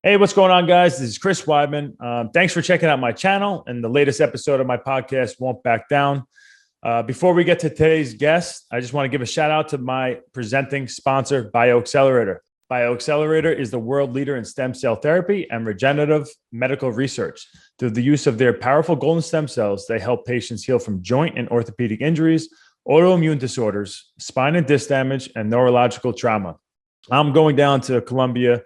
Hey, what's going on, guys? This is Chris Weidman. Thanks for checking out my channel and the latest episode of my podcast, Won't Back Down. Before we get to today's guest, I just want to give a shout out to my presenting sponsor, BioXcellerator. BioXcellerator is the world leader in stem cell therapy and regenerative medical research. Through the use of their powerful golden stem cells, they help patients heal from joint and orthopedic injuries, autoimmune disorders, spine and disc damage, and neurological trauma. I'm going down to Colombia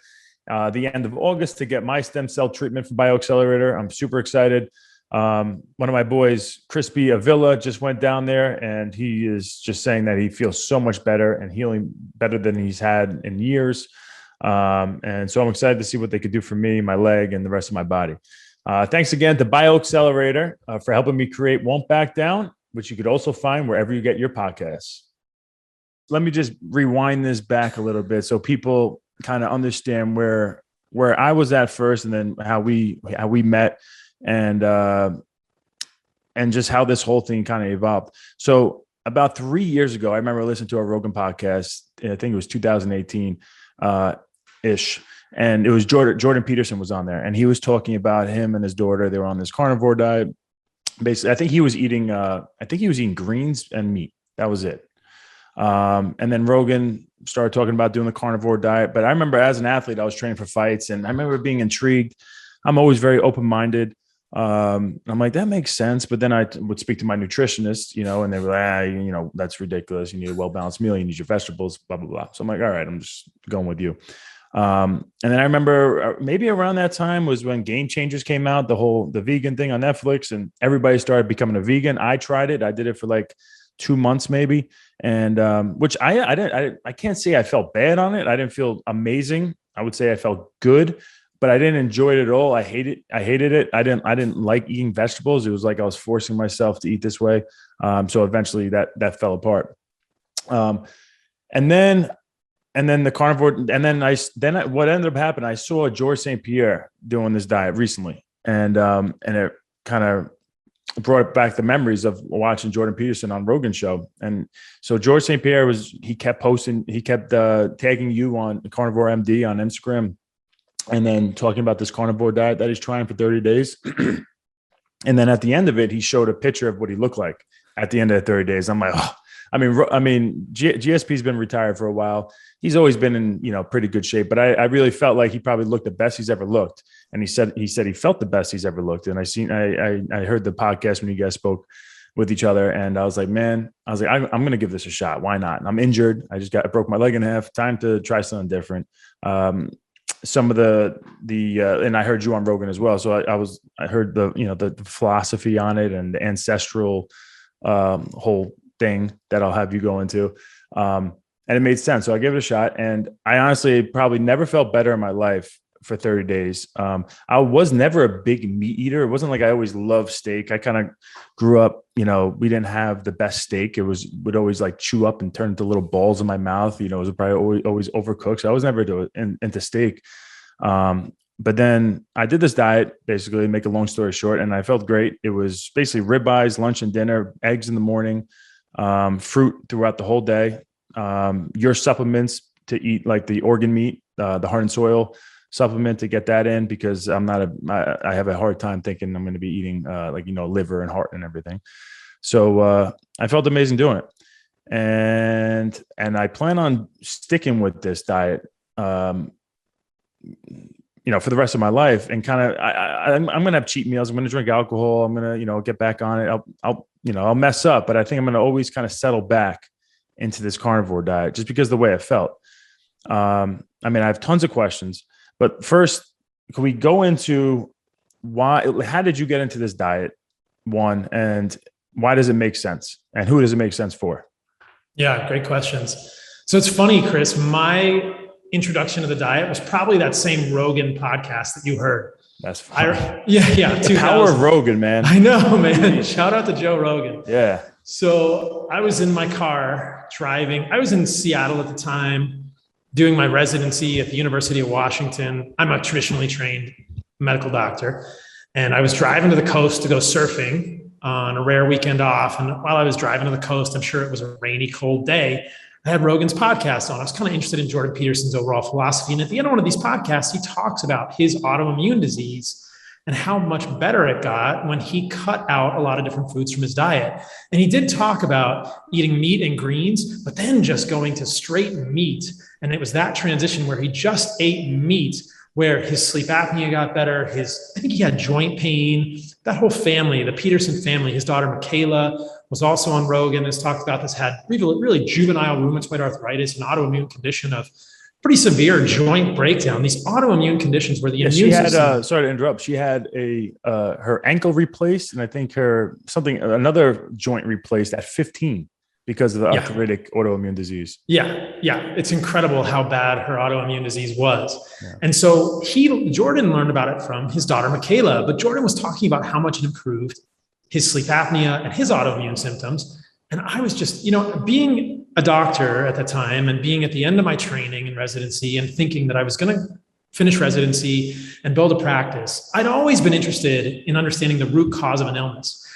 the end of August to get my stem cell treatment from BioXcellerator. I'm super excited. One of my boys, Crispy Avila, just went down there, and he is just saying that he feels so much better and healing better than he's had in years. And so I'm excited to see what they could do for me, my leg, and the rest of my body. Thanks again to BioXcellerator for helping me create Won't Back Down, which you could also find wherever you get your podcasts. Let me just rewind this back a little bit so people kind of understand where I was at first, and then how we met, and just how this whole thing kind of evolved. So about 3 years ago, I remember listening to a Rogan podcast. I think it was 2018 ish, and it was Jordan Peterson was on there, and he was talking about him and his daughter. They were on this carnivore diet. Basically, I think he was eating greens and meat. That was it. And then Rogan started talking about doing the carnivore diet. But I remember as an athlete, I was training for fights, and I remember being intrigued. I'm always very open-minded. I'm like, that makes sense. But then I would speak to my nutritionist, and they were like, that's ridiculous. You need a well-balanced meal. You need your vegetables, blah, blah, blah. So I'm like, all right, I'm just going with you. And then I remember maybe around that time was when Game Changers came out, the vegan thing on Netflix, and everybody started becoming a vegan. I tried it. I did it for like 2 months maybe. And which I can't say I felt bad on it. I didn't feel amazing. I would say I felt good, but I didn't enjoy it at all. I hated it. I didn't like eating vegetables. It was like I was forcing myself to eat this way. So eventually that fell apart. And then the carnivore, and then what ended up happening, I saw George St. Pierre doing this diet recently, and it kind of brought back the memories of watching Jordan Peterson on Rogan's show. And so George St. Pierre he kept tagging you on Carnivore MD on Instagram, and then talking about this carnivore diet that he's trying for 30 days. And then at the end of it, he showed a picture of what he looked like at the end of the 30 days. I'm like, oh, GSP's been retired for a while. He's always been in, pretty good shape, but I really felt like he probably looked the best he's ever looked. And he said he felt the best he's ever looked. And I heard the podcast when you guys spoke with each other, and I was like, I'm going to give this a shot. Why not? And I'm injured. I broke my leg in half. Time to try something different. Some of and I heard you on Rogan as well. So I heard the philosophy on it and the ancestral whole thing that I'll have you go into. And it made sense. So I gave it a shot, and I honestly probably never felt better in my life for 30 days. I was never a big meat eater. It wasn't like I always loved steak. I kind of grew up, we didn't have the best steak. Would always like chew up and turn into little balls in my mouth. It was probably always overcooked. So I was never into steak. But then I did this diet, basically, make a long story short, and I felt great. It was basically ribeyes, lunch and dinner, eggs in the morning, fruit throughout the whole day. Your supplements to eat, like the organ meat, the heart and soil supplement, to get that in, because I have a hard time thinking I'm going to be eating liver and heart and everything. So I felt amazing doing it, and I plan on sticking with this diet for the rest of my life. And kind of I'm going to have cheat meals. I'm going to drink alcohol. I'm going to get back on it. I'll mess up, but I think I'm going to always kind of settle back into this carnivore diet, just because of the way I felt. I have tons of questions, but first, can we go into how did you get into this diet, one, and why does it make sense, and who does it make sense for? Yeah, great questions. So it's funny, Chris, my introduction to the diet was probably that same Rogan podcast that you heard. That's fine. Yeah. The power of Rogan, man. I know, man. Shout out to Joe Rogan. Yeah. So I was in my car driving. I was in Seattle at the time doing my residency at the University of Washington. I'm a traditionally trained medical doctor. And I was driving to the coast to go surfing on a rare weekend off. And while I was driving to the coast, I'm sure it was a rainy, cold day, I had Rogan's podcast on. I was kind of interested in Jordan Peterson's overall philosophy. And at the end of one of these podcasts, he talks about his autoimmune disease and how much better it got when he cut out a lot of different foods from his diet. And he did talk about eating meat and greens, but then just going to straight meat. And it was that transition where he just ate meat, where his sleep apnea got better. I think he had joint pain. That whole family, the Peterson family, his daughter Michaela was also on Rogan, has talked about this, had really juvenile rheumatoid arthritis, an autoimmune condition of pretty severe joint breakdown. These autoimmune conditions where the immune system. Sorry to interrupt. She had her ankle replaced, and I think another joint replaced at 15 because of the arthritic autoimmune disease. Yeah. It's incredible how bad her autoimmune disease was. Yeah. And so Jordan learned about it from his daughter, Michaela, but Jordan was talking about how much it improved his sleep apnea and his autoimmune symptoms. And I was just, being a doctor at the time and being at the end of my training and residency and thinking that I was going to finish residency and build a practice, I'd always been interested in understanding the root cause of an illness.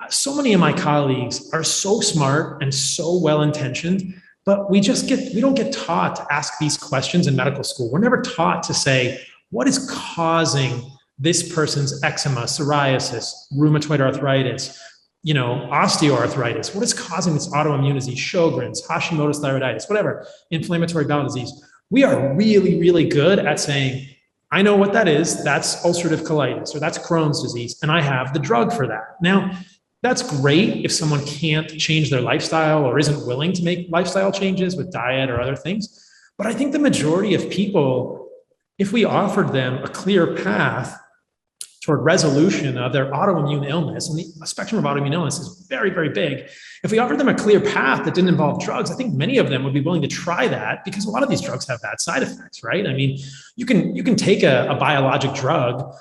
So many of my colleagues are so smart and so well-intentioned, but we don't get taught to ask these questions in medical school. We're never taught to say, what is causing this person's eczema, psoriasis, rheumatoid arthritis, osteoarthritis? What is causing this autoimmune disease, Sjogren's, Hashimoto's thyroiditis, whatever, inflammatory bowel disease? We are really, really good at saying, I know what that is. That's ulcerative colitis, or that's Crohn's disease, and I have the drug for that. Now, that's great if someone can't change their lifestyle or isn't willing to make lifestyle changes with diet or other things. But I think the majority of people, if we offered them a clear path toward resolution of their autoimmune illness, and the spectrum of autoimmune illness is very, very big. If we offered them a clear path that didn't involve drugs, I think many of them would be willing to try that, because a lot of these drugs have bad side effects, right? I mean, you can take a biologic drug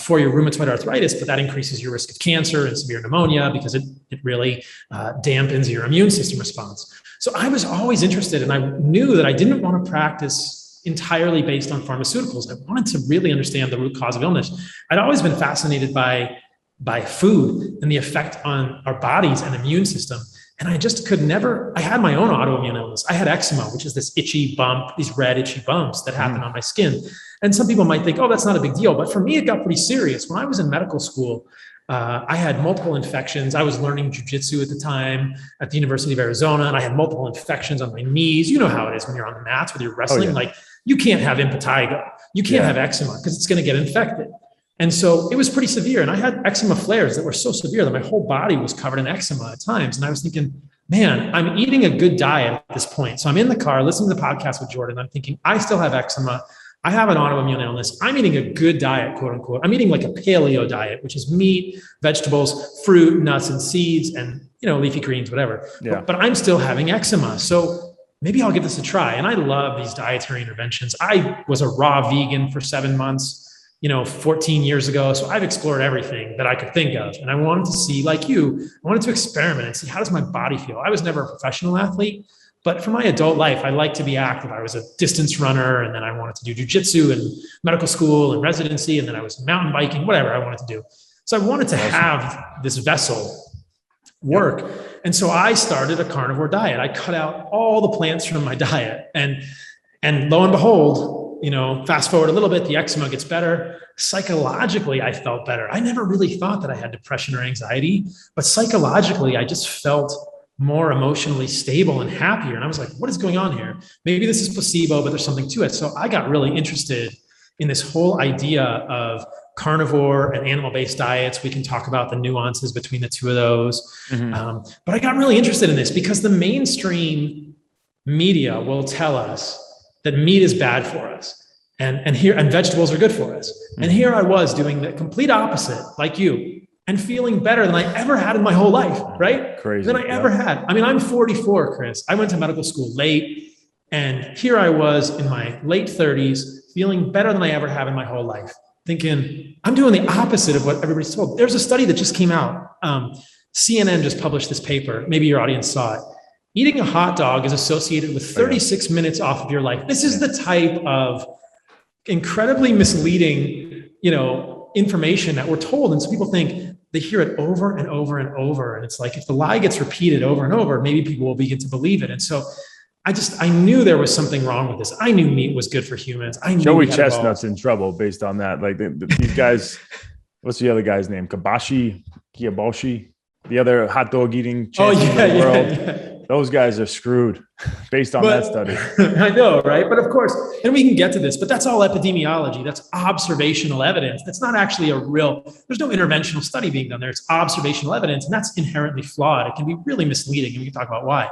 for your rheumatoid arthritis, but that increases your risk of cancer and severe pneumonia because it really dampens your immune system response. So I was always interested, and I knew that I didn't want to practice entirely based on pharmaceuticals. I wanted to really understand the root cause of illness. I'd always been fascinated by food and the effect on our bodies and immune system. And I just I had my own autoimmune illness. I had eczema, which is this itchy bump, these red itchy bumps that happen on my skin. And some people might think, oh, that's not a big deal. But for me, it got pretty serious. When I was in medical school, I had multiple infections. I was learning jujitsu at the time at the University of Arizona, and I had multiple infections on my knees. You know how it is when you're on the mats with your wrestling. Like, you can't have impetigo. You can't have eczema because it's going to get infected. And so it was pretty severe. And I had eczema flares that were so severe that my whole body was covered in eczema at times. And I was thinking, man, I'm eating a good diet at this point. So I'm in the car listening to the podcast with Jordan. I'm thinking, I still have eczema. I have an autoimmune illness. I'm eating a good diet, quote unquote. I'm eating like a paleo diet, which is meat, vegetables, fruit, nuts, and seeds, and leafy greens, whatever. Yeah. But I'm still having eczema. So maybe I'll give this a try. And I love these dietary interventions. I was a raw vegan for 7 months, 14 years ago. So I've explored everything that I could think of. And I wanted to see, like you, I wanted to experiment and see, how does my body feel? I was never a professional athlete, but for my adult life, I like to be active. I was a distance runner, and then I wanted to do jujitsu and medical school and residency. And then I was mountain biking, whatever I wanted to do. So I wanted to have this vessel work. And so I started a carnivore diet. I cut out all the plants from my diet, and lo and behold, fast forward a little bit, the eczema gets better. Psychologically, I felt better. I never really thought that I had depression or anxiety, but psychologically, I just felt more emotionally stable and happier. And I was like, what is going on here? Maybe this is placebo, but there's something to it. So I got really interested in this whole idea of carnivore and animal-based diets. We can talk about the nuances between the two of those. Mm-hmm. But I got really interested in this because the mainstream media will tell us that meat is bad for us and vegetables are good for us. Mm-hmm. And here I was doing the complete opposite, like you, and feeling better than I ever had in my whole life, right? Crazy. Than I ever had. I mean, I'm 44, Chris. I went to medical school late, and here I was in my late 30s, feeling better than I ever have in my whole life, thinking I'm doing the opposite of what everybody's told. There's a study that just came out. CNN just published this paper. Maybe your audience saw it. Eating a hot dog is associated with 36 minutes off of your life. This is the type of incredibly misleading, information that we're told. And so people think they hear it over and over and over. And it's like, if the lie gets repeated over and over, maybe people will begin to believe it. And so I knew there was something wrong with this. I knew meat was good for humans. I knew Joey Chestnut's in trouble based on that. Like these guys, what's the other guy's name? Kiyoshi, the other hot dog eating champion in the world. Yeah. Those guys are screwed based on that study. I know, right? But of course, and we can get to this, but that's all epidemiology. That's observational evidence. That's not actually there's no interventional study being done there. It's observational evidence, and that's inherently flawed. It can be really misleading, and we can talk about why.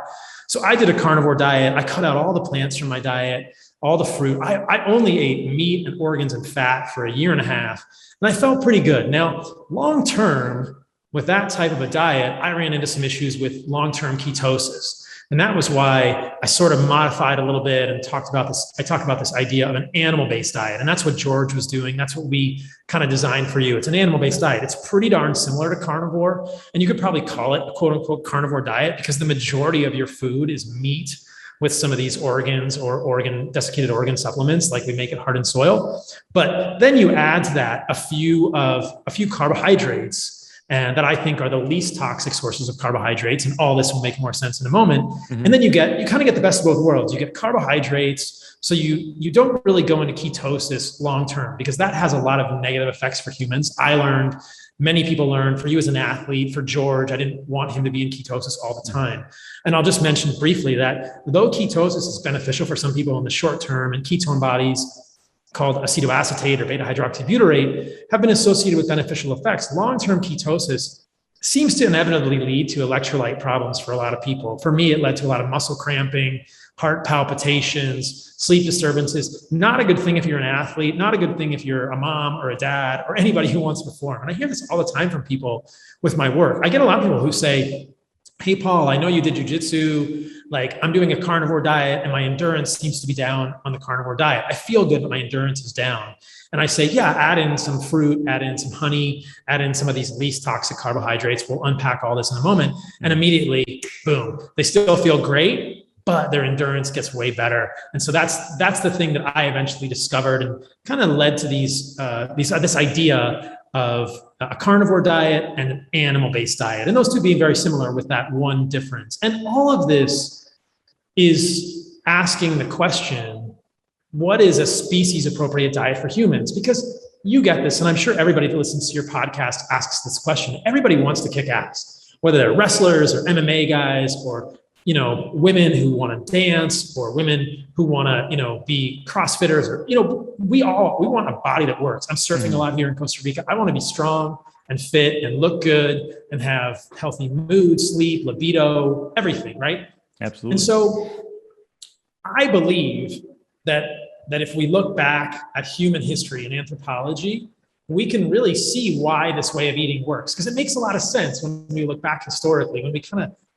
So I did a carnivore diet. I cut out all the plants from my diet, all the fruit. I only ate meat and organs and fat for a year and a half, and I felt pretty good. Now, long term, with that type of a diet, I ran into some issues with long-term ketosis. And that was why I sort of modified a little bit and talked about this. I talked about this idea of an animal-based diet. And that's what George was doing. That's what we kind of designed for you. It's an animal-based diet. It's pretty darn similar to carnivore. And you could probably call it a quote unquote carnivore diet because the majority of your food is meat with some of these organs or desiccated organ supplements, like we make at Heart and Soil. But then you add to that a few carbohydrates, and that I think are the least toxic sources of carbohydrates. And all this will make more sense in a moment. Mm-hmm. And then you kind of get the best of both worlds. You get carbohydrates, so you don't really go into ketosis long-term because that has a lot of negative effects for humans. Many people learned, for you as an athlete, for George, I didn't want him to be in ketosis all the time. And I'll just mention briefly that though ketosis is beneficial for some people in the short term, and ketone bodies called acetoacetate or beta-hydroxybutyrate have been associated with beneficial effects. Long-term ketosis seems to inevitably lead to electrolyte problems for a lot of people. For me, it led to a lot of muscle cramping, heart palpitations, sleep disturbances. Not a good thing if you're an athlete, not a good thing if you're a mom or a dad or anybody who wants to perform. And I hear this all the time from people with my work. I get a lot of people who say, hey, Paul, I know you did jujitsu. Like, I'm doing a carnivore diet and my endurance seems to be down on the carnivore diet. I feel good, but my endurance is down. And I say, yeah, add in some fruit, add in some honey, add in some of these least toxic carbohydrates. We'll unpack all this in a moment. And immediately, boom, they still feel great, but their endurance gets way better. And so that's the thing that I eventually discovered and kind of led to this idea of a carnivore diet and an animal-based diet. And those two being very similar with that one difference. And all of this is asking the question, what is a species-appropriate diet for humans? Because you get this, and I'm sure everybody that listens to your podcast asks this question. Everybody wants to kick ass, whether they're wrestlers or MMA guys or women who want to dance or women who want to, be CrossFitters or, we want a body that works. I'm surfing a lot here in Costa Rica. I want to be strong and fit and look good and have healthy mood, sleep, libido, everything, right? Absolutely. And so I believe that if we look back at human history and anthropology, we can really see why this way of eating works. Because it makes a lot of sense when we look back historically, when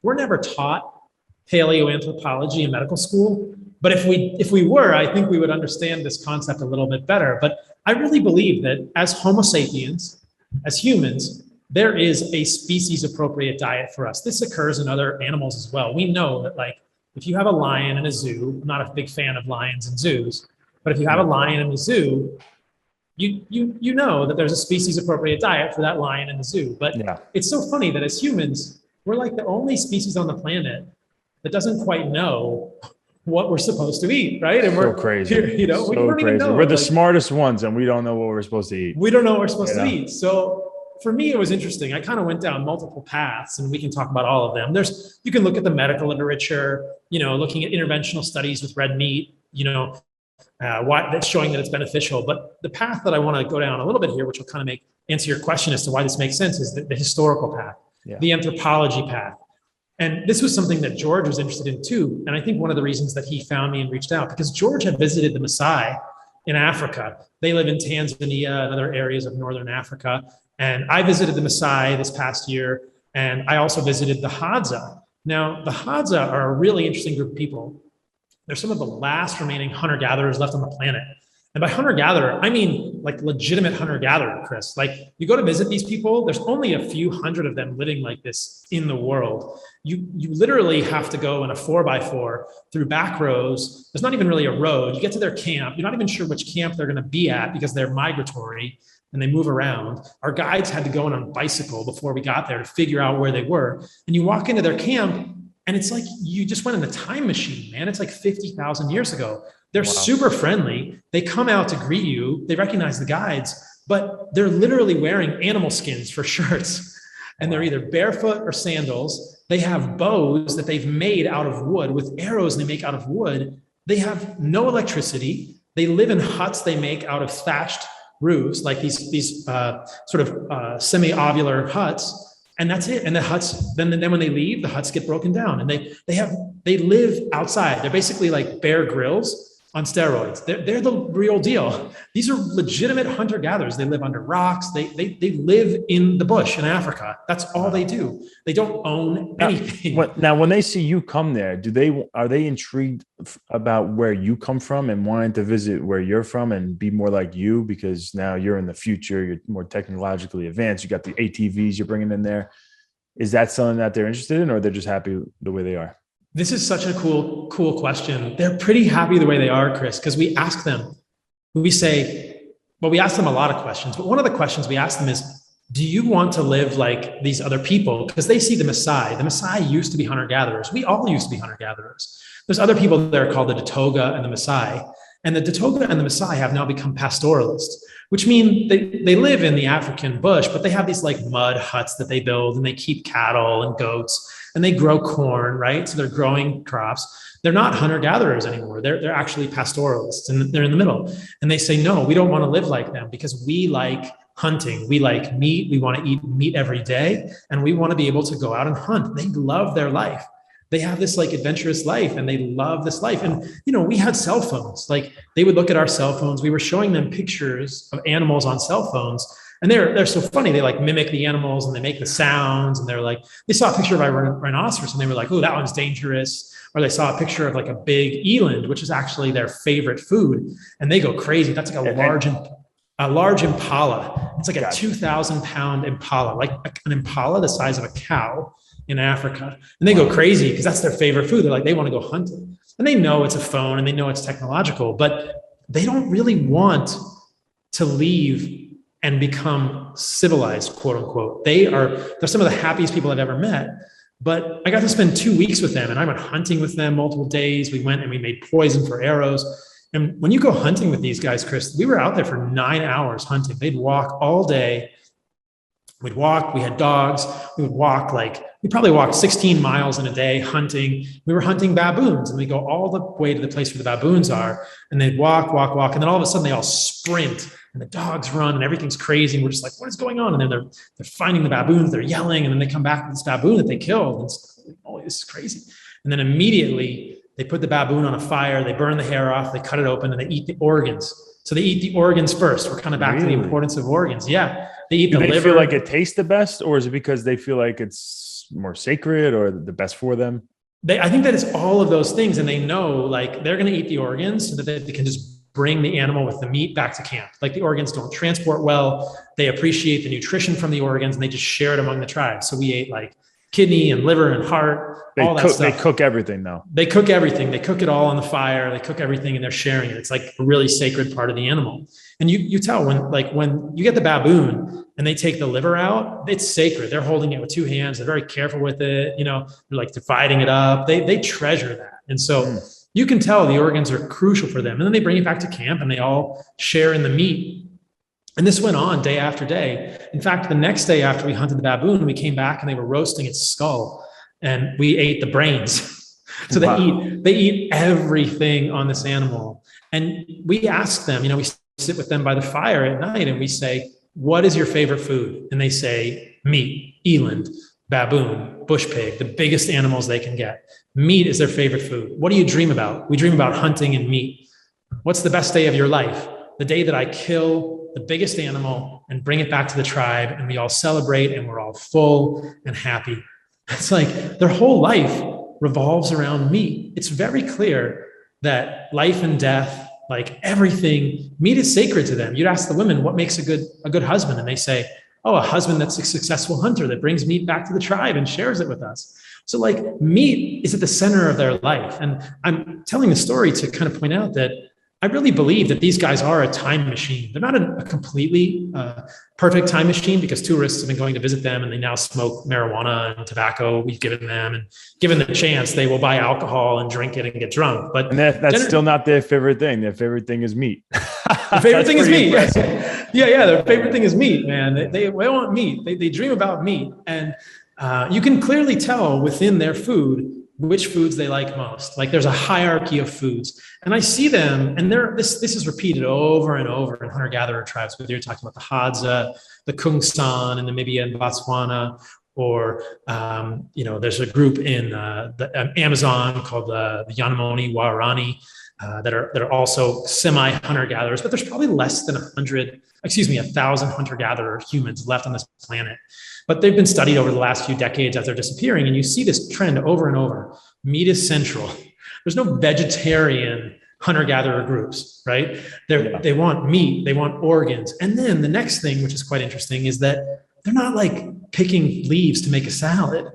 we're never taught paleoanthropology in medical school. But if we were, I think we would understand this concept a little bit better. But I really believe that as Homo sapiens, as humans, there is a species-appropriate diet for us. This occurs in other animals as well. We know that, like, if you have a lion in a zoo, I'm not a big fan of lions in zoos, but if you have a lion in a zoo, you know that there's a species-appropriate diet for that lion in the zoo. But It's so funny that as humans, we're like the only species on the planet that doesn't quite know what we're supposed to eat, right? And we're crazy. we don't crazy. even know. We're the smartest ones, and we don't know what we're supposed to eat. We don't know what we're supposed to eat. So for me, it was interesting. I kind of went down multiple paths, and we can talk about all of them. You can look at the medical literature, looking at interventional studies with red meat, that's showing that it's beneficial. But the path that I want to go down a little bit here, which will kind of answer your question as to why this makes sense, is the historical path, the anthropology path. And this was something that George was interested in too. And I think one of the reasons that he found me and reached out, because George had visited the Maasai in Africa. They live in Tanzania and other areas of Northern Africa. And I visited the Maasai this past year, and I also visited the Hadza. Now, the Hadza are a really interesting group of people. They're some of the last remaining hunter-gatherers left on the planet. And by hunter-gatherer, I mean like legitimate hunter-gatherer, Chris. Like you go to visit these people, there's only a few hundred of them living like this in the world. You literally have to go in a 4x4 through back roads. There's not even really a road. You get to their camp. You're not even sure which camp they're going to be at because they're migratory and they move around. Our guides had to go in on a bicycle before we got there to figure out where they were. And you walk into their camp and it's like you just went in a time machine, man. It's like 50,000 years ago. They're super friendly. They come out to greet you. They recognize the guides, but they're literally wearing animal skins for shirts. And they're either barefoot or sandals. They have bows that they've made out of wood with arrows they make out of wood. They have no electricity. They live in huts they make out of thatched roofs, like these sort of semi-ovular huts. And that's it. And the huts, then when they leave, the huts get broken down and they live outside. They're basically like Bear Grylls on steroids. They're the real deal. These are legitimate hunter-gatherers. They live under rocks. They live in the bush in Africa. That's all they do. They don't own anything. Now, when they see you come there, are they intrigued about where you come from and wanting to visit where you're from and be more like you? Because now you're in the future, you're more technologically advanced. You got the ATVs you're bringing in there. Is that something that they're interested in, or they're just happy the way they are? This is such a cool question. They're pretty happy the way they are, Chris, because we ask them, we ask them a lot of questions, but one of the questions we ask them is, do you want to live like these other people? Because they see the Maasai. The Maasai used to be hunter-gatherers. We all used to be hunter-gatherers. There's other people there called the Datoga and the Maasai. And the Datoga and the Maasai have now become pastoralists, which mean they live in the African bush, but they have these like mud huts that they build and they keep cattle and goats and they grow corn, right? So they're growing crops. They're not hunter-gatherers anymore. They're actually pastoralists and they're in the middle. And they say, no, we don't want to live like them because we like hunting. We like meat. We want to eat meat every day. And we want to be able to go out and hunt. They love their life. They have this like adventurous life and they love this life. And, we had cell phones. Like they would look at our cell phones. We were showing them pictures of animals on cell phones. And they're so funny. They like mimic the animals and they make the sounds. And they're like, they saw a picture of a rhinoceros and they were like, oh, that one's dangerous. Or they saw a picture of like a big eland, which is actually their favorite food. And they go crazy. That's like a large impala. It's like a 2,000-pound impala, like an impala the size of a cow in Africa. And they go crazy because that's their favorite food. They're like, they want to go hunting. And they know it's a phone and they know it's technological, but they don't really want to leave and become civilized, quote unquote. They're some of the happiest people I've ever met. But I got to spend 2 weeks with them and I went hunting with them multiple days. We went and we made poison for arrows. And when you go hunting with these guys, Chris, we were out there for 9 hours hunting. They'd walk all day. We'd walk, we had dogs. We would walk we probably walked 16 miles in a day hunting. We were hunting baboons and we go all the way to the place where the baboons are. And they'd walk. And then all of a sudden they all sprint and the dogs run and everything's crazy. And we're just like, what is going on? And then they're finding the baboons, they're yelling. And then they come back with this baboon that they killed. And it's like, oh, this is crazy. And then immediately they put the baboon on a fire, they burn the hair off, they cut it open and they eat the organs. So they eat the organs first. We're kind of back to the importance of organs. Yeah. They eat the liver. Do they feel like it tastes the best, or is it because they feel like it's more sacred or the best for them? I think that it's all of those things. And they know like they're going to eat the organs so that they can just bring the animal with the meat back to camp. Like the organs don't transport well. They appreciate the nutrition from the organs and they just share it among the tribe. So we ate like kidney and liver and heart, all that stuff. They cook everything though. They cook everything. They cook it all on the fire. They cook everything and they're sharing it. It's like a really sacred part of the animal. And you tell when you get the baboon and they take the liver out, it's sacred. They're holding it with two hands. They're very careful with it. They're like dividing it up. They treasure that. And so you can tell the organs are crucial for them. And then they bring it back to camp and they all share in the meat. And this went on day after day. In fact, the next day after we hunted the baboon, we came back and they were roasting its skull and we ate the brains. So they eat everything on this animal. And we ask them, we sit with them by the fire at night and we say, what is your favorite food? And they say meat, eland, baboon, bush pig, the biggest animals they can get. Meat is their favorite food. What do you dream about? We dream about hunting and meat. What's the best day of your life? The day that I kill the biggest animal and bring it back to the tribe and we all celebrate and we're all full and happy. It's like their whole life revolves around meat. It's very clear that life and death Like everything, meat is sacred to them. You'd ask the women, what makes a good husband? And they say, oh, a husband that's a successful hunter that brings meat back to the tribe and shares it with us. So like meat is at the center of their life. And I'm telling the story to kind of point out that I really believe that these guys are a time machine. They're not a completely perfect time machine, because tourists have been going to visit them and they now smoke marijuana and tobacco we've given them. And given the chance, they will buy alcohol and drink it and get drunk. But that's still not their favorite thing. Their favorite thing is meat. Their favorite thing is meat. Yeah. Their favorite thing is meat, man. They want meat. They dream about meat. And you can clearly tell within their food which foods they like most. Like there's a hierarchy of foods. And I see them, and this is repeated over and over in hunter-gatherer tribes, whether you're talking about the Hadza, the Kungsan in Namibia and Botswana, or there's a group in the Amazon called the Yanomami Waorani that are also semi-hunter-gatherers, but there's probably less than 1,000 hunter-gatherer humans left on this planet. But they've been studied over the last few decades as they're disappearing. And you see this trend over and over. Meat is central. There's no vegetarian hunter-gatherer groups, right? They want meat, they want organs. And then the next thing, which is quite interesting, is that they're not like picking leaves to make a salad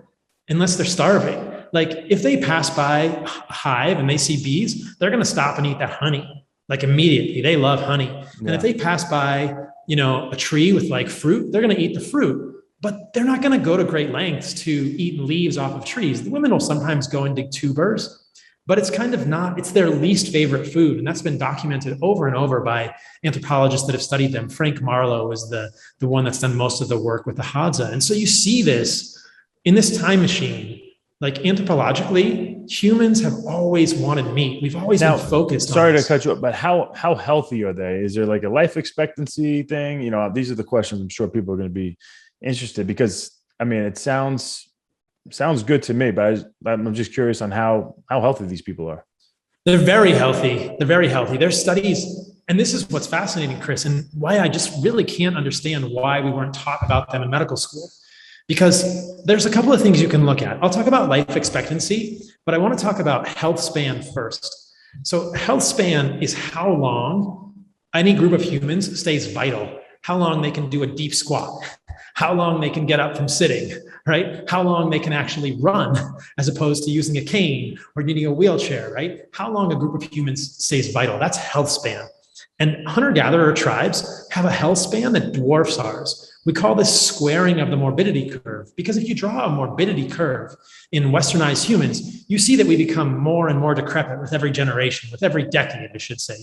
unless they're starving. Like if they pass by a hive and they see bees, they're going to stop and eat that honey, like immediately. They love honey. Yeah. And if they pass by, a tree with like fruit, they're going to eat the fruit. But they're not going to go to great lengths to eat leaves off of trees. The women will sometimes go and dig tubers, but it's kind of not, it's their least favorite food. And that's been documented over and over by anthropologists that have studied them. Frank Marlowe is the one that's done most of the work with the Hadza. And so you see this in this time machine. Like anthropologically, humans have always wanted meat. We've always been focused on Sorry to cut you up, but how healthy are they? Is there like a life expectancy thing? These are the questions I'm sure people are going to be interested, because it sounds good to me, but I'm just curious on how healthy these people are. They're very healthy. There's studies, and this is what's fascinating, Chris, and why I just really can't understand why we weren't taught about them in medical school. Because there's a couple of things you can look at. I'll talk about life expectancy, but I want to talk about health span first. So health span is how long any group of humans stays vital, how long they can do a deep squat, how long they can get up from sitting, right? How long they can actually run as opposed to using a cane or needing a wheelchair, right? How long a group of humans stays vital. That's health span. And hunter-gatherer tribes have a health span that dwarfs ours. We call this squaring of the morbidity curve, because if you draw a morbidity curve in westernized humans, you see that we become more and more decrepit with every generation, with every decade, I should say,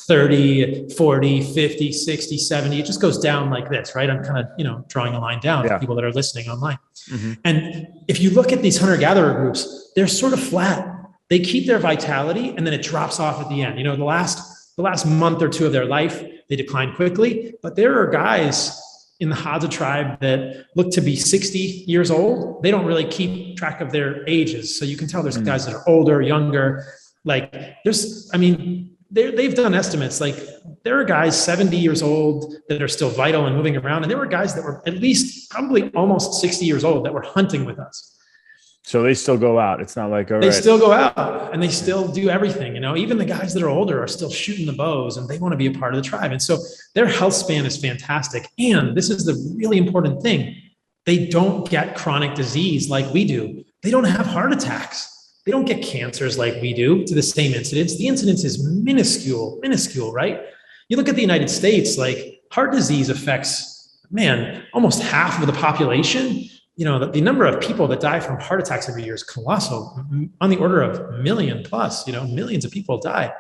30, 40, 50, 60, 70, it just goes down like this, right? I'm kind of, drawing a line down for people that are listening online. Mm-hmm. And if you look at these hunter-gatherer groups, they're sort of flat. They keep their vitality and then it drops off at the end. The last month or two of their life, they decline quickly, but there are guys in the Hadza tribe that look to be 60 years old. They don't really keep track of their ages. So you can tell there's guys that are older, younger, they've done estimates. Like there are guys 70 years old that are still vital and moving around. And there were guys that were at least probably almost 60 years old that were hunting with us. So they still go out. It's not like, they still go out and they still do everything. Even the guys that are older are still shooting the bows and they want to be a part of the tribe. And so their health span is fantastic. And this is the really important thing. They don't get chronic disease like we do. They don't have heart attacks. They don't get cancers like we do to the same incidence. The incidence is minuscule, right? You look at the United States, like heart disease affects, almost half of the population. The number of people that die from heart attacks every year is colossal, on the order of 1 million plus, millions of people die.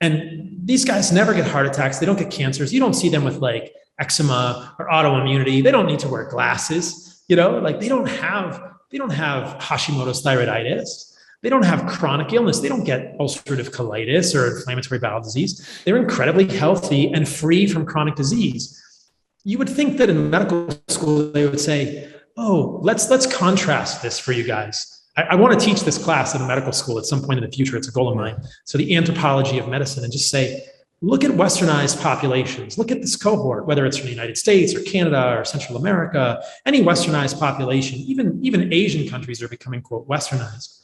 And these guys never get heart attacks. They don't get cancers. You don't see them with like eczema or autoimmunity. They don't need to wear glasses, they don't have Hashimoto's thyroiditis. They don't have chronic illness. They don't get ulcerative colitis or inflammatory bowel disease. They're incredibly healthy and free from chronic disease. You would think that in medical school, they would say, oh, let's contrast this for you guys. I want to teach this class in a medical school at some point in the future. It's a goal of mine. So the anthropology of medicine, and just say, look at westernized populations. Look at this cohort, whether it's from the United States or Canada or Central America, any westernized population, even Asian countries are becoming, quote, westernized.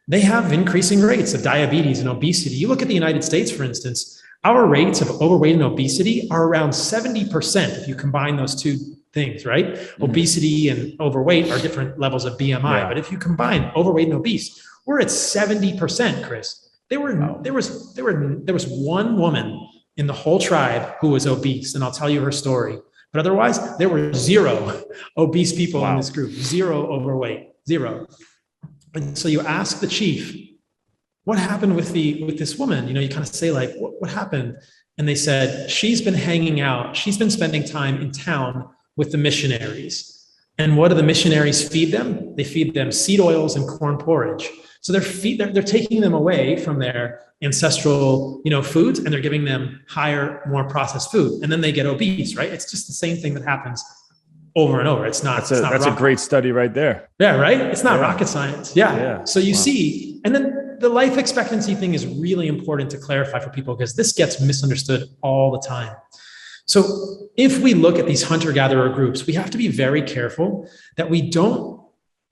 They have increasing rates of diabetes and obesity. You look at the United States, for instance, Our rates of overweight and obesity are around 70% if you combine those two things, right? Mm-hmm. Obesity and overweight are different levels of BMI, but if you combine overweight and obese, we're at 70%, Chris. There was one woman in the whole tribe who was obese, and I'll tell you her story. But otherwise, there were 0 obese people in this group, 0 overweight, 0. And so you ask the chief, what happened with this woman? You kind of say like, what happened? And they said, she's been hanging out. She's been spending time in town with the missionaries. And what do the missionaries feed them? They feed them seed oils and corn porridge. So they're taking them away from their ancestral, foods, and they're giving them higher, more processed food. And then they get obese, right? It's just the same thing that happens over and over. It's not. That's a great study right there. Yeah, right. It's not rocket science. Yeah. So you see, and then the life expectancy thing is really important to clarify for people because this gets misunderstood all the time. So if we look at these hunter-gatherer groups, we have to be very careful that we don't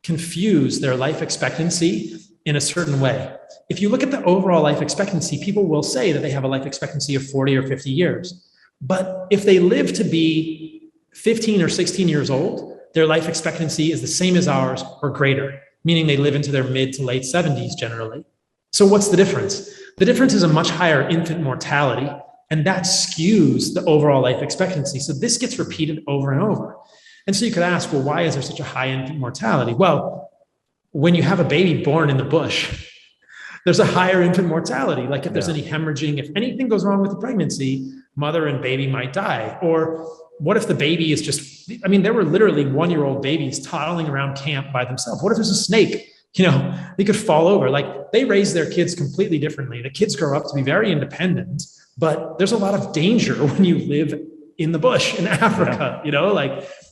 confuse their life expectancy in a certain way. If you look at the overall life expectancy, people will say that they have a life expectancy of 40 or 50 years. But if they live to be 15 or 16 years old, their life expectancy is the same as ours or greater, meaning they live into their mid to late 70s generally. So what's the difference? The difference is a much higher infant mortality, and that skews the overall life expectancy. So this gets repeated over and over. And so you could ask, well, why is there such a high infant mortality? Well, when you have a baby born in the bush, there's a higher infant mortality. Like if there's any hemorrhaging, if anything goes wrong with the pregnancy, mother and baby might die. Or what if the baby is there were literally 1-year-old babies toddling around camp by themselves. What if there's a snake? They could fall over. Like they raise their kids completely differently. The kids grow up to be very independent, but there's a lot of danger when you live in the bush in Africa,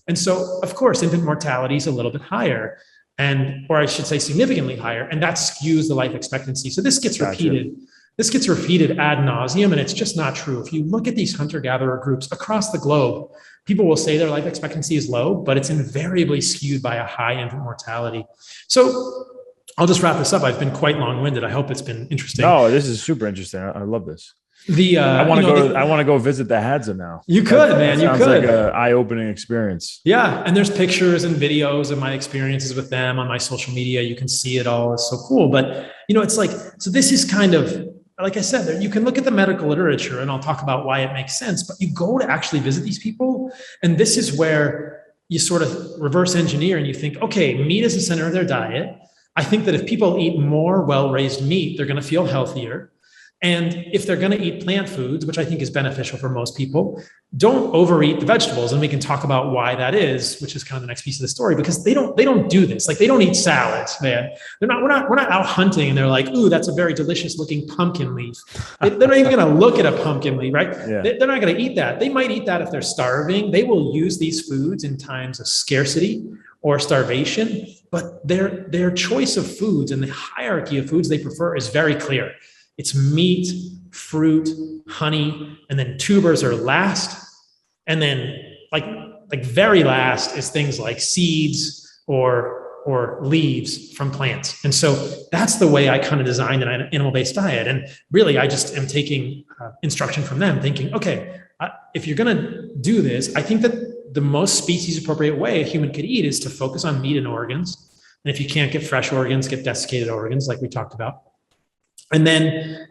and so of course, infant mortality is a little bit higher or I should say significantly higher, and that skews the life expectancy. So this gets repeated. This gets repeated ad nauseum, and it's just not true. If you look at these hunter-gatherer groups across the globe, people will say their life expectancy is low, but it's invariably skewed by a high infant mortality. So I'll just wrap this up. I've been quite long-winded. I hope it's been interesting. No, this is super interesting. I love this. I want to go visit the Hadza now. You could, man. You could. Sounds like an eye-opening experience. Yeah, and there's pictures and videos of my experiences with them on my social media. You can see it all. It's so cool. But it's like, so this is kind of, like I said, you can look at the medical literature, and I'll talk about why it makes sense. But you go to actually visit these people, and this is where you sort of reverse engineer, and you think, okay, meat is the center of their diet. I think that if people eat more well-raised meat, they're going to feel healthier. And if they're going to eat plant foods, which I think is beneficial for most people, don't overeat the vegetables. And we can talk about why that is, which is kind of the next piece of the story, because they don't do this. Like they don't eat salads, man. We're not out hunting and they're like, ooh, that's a very delicious looking pumpkin leaf. They're not even going to look at a pumpkin leaf, right? Yeah. They're not going to eat that. They might eat that if they're starving. They will use these foods in times of scarcity or starvation, but their choice of foods and the hierarchy of foods they prefer is very clear. It's meat, fruit, honey, and then tubers are last. And then like very last is things like seeds or leaves from plants. And so that's the way I kind of designed an animal-based diet. And really, I just am taking instruction from them, thinking, okay, if you're going to do this, I think that the most species appropriate way a human could eat is to focus on meat and organs. And if you can't get fresh organs, get desiccated organs like we talked about. And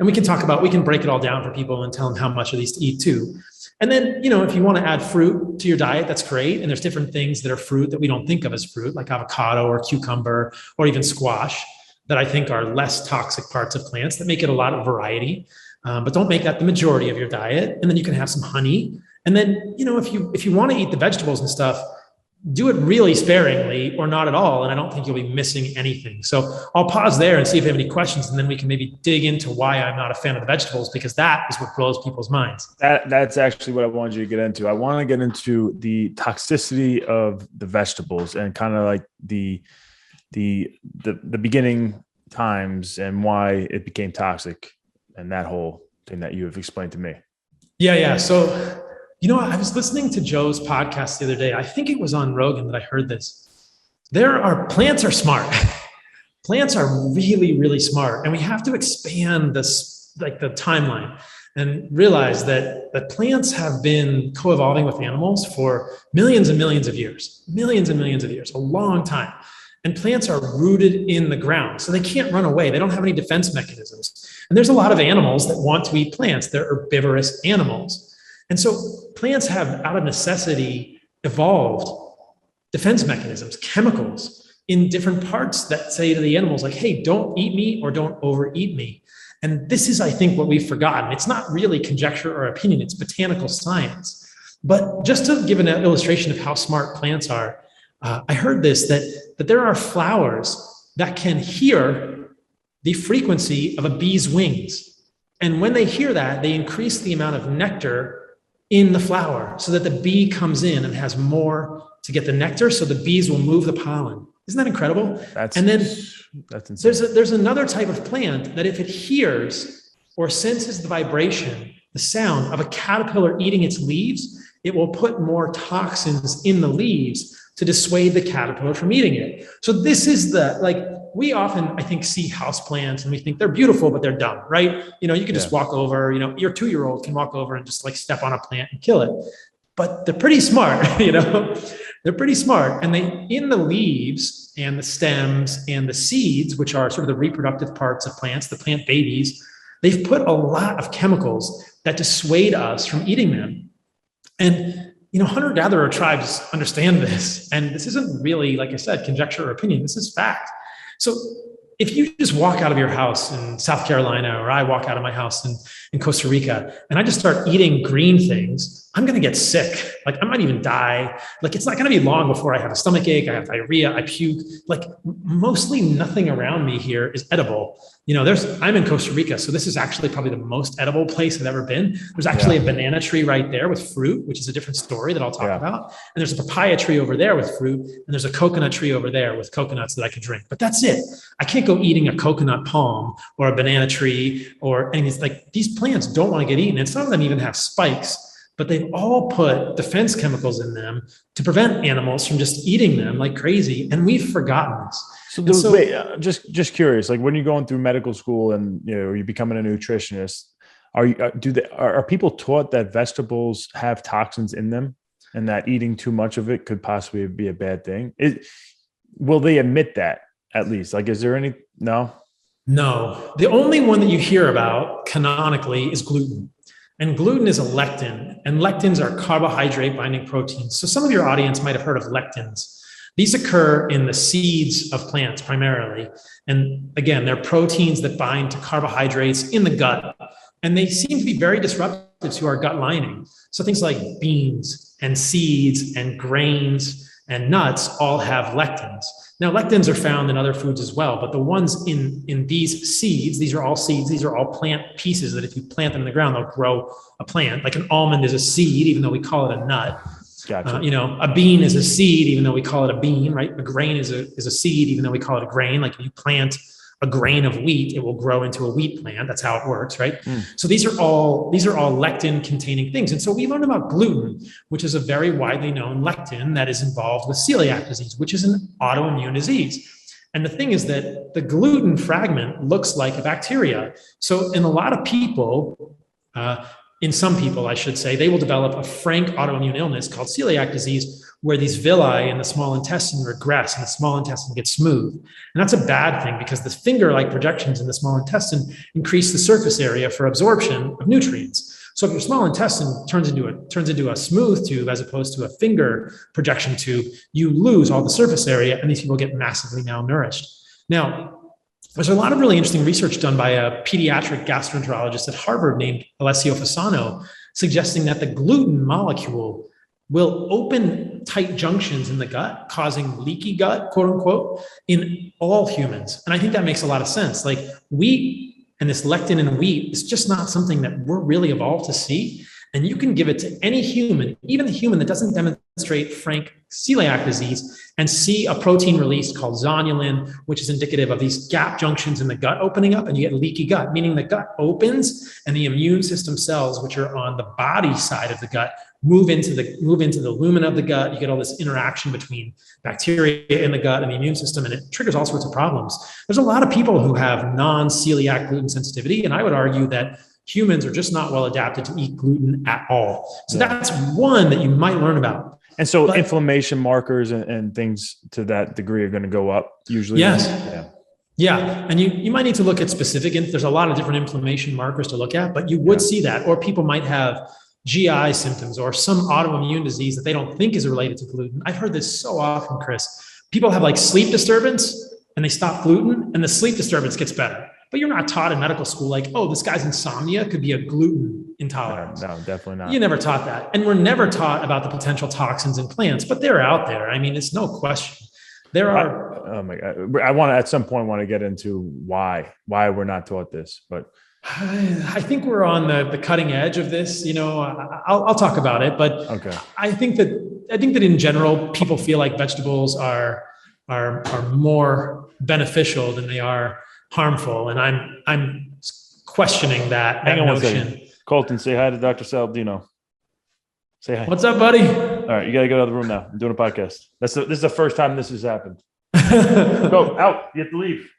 we can break it all down for people and tell them how much of these to eat too. And then, if you want to add fruit to your diet, that's great. And there's different things that are fruit that we don't think of as fruit, like avocado or cucumber or even squash, that I think are less toxic parts of plants that make it a lot of variety. But don't make that the majority of your diet. And then you can have some honey. And then, if you want to eat the vegetables and stuff, do it really sparingly or not at all. And I don't think you'll be missing anything. So I'll pause there and see if you have any questions, and then we can maybe dig into why I'm not a fan of the vegetables, because that is what blows people's minds. That's actually what I wanted you to get into. I want to get into the toxicity of the vegetables and kind of like the beginning times and why it became toxic and that whole thing that you have explained to me. Yeah. So, I was listening to Joe's podcast the other day. I think it was on Rogan that I heard this. Plants are smart. Plants are really, really smart. And we have to expand this, like the timeline. and realized that plants have been co-evolving with animals for millions and millions of years, a long time. And plants are rooted in the ground, so they can't run away. They don't have any defense mechanisms. And there's a lot of animals that want to eat plants. They're herbivorous animals. And so plants have, out of necessity, evolved defense mechanisms, chemicals in different parts that say to the animals, like, hey, don't eat me or don't overeat me. And this is, I think, what we've forgotten. It's not really conjecture or opinion, it's botanical science. But just to give an illustration of how smart plants are, I heard this, that there are flowers that can hear the frequency of a bee's wings. And when they hear that, they increase the amount of nectar in the flower so that the bee comes in and has more to get the nectar, so the bees will move the pollen. Isn't that incredible? That's insane. There's another type of plant that if it hears or senses the vibration, the sound of a caterpillar eating its leaves, it will put more toxins in the leaves to dissuade the caterpillar from eating it. So this is we often, I think, see houseplants and we think they're beautiful, but they're dumb, right? You can just walk over, your 2-year-old can walk over and just step on a plant and kill it. But they're pretty smart, they're pretty smart. And in the leaves and the stems and the seeds, which are sort of the reproductive parts of plants, the plant babies, they've put a lot of chemicals that dissuade us from eating them. And hunter-gatherer tribes understand this. And this isn't really, like I said, conjecture or opinion. This is fact. So if you just walk out of your house in South Carolina, or I walk out of my house in Costa Rica, and I just start eating green things, I'm going to get sick. I might even die. It's not going to be long before I have a stomach ache, I have diarrhea, I puke. Mostly nothing around me here is edible. I'm in Costa Rica, so this is actually probably the most edible place I've ever been. There's actually a banana tree right there with fruit, which is a different story that I'll talk about. And there's a papaya tree over there with fruit, and there's a coconut tree over there with coconuts that I could drink. But that's it. I can't go eating a coconut palm or a banana tree or anything. These plants don't want to get eaten, and some of them even have spikes. But they've all put defense chemicals in them to prevent animals from just eating them like crazy. And we've forgotten this. Wait, just curious, when you're going through medical school and you're becoming a nutritionist, are people taught that vegetables have toxins in them and that eating too much of it could possibly be a bad thing? Will they admit that at least? Is there any? No. The only one that you hear about canonically is gluten. And gluten is a lectin, and lectins are carbohydrate binding proteins. So some of your audience might have heard of lectins. These occur in the seeds of plants primarily. And again, they're proteins that bind to carbohydrates in the gut. And they seem to be very disruptive to our gut lining. So things like beans and seeds and grains and nuts all have lectins. Now, lectins are found in other foods as well, but the ones in these seeds, these are all seeds, these are all plant pieces that if you plant them in the ground, they'll grow a plant. Like an almond is a seed, even though we call it a nut. Gotcha. A bean is a seed, even though we call it a bean, right? A grain is a seed, even though we call it a grain. Like if you plant a grain of wheat, it will grow into a wheat plant. That's how it works, right? So these are all lectin containing things. And so we learned about gluten, which is a very widely known lectin that is involved with celiac disease, which is an autoimmune disease. And the thing is that the gluten fragment looks like a bacteria. So in a lot of people, in some people, I should say, they will develop a frank autoimmune illness called celiac disease, where these villi in the small intestine regress and the small intestine gets smooth. And that's a bad thing because the finger-like projections in the small intestine increase the surface area for absorption of nutrients. So if your small intestine turns into a smooth tube as opposed to a finger projection tube, you lose all the surface area and these people get massively malnourished. Now, there's a lot of really interesting research done by a pediatric gastroenterologist at Harvard named Alessio Fasano, suggesting that the gluten molecule will open tight junctions in the gut, causing leaky gut, quote unquote, in all humans. And I think that makes a lot of sense. Like wheat and this lectin in wheat is just not something that we're really evolved to see. And you can give it to any human, even the human that doesn't demonstrate frank celiac disease, and see a protein release called zonulin, which is indicative of these gap junctions in the gut opening up, and you get leaky gut, meaning the gut opens and the immune system cells, which are on the body side of the gut, move into the lumen of the gut. You get all this interaction between bacteria in the gut and the immune system, and it triggers all sorts of problems. There's a lot of people who have non-celiac gluten sensitivity, and I would argue that Humans are just not well adapted to eat gluten at all. So that's one that you might learn about. And so inflammation markers and things to that degree are going to go up usually. Yes. Yeah. And you might need to look at specific, there's a lot of different inflammation markers to look at, but you would see that, or people might have GI symptoms or some autoimmune disease that they don't think is related to gluten. I've heard this so often, Chris. People have like sleep disturbance and they stop gluten and the sleep disturbance gets better. But you're not taught in medical school, like, oh, this guy's insomnia could be a gluten intolerance. No, definitely not. You never taught that. And we're never taught about the potential toxins in plants, but they're out there. I mean, it's no question. There are. Oh my God. I want to, at some point, get into why we're not taught this, but. I think we're on the cutting edge of this. I'll talk about it, but okay. I think that in general, people feel like vegetables are more beneficial than they are harmful, and I'm questioning that notion. Colton, say hi to Dr. Saladino. Say hi. What's up, buddy? All right, you gotta go to the room now. I'm doing a podcast. This is the first time this has happened. Go out. You have to leave.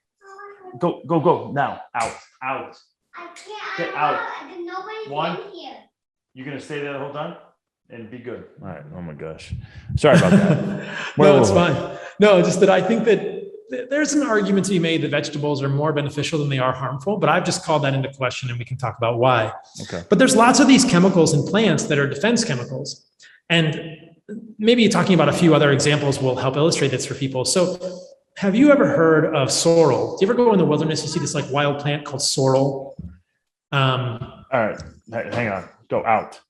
Go now. Out. I can't. Get out. Nobody's One. in here. You're gonna stay there the whole time and be good. All right. Oh my gosh. Sorry about that. No, it's fine. No, just that I think that there's an argument to be made that vegetables are more beneficial than they are harmful, but I've just called that into question and we can talk about why. Okay. But there's lots of these chemicals in plants that are defense chemicals. And maybe talking about a few other examples will help illustrate this for people. So have you ever heard of sorrel? Do you ever go in the wilderness, you see this like wild plant called sorrel? All right. Hang on. Go out.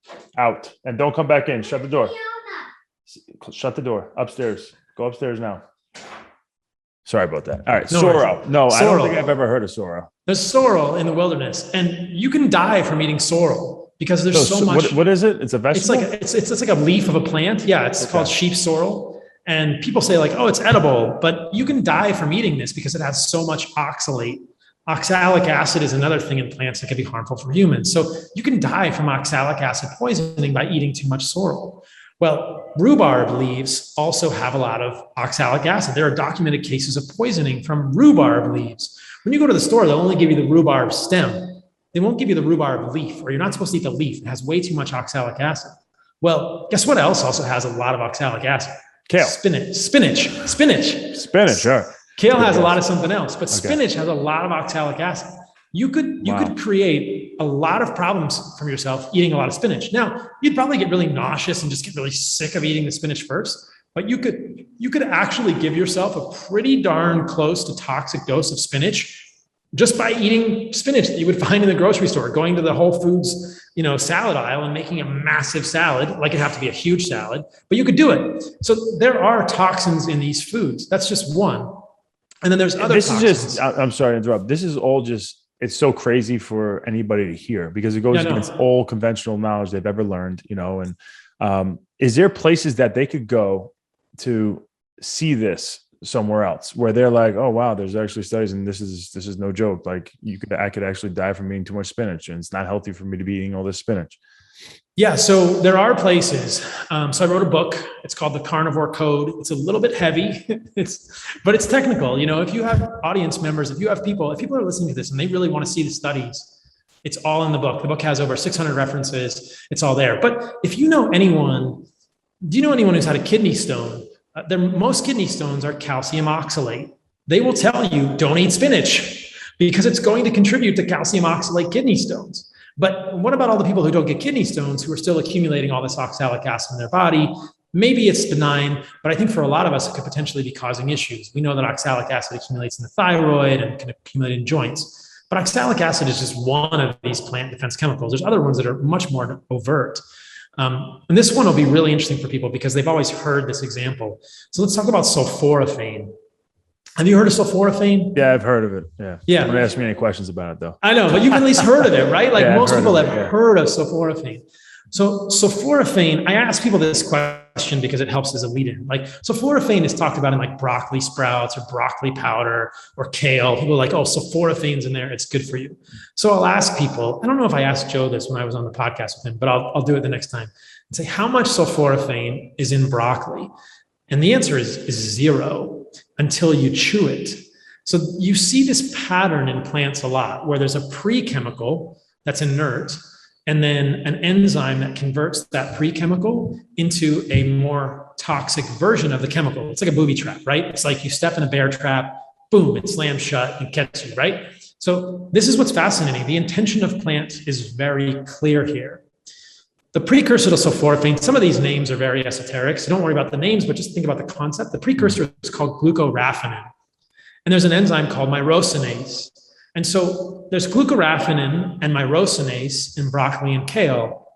And don't come back in. Shut the door. Shut the door. Upstairs. Go upstairs now. Sorry about that. All right. No sorrel. worries. No, Sorrel. I don't think I've ever heard of sorrel. There's sorrel in the wilderness, and you can die from eating sorrel because there's so much. What is it? It's a vegetable? It's like a leaf of a plant. Yeah, it's called sheep sorrel. And people say like, oh, it's edible, but you can die from eating this because it has so much oxalate. Oxalic acid is another thing in plants that can be harmful for humans. So you can die from oxalic acid poisoning by eating too much sorrel. Well, rhubarb leaves also have a lot of oxalic acid. There are documented cases of poisoning from rhubarb leaves. When you go to the store, they'll only give you the rhubarb stem. They won't give you the rhubarb leaf, or you're not supposed to eat the leaf. It has way too much oxalic acid. Well, guess what else also has a lot of oxalic acid? Kale. Spinach, sure. Kale has a lot of something else, but spinach has a lot of oxalic acid. You could create a lot of problems from yourself eating a lot of spinach. Now, you'd probably get really nauseous and just get really sick of eating the spinach first, but you could actually give yourself a pretty darn close to toxic dose of spinach just by eating spinach that you would find in the grocery store, going to the Whole Foods, salad aisle and making a massive salad. Like it'd have to be a huge salad, but you could do it. So there are toxins in these foods. That's just one. And then there's other toxins. I'm sorry to interrupt. This is all it's so crazy for anybody to hear because it goes against all conventional knowledge they've ever learned, and is there places that they could go to see this somewhere else where they're like, oh, wow, there's actually studies and this is no joke. Like I could actually die from eating too much spinach and it's not healthy for me to be eating all this spinach. Yeah, so there are places. So I wrote a book. It's called The Carnivore Code. It's a little bit heavy, but it's technical. If you have audience members, if people are listening to this and they really want to see the studies, it's all in the book. The book has over 600 references. It's all there. But if you know anyone, do you know anyone who's had a kidney stone? Most kidney stones are calcium oxalate. They will tell you don't eat spinach because it's going to contribute to calcium oxalate kidney stones. But what about all the people who don't get kidney stones who are still accumulating all this oxalic acid in their body? Maybe it's benign, but I think for a lot of us, it could potentially be causing issues. We know that oxalic acid accumulates in the thyroid and can accumulate in joints. But oxalic acid is just one of these plant defense chemicals. There's other ones that are much more overt. And this one will be really interesting for people because they've always heard this example. So let's talk about sulforaphane. Have you heard of sulforaphane? Yeah, I've heard of it. Yeah. Don't ask me any questions about it though. I know, but you've at least heard of it, right? Like most people have heard of sulforaphane. So sulforaphane, I ask people this question because it helps as a lead-in. Like sulforaphane is talked about in like broccoli sprouts or broccoli powder or kale. People are like, oh, sulforaphane's in there. It's good for you. So I'll ask people, I don't know if I asked Joe this when I was on the podcast with him, but I'll do it the next time and say, how much sulforaphane is in broccoli? And the answer is 0 until you chew it. So you see this pattern in plants a lot where there's a pre-chemical that's inert, and then an enzyme that converts that pre-chemical into a more toxic version of the chemical. It's like a booby trap, right? It's like you step in a bear trap, boom, it slams shut and gets you, right? So this is what's fascinating. The intention of plants is very clear here. The precursor to sulforaphane, some of these names are very esoteric, so don't worry about the names, but just think about the concept. The precursor is called glucoraphanin, and there's an enzyme called myrosinase. And so there's glucoraphanin and myrosinase in broccoli and kale.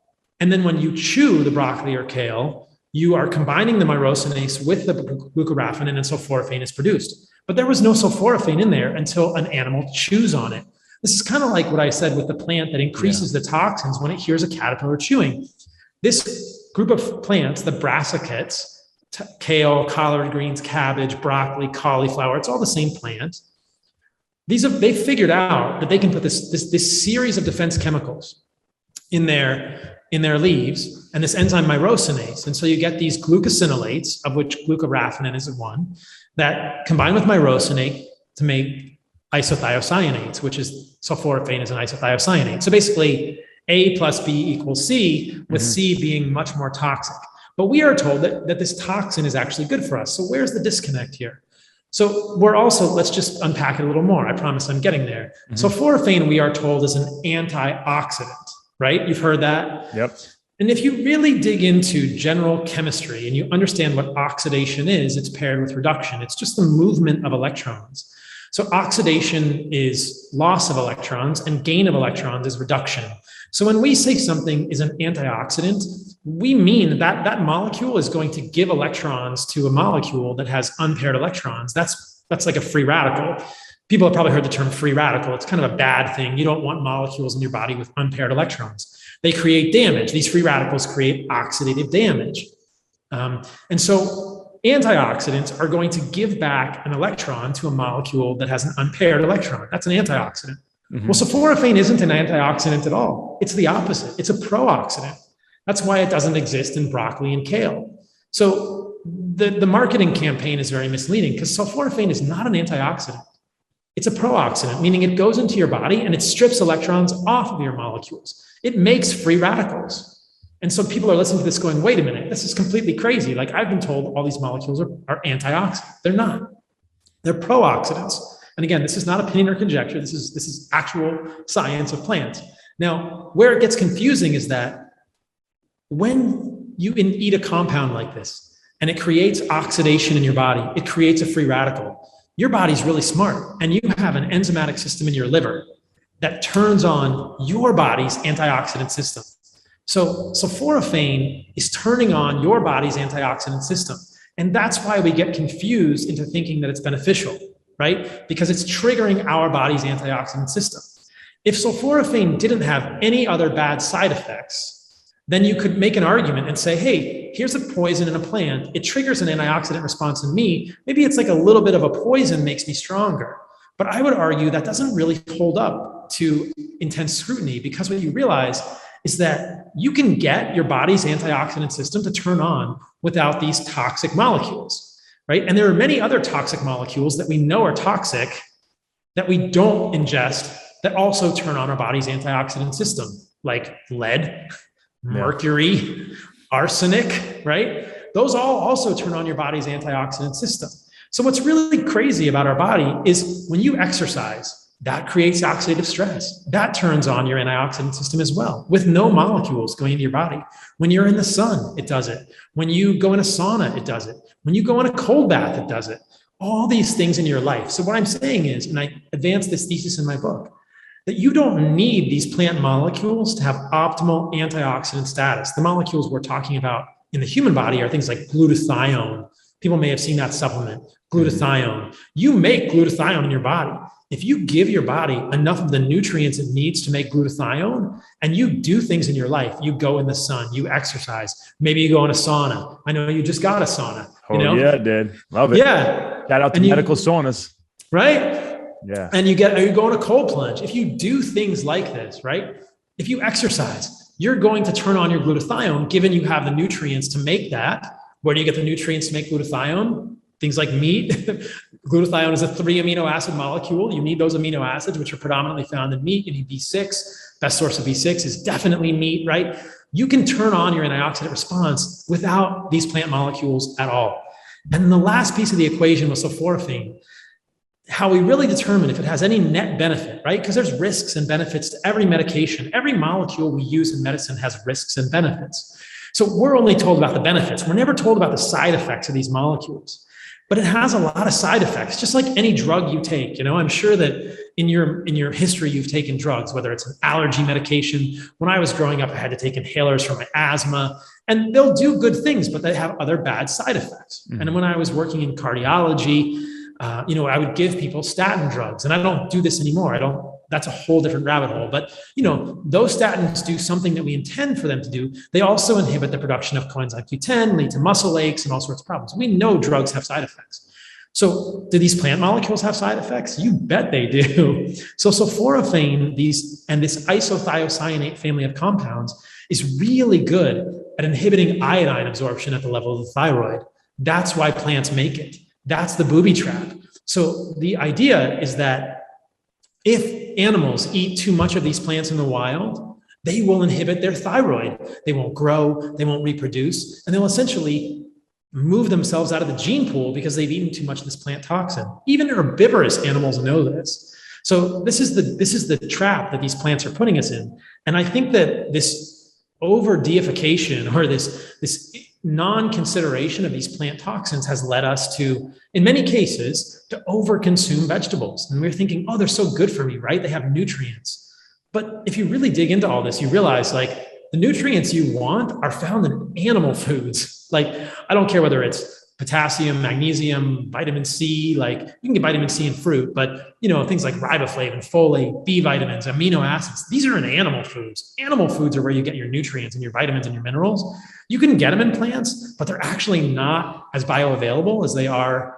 And then when you chew the broccoli or kale, you are combining the myrosinase with the glucoraphanin, and sulforaphane is produced. But there was no sulforaphane in there until an animal chews on it. This is kind of like what I said with the plant that increases the toxins when it hears a caterpillar chewing. This group of plants, the brassicas, kale, collard greens, cabbage, broccoli, cauliflower, it's all the same plant. They figured out that they can put this series of defense chemicals in their leaves, and this enzyme myrosinase. And so you get these glucosinolates, of which glucoraphanin is one, that combine with myrosinate to make isothiocyanates, which is sulforaphane is an isothiocyanate. So basically A plus B equals C, with C being much more toxic. But we are told that this toxin is actually good for us. So where's the disconnect here? So we're also, let's just unpack it a little more. I promise I'm getting there. Sulforaphane, we are told, is an antioxidant, right? You've heard that? Yep. And if you really dig into general chemistry and you understand what oxidation is, it's paired with reduction. It's just the movement of electrons. So oxidation is loss of electrons and gain of electrons is reduction. So when we say something is an antioxidant, we mean that that molecule is going to give electrons to a molecule that has unpaired electrons. That's like a free radical. People have probably heard the term free radical. It's kind of a bad thing. You don't want molecules in your body with unpaired electrons. They create damage. These free radicals create oxidative damage. And so antioxidants are going to give back an electron to a molecule that has an unpaired electron. That's an antioxidant. Well, sulforaphane isn't an antioxidant at all. It's the opposite. It's a pro-oxidant. That's why it doesn't exist in broccoli and kale. So the marketing campaign is very misleading because sulforaphane is not an antioxidant. It's a pro-oxidant, meaning it goes into your body and it strips electrons off of your molecules. It makes free radicals. And so people are listening to this going, wait a minute, this is completely crazy. Like I've been told all these molecules are antioxidants. They're not. They're pro-oxidants. And again, this is not opinion or conjecture. This is actual science of plants. Now, where it gets confusing is that when you eat a compound like this and it creates oxidation in your body, it creates a free radical. Your body's really smart and you have an enzymatic system in your liver that turns on your body's antioxidant system. So sulforaphane is turning on your body's antioxidant system. And that's why we get confused into thinking that it's beneficial, right? Because it's triggering our body's antioxidant system. If sulforaphane didn't have any other bad side effects, then you could make an argument and say, hey, here's a poison in a plant. It triggers an antioxidant response in me. Maybe it's like a little bit of a poison makes me stronger. But I would argue that doesn't really hold up to intense scrutiny because what you realize is that you can get your body's antioxidant system to turn on without these toxic molecules, right? And there are many other toxic molecules that we know are toxic that we don't ingest that also turn on our body's antioxidant system, like lead, mercury, arsenic, right? Those all also turn on your body's antioxidant system. So what's really crazy about our body is when you exercise, that creates oxidative stress. That turns on your antioxidant system as well, with no molecules going into your body. When you're in the sun, it does it. When you go in a sauna, it does it. When you go in a cold bath, it does it. All these things in your life. So what I'm saying is, and I advance this thesis in my book, that you don't need these plant molecules to have optimal antioxidant status. The molecules we're talking about in the human body are things like glutathione. People may have seen that supplement, glutathione. You make glutathione in your body. If you give your body enough of the nutrients it needs to make glutathione, and you do things in your life, you go in the sun, you exercise, maybe you go in a sauna. I know you just got a sauna. Yeah, dude. Love it. Yeah. Shout out to medical saunas. Right? Yeah. And you go in a cold plunge. If you do things like this, right? If you exercise, you're going to turn on your glutathione, given you have the nutrients to make that. Where do you get the nutrients to make glutathione? things like meat. Glutathione is a 3 amino acid molecule. You need those amino acids, which are predominantly found in meat. You need B6. Best source of B6 is definitely meat, right? You can turn on your antioxidant response without these plant molecules at all. And the last piece of the equation was sulforaphane. How we really determine if it has any net benefit, right? Because there's risks and benefits to every medication. Every molecule we use in medicine has risks and benefits. So we're only told about the benefits. We're never told about the side effects of these molecules. But it has a lot of side effects, just like any drug you take. You know, I'm sure that in your history, you've taken drugs, whether it's an allergy medication. When I was growing up, I had to take inhalers for my asthma, and they'll do good things, but they have other bad side effects. Mm-hmm. And when I was working in cardiology, I would give people statin drugs, and I don't do this anymore. That's a whole different rabbit hole. But, those statins do something that we intend for them to do. They also inhibit the production of coenzyme Q10, lead to muscle aches and all sorts of problems. We know drugs have side effects. So do these plant molecules have side effects? You bet they do. So sulforaphane, this isothiocyanate family of compounds is really good at inhibiting iodine absorption at the level of the thyroid. That's why plants make it. That's the booby trap. So the idea is that if animals eat too much of these plants in the wild, they will inhibit their thyroid. They won't grow, they won't reproduce, and they'll essentially move themselves out of the gene pool because they've eaten too much of this plant toxin. Even herbivorous animals know this. So this is the trap that these plants are putting us in. And I think that this over deification or this non-consideration of these plant toxins has led us to, in many cases, to overconsume vegetables. And we're thinking, oh, they're so good for me, right? They have nutrients. But if you really dig into all this, you realize like the nutrients you want are found in animal foods. Like, I don't care whether it's potassium, magnesium, vitamin C, like you can get vitamin C in fruit, but things like riboflavin, folate, B vitamins, amino acids, these are in animal foods. Animal foods are where you get your nutrients and your vitamins and your minerals. You can get them in plants, but they're actually not as bioavailable as they are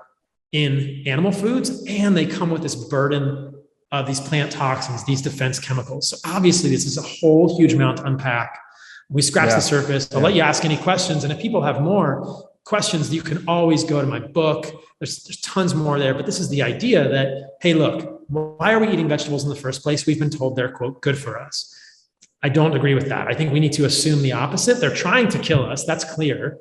in animal foods. And they come with this burden of these plant toxins, these defense chemicals. So obviously this is a whole huge amount to unpack. We scratch the surface. I'll let you ask any questions. And if people have more questions, you can always go to my book. There's tons more there, but this is the idea that, hey, look, why are we eating vegetables in the first place? We've been told they're, quote, good for us. I don't agree with that. I think we need to assume the opposite. They're trying to kill us. That's clear.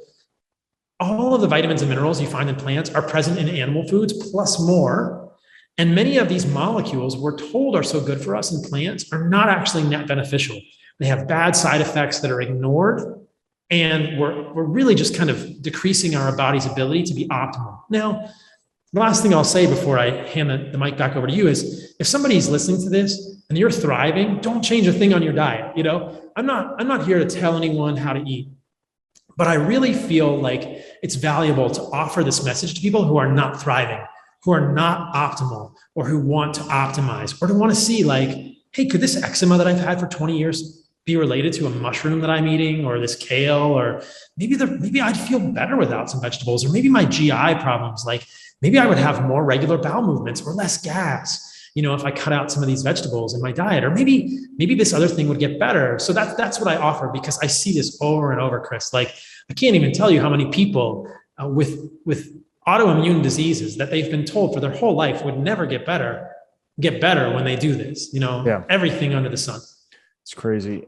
All of the vitamins and minerals you find in plants are present in animal foods, plus more. And many of these molecules we're told are so good for us in plants are not actually net beneficial. They have bad side effects that are ignored. And we're really just kind of decreasing our body's ability to be optimal. Now, the last thing I'll say before I hand the mic back over to you is, if somebody's listening to this and you're thriving, don't change a thing on your diet. I'm not here to tell anyone how to eat, but I really feel like it's valuable to offer this message to people who are not thriving, who are not optimal, or who want to optimize, or to want to see like, hey, could this eczema that I've had for 20 years be related to a mushroom that I'm eating, or this kale, or maybe I'd feel better without some vegetables, or maybe my GI problems, like maybe I would have more regular bowel movements or less gas, if I cut out some of these vegetables in my diet, or maybe this other thing would get better. So that's what I offer, because I see this over and over, Chris. Like, I can't even tell you how many people with autoimmune diseases that they've been told for their whole life would never get better when they do this, everything under the sun. It's crazy.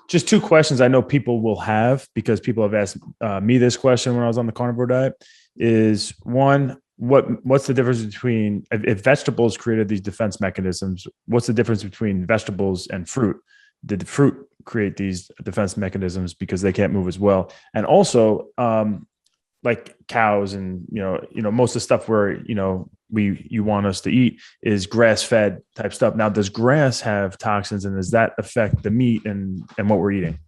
Just two questions I know people will have, because people have asked me this question when I was on the carnivore diet, is one, what's the difference between, if vegetables created these defense mechanisms, what's the difference between vegetables and fruit? Did the fruit create these defense mechanisms because they can't move as well? And also, like cows and, most of the stuff where, you want us to eat is grass-fed type stuff. Now, does grass have toxins, and does that affect the meat and what we're eating?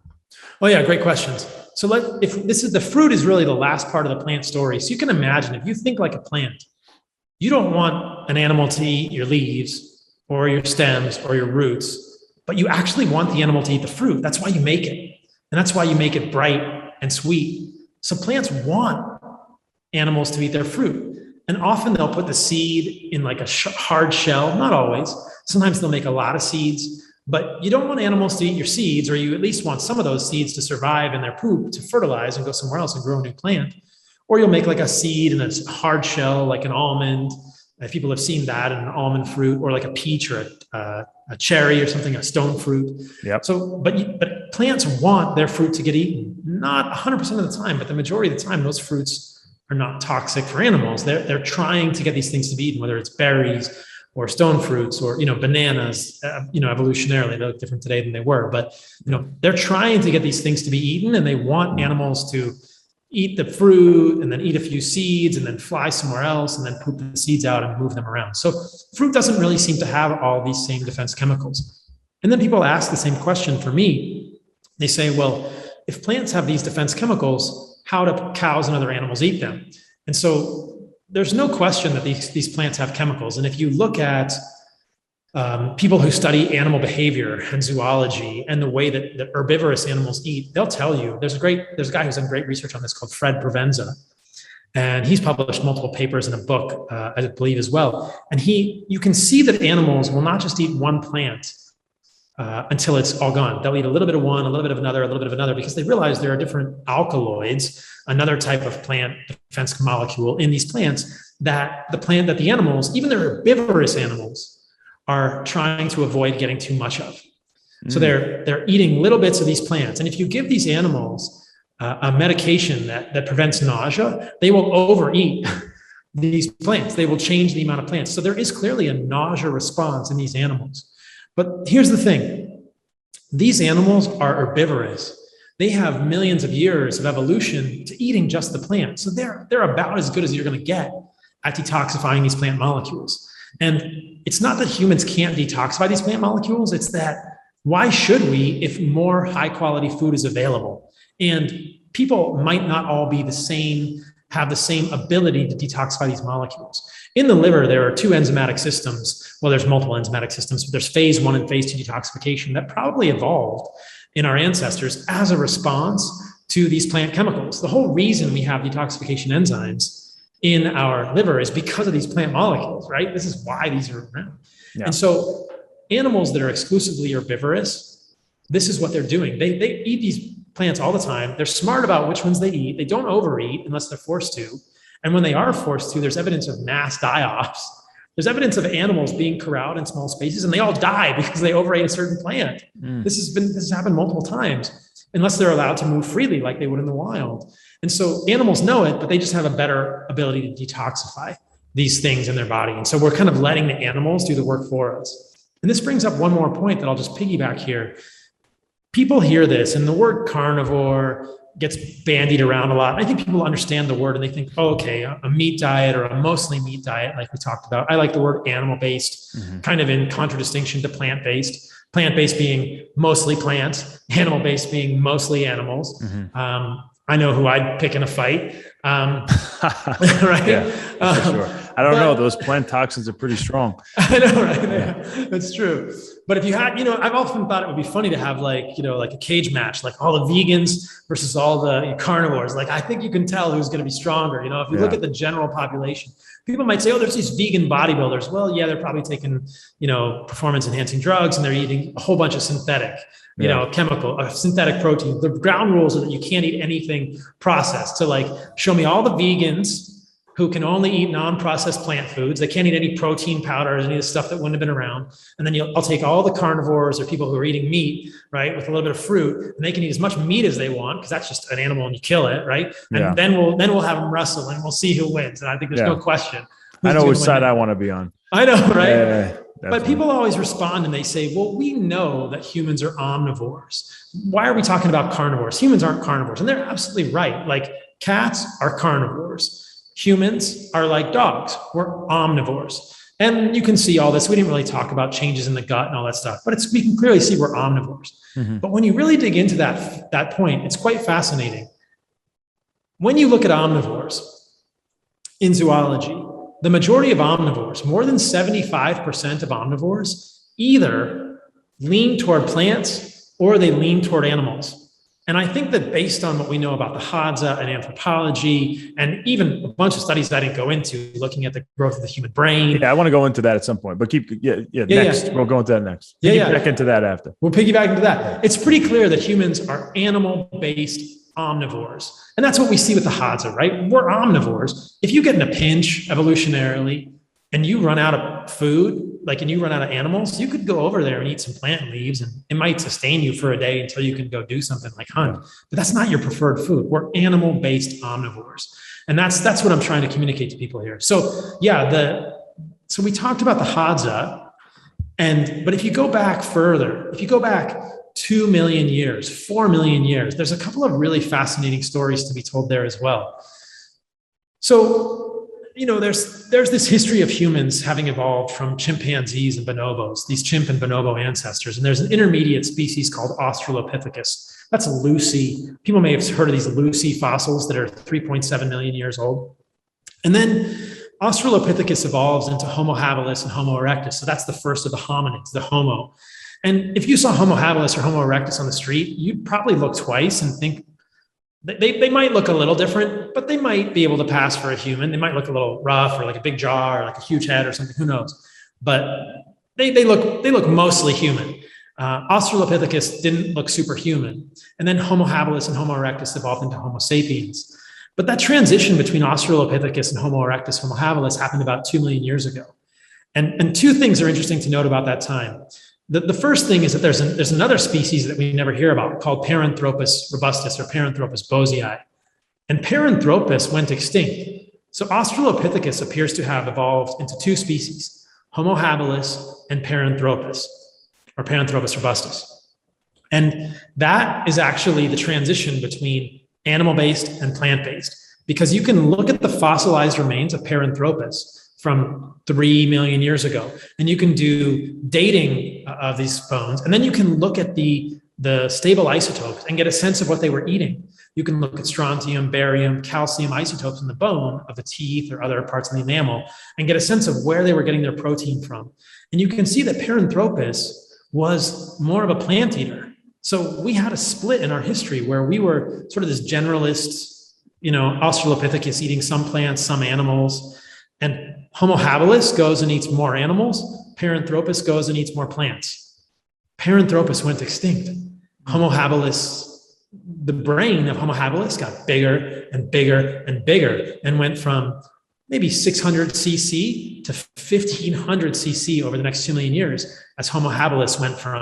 Oh yeah, great questions. So if this is, the fruit is really the last part of the plant story. So you can imagine, if you think like a plant, you don't want an animal to eat your leaves or your stems or your roots, but you actually want the animal to eat the fruit. That's why you make it. And that's why you make it bright and sweet. So plants want animals to eat their fruit. And often they'll put the seed in like a hard shell. Not always. Sometimes they'll make a lot of seeds, but you don't want animals to eat your seeds, or you at least want some of those seeds to survive in their poop to fertilize and go somewhere else and grow a new plant. or you'll make like a seed and it's a hard shell, like an almond. If people have seen that in an almond fruit, or like a peach or a cherry or something, a stone fruit. Yep. So, but plants want their fruit to get eaten, not 100% of the time, but the majority of the time, those fruits are not toxic for animals. They're trying to get these things to be eaten, whether it's berries or stone fruits or, bananas, evolutionarily, they look different today than they were, but, they're trying to get these things to be eaten, and they want animals to eat the fruit and then eat a few seeds and then fly somewhere else and then poop the seeds out and move them around. So fruit doesn't really seem to have all these same defense chemicals. And then people ask the same question for me. They say, well, if plants have these defense chemicals, how do cows and other animals eat them? And so there's no question that these plants have chemicals. And if you look at people who study animal behavior and zoology and the way that herbivorous animals eat, they'll tell you. There's a guy who's done great research on this called Fred Provenza, and he's published multiple papers in a book, I believe, as well. And you can see that animals will not just eat one plant until it's all gone. They'll eat a little bit of one, a little bit of another, a little bit of another, because they realize there are different alkaloids, another type of plant defense molecule in these plants that the animals, even the herbivorous animals, are trying to avoid getting too much of. So they're eating little bits of these plants. And if you give these animals a medication that prevents nausea, they will overeat these plants. They will change the amount of plants. So there is clearly a nausea response in these animals. But here's the thing. These animals are herbivorous. They have millions of years of evolution to eating just the plant. So they're about as good as you're going to get at detoxifying these plant molecules. And it's not that humans can't detoxify these plant molecules. It's that why should we if more high quality food is available? And people might not all be have the same ability to detoxify these molecules. In the liver, there are two enzymatic systems. Well, there's multiple enzymatic systems, but there's phase 1 and phase 2 detoxification that probably evolved in our ancestors as a response to these plant chemicals. The whole reason we have detoxification enzymes in our liver is because of these plant molecules, right? This is why these are around. Yeah. And so animals that are exclusively herbivorous, this is what they're doing. They eat these plants all the time. They're smart about which ones they eat. They don't overeat unless they're forced to. And when they are forced to, there's evidence of mass die-offs. There's evidence of animals being corralled in small spaces, and they all die because they overate a certain plant. This has happened multiple times, unless they're allowed to move freely like they would in the wild. And so animals know it, but they just have a better ability to detoxify these things in their body. And so we're kind of letting the animals do the work for us. And this brings up one more point that I'll just piggyback here. People hear this, and the word carnivore gets bandied around a lot. I think people understand the word and they think, oh, okay, a meat diet or a mostly meat diet, like we talked about. I like the word animal-based, kind of in contradistinction to plant-based. Plant-based being mostly plants, animal-based being mostly animals. I know who I'd pick in a fight, right? Yeah, for sure. I don't know. Those plant toxins are pretty strong. I know, right? Yeah. That's true. But if you had, I've often thought it would be funny to have like a cage match, like all the vegans versus all the carnivores. Like, I think you can tell who's going to be stronger. If you look at the general population, people might say, oh, there's these vegan bodybuilders. Well, yeah, they're probably taking, performance enhancing drugs, and they're eating a whole bunch of synthetic, chemical, synthetic protein. The ground rules are that you can't eat anything processed. So like, show me all the vegans who can only eat non-processed plant foods. They can't eat any protein powders, any of the stuff that wouldn't have been around. And then I'll take all the carnivores or people who are eating meat, right, with a little bit of fruit, and they can eat as much meat as they want because that's just an animal and you kill it, right? And then we'll have them wrestle and we'll see who wins. And I think there's no question. I know which side I want to be on. I know, right? Yeah, but people always respond and they say, well, we know that humans are omnivores. Why are we talking about carnivores? Humans aren't carnivores. And they're absolutely right. Like, cats are carnivores. Humans are like dogs. We're omnivores. And you can see all this. We didn't really talk about changes in the gut and all that stuff, but we can clearly see we're omnivores. But when you really dig into that point, it's quite fascinating. When you look at omnivores in zoology, the majority of omnivores, more than 75% of omnivores, either lean toward plants or they lean toward animals. And I think that based on what we know about the Hadza and anthropology, and even a bunch of studies that I didn't go into, looking at the growth of the human brain. Yeah, I want to go into that at some point, but next. We'll go into that next. Back into that after. We'll piggyback into that. It's pretty clear that humans are animal-based omnivores. And that's what we see with the Hadza, right? We're omnivores. If you get in a pinch evolutionarily and you run out of food, like, and you run out of animals, you could go over there and eat some plant leaves and it might sustain you for a day until you can go do something like hunt. But that's not your preferred food. We're animal-based omnivores. And that's what I'm trying to communicate to people here. So yeah, so we talked about the Hadza, but if you go back further, if you go back 2 million years, 4 million years, there's a couple of really fascinating stories to be told there as well. So, there's this history of humans having evolved from chimpanzees and bonobos, these chimp and bonobo ancestors. And there's an intermediate species called Australopithecus. That's a Lucy. People may have heard of these Lucy fossils that are 3.7 million years old. And then Australopithecus evolves into Homo habilis and Homo erectus. So that's the first of the hominids, the Homo. And if you saw Homo habilis or Homo erectus on the street, you'd probably look twice and think they might look a little different, but they might be able to pass for a human. They might look a little rough or like a big jaw or like a huge head or something, who knows? But they look mostly human. Australopithecus didn't look superhuman. And then Homo habilis and Homo erectus evolved into Homo sapiens. But that transition between Australopithecus and Homo erectus, Homo habilis happened about 2 million years ago. And two things are interesting to note about that time. The first thing is that there's another species that we never hear about called Paranthropus robustus or Paranthropus bosei. And Paranthropus went extinct. So Australopithecus appears to have evolved into two species, Homo habilis and Paranthropus, or Paranthropus robustus. And that is actually the transition between animal-based and plant-based, because you can look at the fossilized remains of Paranthropus from 3 million years ago, and you can do dating of these bones, and then you can look at the stable isotopes and get a sense of what they were eating. You can look at strontium, barium, calcium isotopes in the bone of the teeth or other parts of the enamel and get a sense of where they were getting their protein from. And you can see that Paranthropus was more of a plant eater. So we had a split in our history where we were sort of this generalist, Australopithecus eating some plants, some animals, and Homo habilis goes and eats more animals. Paranthropus goes and eats more plants. Paranthropus went extinct. Homo habilis, the brain of Homo habilis got bigger and bigger and bigger and went from maybe 600 cc to 1500 cc over the next 2 million years as Homo habilis went from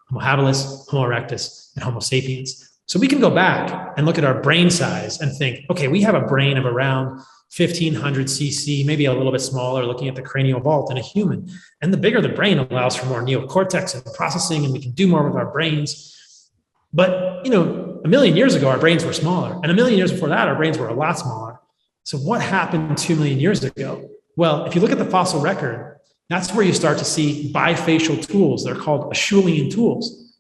Homo habilis, Homo erectus, and Homo sapiens. So we can go back and look at our brain size and think, okay, we have a brain of around 1500 cc, maybe a little bit smaller, looking at the cranial vault in a human. And the bigger the brain allows for more neocortex and processing, and we can do more with our brains. But, 1 million years ago, our brains were smaller. And 1 million years before that, our brains were a lot smaller. So what happened 2 million years ago? Well, if you look at the fossil record, that's where you start to see bifacial tools. They're called Acheulean tools.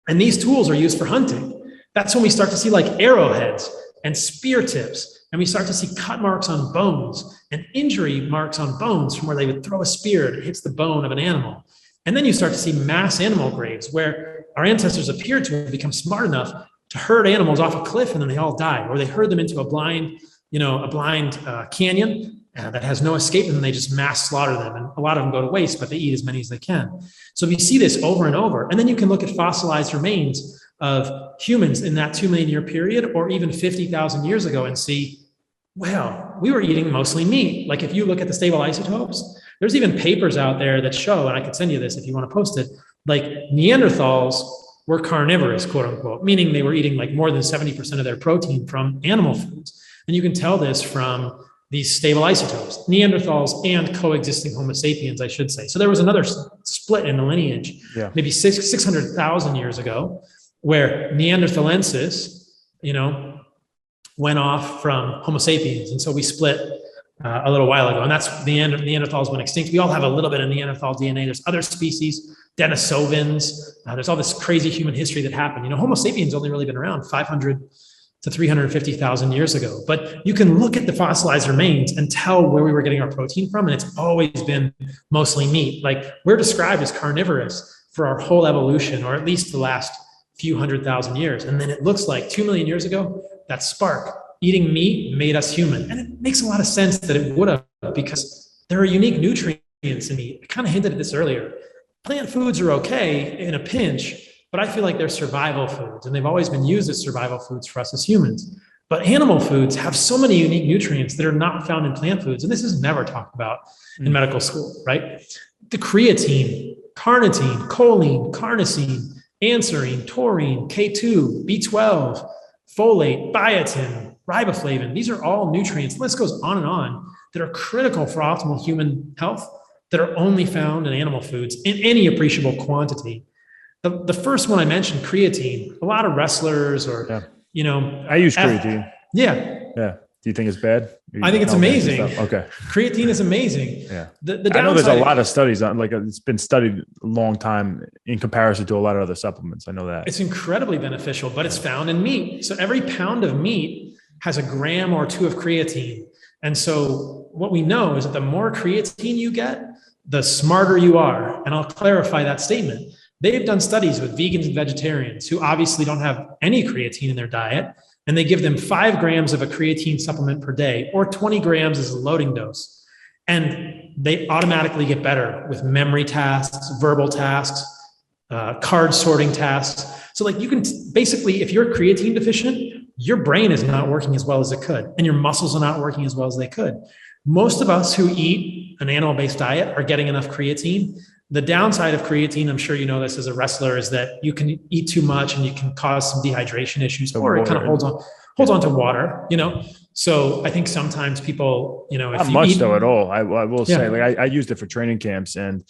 And these tools are used for hunting. That's when we start to see like arrowheads and spear tips. And we start to see cut marks on bones and injury marks on bones from where they would throw a spear and it hits the bone of an animal. And then you start to see mass animal graves where our ancestors appear to have become smart enough to herd animals off a cliff and then they all died, or they herd them into a blind canyon that has no escape, and then they just mass slaughter them. And a lot of them go to waste, but they eat as many as they can. So we see this over and over. And then you can look at fossilized remains of humans in that 2 million year period, or even 50,000 years ago, and see, well, we were eating mostly meat. Like if you look at the stable isotopes, there's even papers out there that show, and I could send you this if you want to post it, like Neanderthals were carnivorous, quote unquote, meaning they were eating like more than 70% of their protein from animal foods. And you can tell this from these stable isotopes, Neanderthals and coexisting Homo sapiens, I should say. So there was another split in the lineage, maybe 600,000 years ago, where Neanderthalensis, went off from Homo sapiens. And so we split a little while ago, and that's the Neanderthals went extinct. We all have a little bit of Neanderthal DNA. There's other species, Denisovans. There's all this crazy human history that happened. Homo sapiens only really been around 500 to 350,000 years ago. But you can look at the fossilized remains and tell where we were getting our protein from, and it's always been mostly meat. Like we're described as carnivorous for our whole evolution, or at least the last few 100,000 years. And then it looks like 2 million years ago, that spark, eating meat, made us human. And it makes a lot of sense that it would have, because there are unique nutrients in meat. I kind of hinted at this earlier. Plant foods are okay in a pinch, but I feel like they're survival foods, and they've always been used as survival foods for us as humans. But animal foods have so many unique nutrients that are not found in plant foods. And this is never talked about in medical school, right? The creatine, carnitine, choline, carnosine, anserine, taurine, K2, B12, folate, biotin, riboflavin. These are all nutrients, the list goes on, that are critical for optimal human health that are only found in animal foods in any appreciable quantity. The first one I mentioned, creatine, a lot of wrestlers or, I use creatine. Yeah. Do you think it's bad? I think it's amazing. Okay. Creatine is amazing. Yeah. The I know there's a lot of studies on, like, it's been studied a long time in comparison to a lot of other supplements. I know that. It's incredibly beneficial, but it's found in meat. So every pound of meat has a gram or two of creatine. And so what we know is that the more creatine you get, the smarter you are. And I'll clarify that statement. They've done studies with vegans and vegetarians who obviously don't have any creatine in their diet, and they give them 5 grams of a creatine supplement per day, or 20 grams as a loading dose. And they automatically get better with memory tasks, verbal tasks, card sorting tasks. So like, you can basically, if you're creatine deficient, your brain is not working as well as it could, and your muscles are not working as well as they could. Most of us who eat an animal-based diet are getting enough creatine. The downside of creatine, I'm sure you know this as a wrestler, is that you can eat too much and you can cause some dehydration issues, or it kind of holds on to water, So I think sometimes people, if not you much eat, though at all. I will say, like, I used it for training camps, and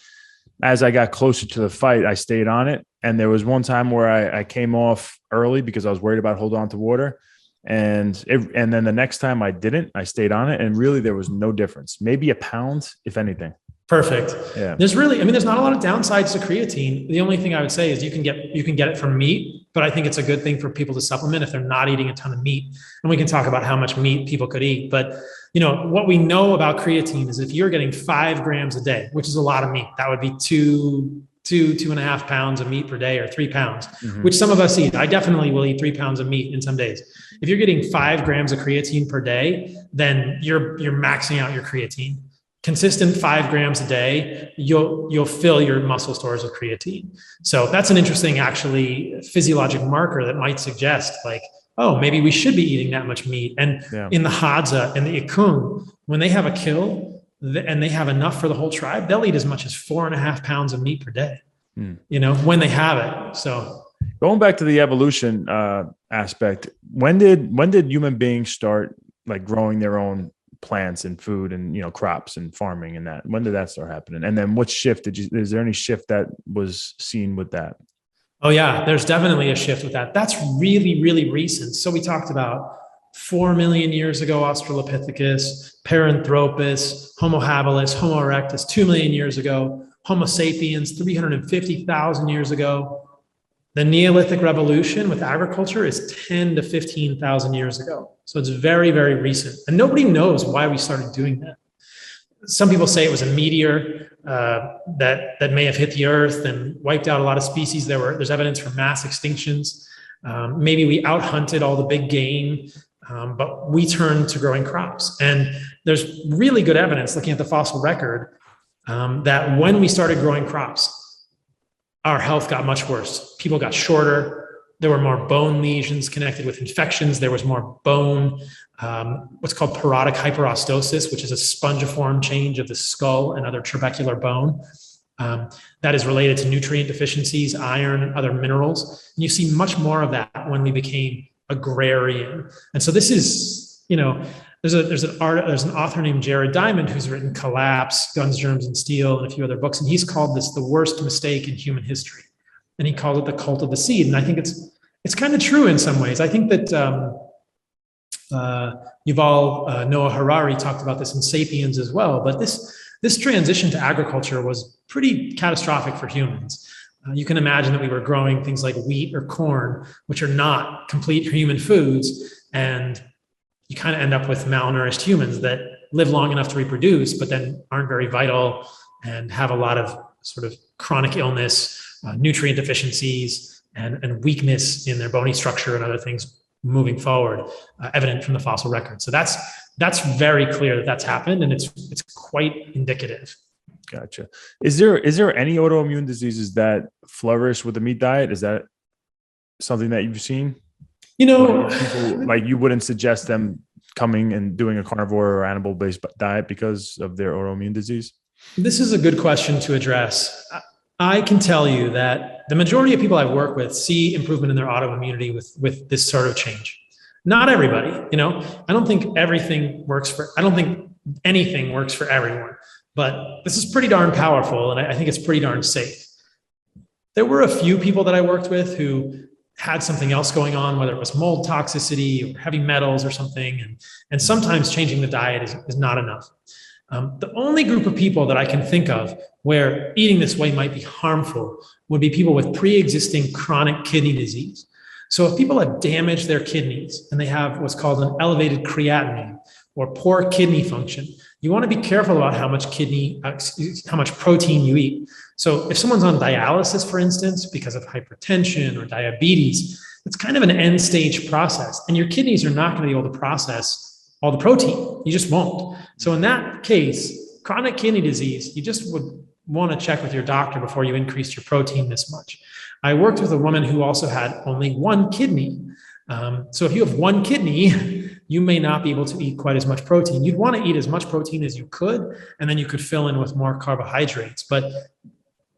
as I got closer to the fight, I stayed on it. And there was one time where I came off early because I was worried about holding on to water. And then the next time I didn't, I stayed on it. And really there was no difference, maybe a pound, if anything. Perfect. Yeah. There's not a lot of downsides to creatine. The only thing I would say is you can get it from meat, but I think it's a good thing for people to supplement if they're not eating a ton of meat. And we can talk about how much meat people could eat. But what we know about creatine is if you're getting 5 grams a day, which is a lot of meat, that would be 2.5 pounds of meat per day, or 3 pounds, which some of us eat. I definitely will eat 3 pounds of meat in some days. If you're getting 5 grams of creatine per day, then you're maxing out your creatine. Consistent 5 grams a day, you'll fill your muscle stores with creatine. So that's an interesting, actually, physiologic marker that might suggest, like, oh, maybe we should be eating that much meat. And in the Hadza and the Ikun, when they have a kill and they have enough for the whole tribe, they'll eat as much as 4.5 pounds of meat per day, when they have it. So going back to the evolution aspect, when did human beings start, like, growing their own plants and food and, crops and farming and that? When did that start happening? And then what shift is there any shift that was seen with that? Oh yeah, there's definitely a shift with that. That's really, really recent. So we talked about 4 million years ago, Australopithecus, Paranthropus, Homo habilis, Homo erectus, 2 million years ago, Homo sapiens, 350,000 years ago. The Neolithic revolution with agriculture is 10 to 15,000 years ago. So it's very, very recent. And nobody knows why we started doing that. Some people say it was a meteor that may have hit the earth and wiped out a lot of species. There's evidence for mass extinctions. Maybe we out-hunted all the big game, but we turned to growing crops. And there's really good evidence, looking at the fossil record, that when we started growing crops, our health got much worse. People got shorter. There were more bone lesions connected with infections. There was more bone, what's called parodic hyperostosis, which is a spongiform change of the skull and other trabecular bone. That is related to nutrient deficiencies, iron, and other minerals. And you see much more of that when we became agrarian. And so this is, there's an author named Jared Diamond who's written Collapse, Guns, Germs, and Steel, and a few other books. And he's called this the worst mistake in human history. And he called it the cult of the seed. And I think it's kind of true in some ways. I think that Yuval Noah Harari talked about this in Sapiens as well. But this transition to agriculture was pretty catastrophic for humans. You can imagine that we were growing things like wheat or corn, which are not complete human foods. And you kind of end up with malnourished humans that live long enough to reproduce, but then aren't very vital and have a lot of sort of chronic illness, nutrient deficiencies, and weakness in their bony structure and other things moving forward, evident from the fossil record. So that's very clear that that's happened, and it's quite indicative. Gotcha. Is there any autoimmune diseases that flourish with the meat diet? Is that something that you've seen? People, like, you wouldn't suggest them coming and doing a carnivore or animal-based diet because of their autoimmune disease? This is a good question to address. I can tell you that the majority of people I work with see improvement in their autoimmunity with this sort of change. Not everybody, I don't think anything works for everyone, but this is pretty darn powerful. And I think it's pretty darn safe. There were a few people that I worked with who had something else going on, whether it was mold toxicity or heavy metals or something. And sometimes changing the diet is not enough. The only group of people that I can think of where eating this way might be harmful would be people with pre-existing chronic kidney disease. So if people have damaged their kidneys and they have what's called an elevated creatinine or poor kidney function, you want to be careful about how much protein you eat. So if someone's on dialysis, for instance, because of hypertension or diabetes, it's kind of an end stage process, and your kidneys are not going to be able to process all the protein. You just won't. So in that case, chronic kidney disease, you just would want to check with your doctor before you increase your protein this much. I worked with a woman who also had only one kidney. So if you have one kidney, you may not be able to eat quite as much protein. You'd want to eat as much protein as you could, and then you could fill in with more carbohydrates. But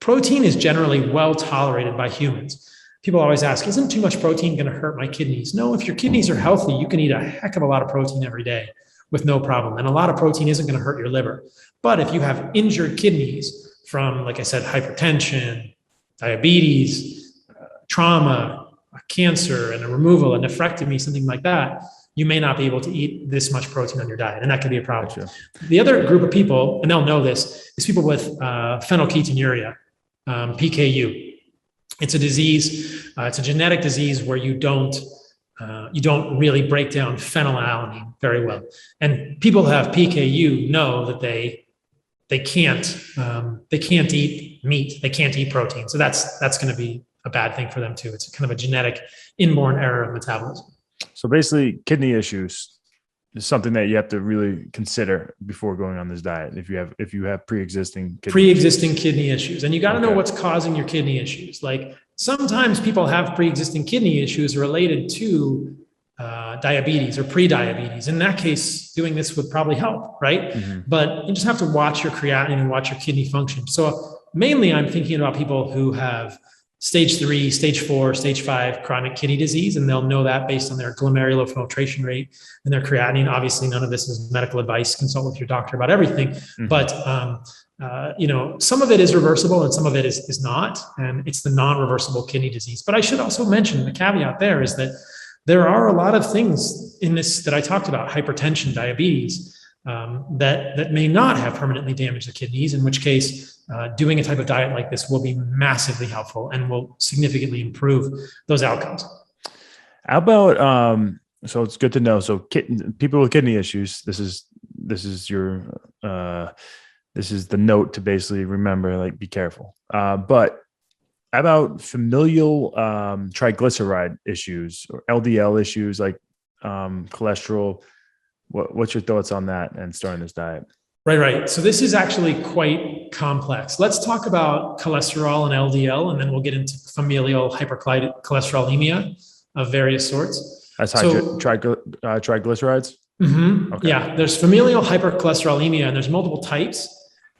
protein is generally well tolerated by humans. People always ask, isn't too much protein going to hurt my kidneys? No, if your kidneys are healthy, you can eat a heck of a lot of protein every day with no problem. And a lot of protein isn't going to hurt your liver. But if you have injured kidneys from, like I said, hypertension, diabetes, trauma, cancer, and a removal, a nephrectomy, something like that, you may not be able to eat this much protein on your diet, and that could be a problem. Gotcha. The other group of people, and they'll know this, is people with phenylketonuria, PKU. It's a disease. It's a genetic disease where you don't really break down phenylalanine very well. And people who have PKU know that they can't eat meat. They can't eat protein. So that's going to be a bad thing for them too. It's kind of a genetic inborn error of metabolism. So basically, kidney issues is something that you have to really consider before going on this diet. If you have pre-existing kidney issues, and you got to know what's causing your kidney issues. Like sometimes people have pre-existing kidney issues related to diabetes or pre-diabetes. In that case, doing this would probably help, right? Mm-hmm. But you just have to watch your creatinine and watch your kidney function. So mainly, I'm thinking about people who have stage 3, stage 4, stage 5 chronic kidney disease, and they'll know that based on their glomerular filtration rate and their creatinine. Obviously, none of this is medical advice. Consult with your doctor about everything. Mm-hmm. But some of it is reversible and some of it is not, and it's the non-reversible kidney disease. But I should also mention the caveat there is that there are a lot of things in this that I talked about, hypertension, diabetes, that may not have permanently damaged the kidneys, in which case doing a type of diet like this will be massively helpful and will significantly improve those outcomes. How about, so it's good to know. So people with kidney issues, this is the note to basically remember, like, be careful. But how about familial triglyceride issues or LDL issues, like cholesterol? What's your thoughts on that and starting this diet? Right. So this is actually quite complex. Let's talk about cholesterol and LDL, and then we'll get into familial hypercholesterolemia of various sorts. That's triglycerides? Mm-hmm. Okay. Yeah, there's familial hypercholesterolemia, and there's multiple types.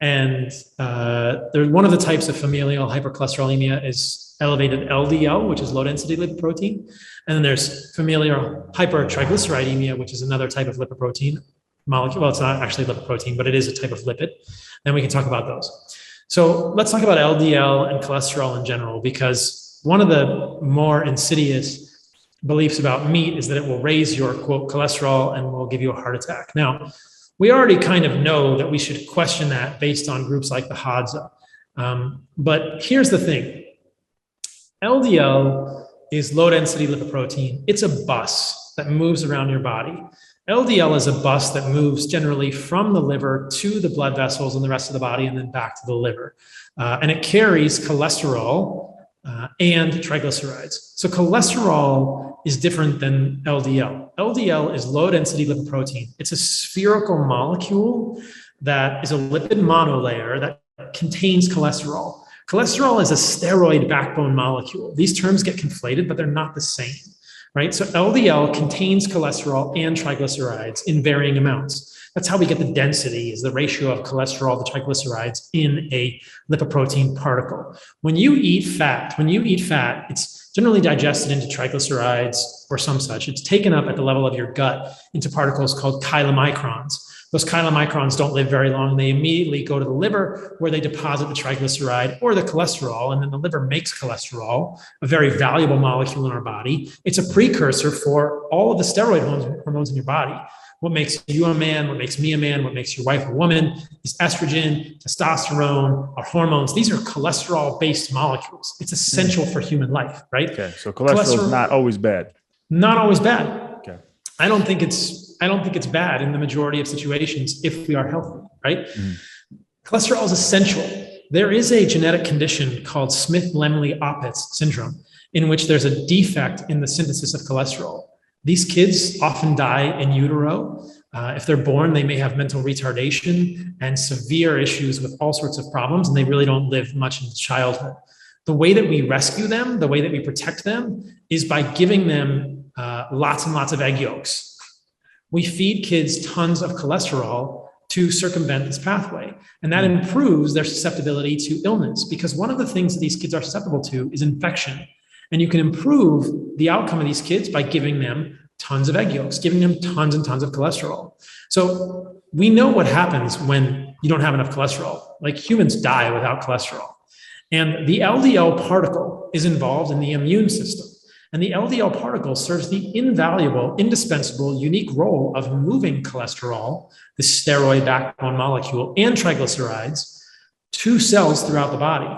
And one of the types of familial hypercholesterolemia is elevated LDL, which is low density lipoprotein. And then there's familial hypertriglyceridemia, which is another type of lipoprotein molecule. Well, it's not actually lipoprotein, but it is a type of lipid. Then we can talk about those. So let's talk about LDL and cholesterol in general, because one of the more insidious beliefs about meat is that it will raise your, quote, cholesterol and will give you a heart attack. Now, we already kind of know that we should question that based on groups like the HADSA. But here's the thing. LDL is low density lipoprotein. It's a bus that moves around your body. LDL is a bus that moves generally from the liver to the blood vessels and the rest of the body and then back to the liver. And it carries cholesterol and triglycerides. So cholesterol is different than LDL. LDL is low density lipoprotein. It's a spherical molecule that is a lipid monolayer that contains cholesterol. Cholesterol is a steroid backbone molecule. These terms get conflated, but they're not the same, right? So LDL contains cholesterol and triglycerides in varying amounts. That's how we get the density, is the ratio of cholesterol to triglycerides in a lipoprotein particle. When you eat fat, it's generally digested into triglycerides or some such. It's taken up at the level of your gut into particles called chylomicrons. Those chylomicrons don't live very long. They immediately go to the liver, where they deposit the triglyceride or the cholesterol, and then the liver makes cholesterol, a very valuable molecule in our body. It's a precursor for all of the steroid hormones in your body. What makes you a man, what makes me a man, what makes your wife a woman is estrogen, testosterone, our hormones. These are cholesterol-based molecules. It's essential for human life, right? Okay, so cholesterol is not always bad. Not always bad. Okay. I don't think it's bad in the majority of situations if we are healthy, right? Mm-hmm. Cholesterol is essential. There is a genetic condition called Smith-Lemli-Opitz syndrome, in which there's a defect in the synthesis of cholesterol. These kids often die in utero. If they're born, they may have mental retardation and severe issues with all sorts of problems, and they really don't live much in childhood. The way that we rescue them, the way that we protect them, is by giving them lots and lots of egg yolks. We feed kids tons of cholesterol to circumvent this pathway, and that improves their susceptibility to illness, because one of the things that these kids are susceptible to is infection. And you can improve the outcome of these kids by giving them tons of egg yolks, giving them tons and tons of cholesterol. So we know what happens when you don't have enough cholesterol. Like, humans die without cholesterol. And the LDL particle is involved in the immune system. And the LDL particle serves the invaluable, indispensable, unique role of moving cholesterol, the steroid backbone molecule, and triglycerides to cells throughout the body.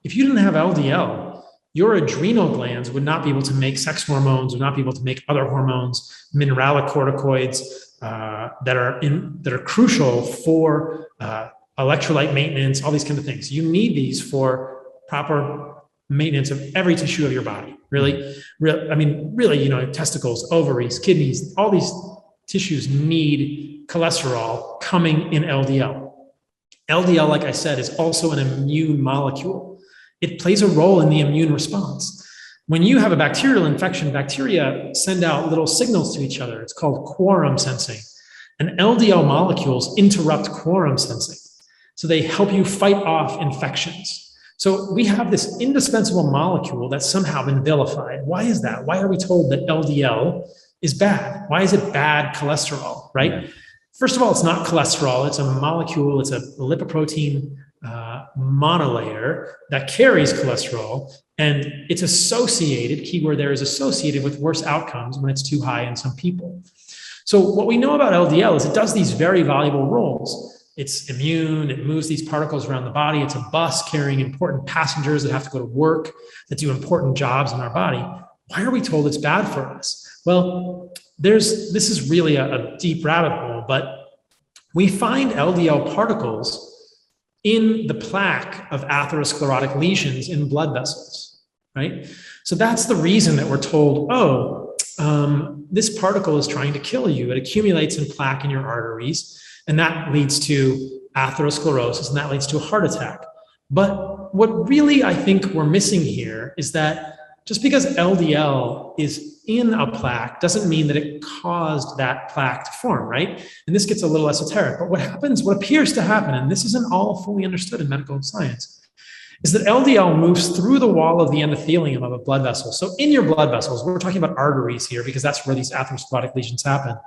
If you didn't have LDL, your adrenal glands would not be able to make sex hormones, would not be able to make other hormones, mineralocorticoids that are crucial for electrolyte maintenance, all these kind of things. You need these for proper maintenance of every tissue of your body. Really, testicles, ovaries, kidneys, all these tissues need cholesterol coming in LDL. LDL, like I said, is also an immune molecule. It plays a role in the immune response. When you have a bacterial infection, bacteria send out little signals to each other. It's called quorum sensing. And LDL molecules interrupt quorum sensing. So they help you fight off infections. So we have this indispensable molecule that's somehow been vilified. Why is that? Why are we told that LDL is bad? Why is it bad cholesterol, right? Yeah. First of all, it's not cholesterol. It's a molecule. It's a lipoprotein monolayer that carries cholesterol, and it's associated, keyword there is associated, with worse outcomes when it's too high in some people. So what we know about LDL is it does these very valuable roles. It's immune, it moves these particles around the body, it's a bus carrying important passengers that have to go to work, that do important jobs in our body. Why are we told it's bad for us? Well, this is really a deep rabbit hole, but we find LDL particles in the plaque of atherosclerotic lesions in blood vessels, right? So that's the reason that we're told, this particle is trying to kill you. It accumulates in plaque in your arteries, and that leads to atherosclerosis, and that leads to a heart attack. But what really I think we're missing here is that just because LDL is in a plaque doesn't mean that it caused that plaque to form, right? And this gets a little esoteric, but what appears to happen, and this isn't all fully understood in medical science, is that LDL moves through the wall of the endothelium of a blood vessel. So in your blood vessels, we're talking about arteries here because that's where these atherosclerotic lesions happen.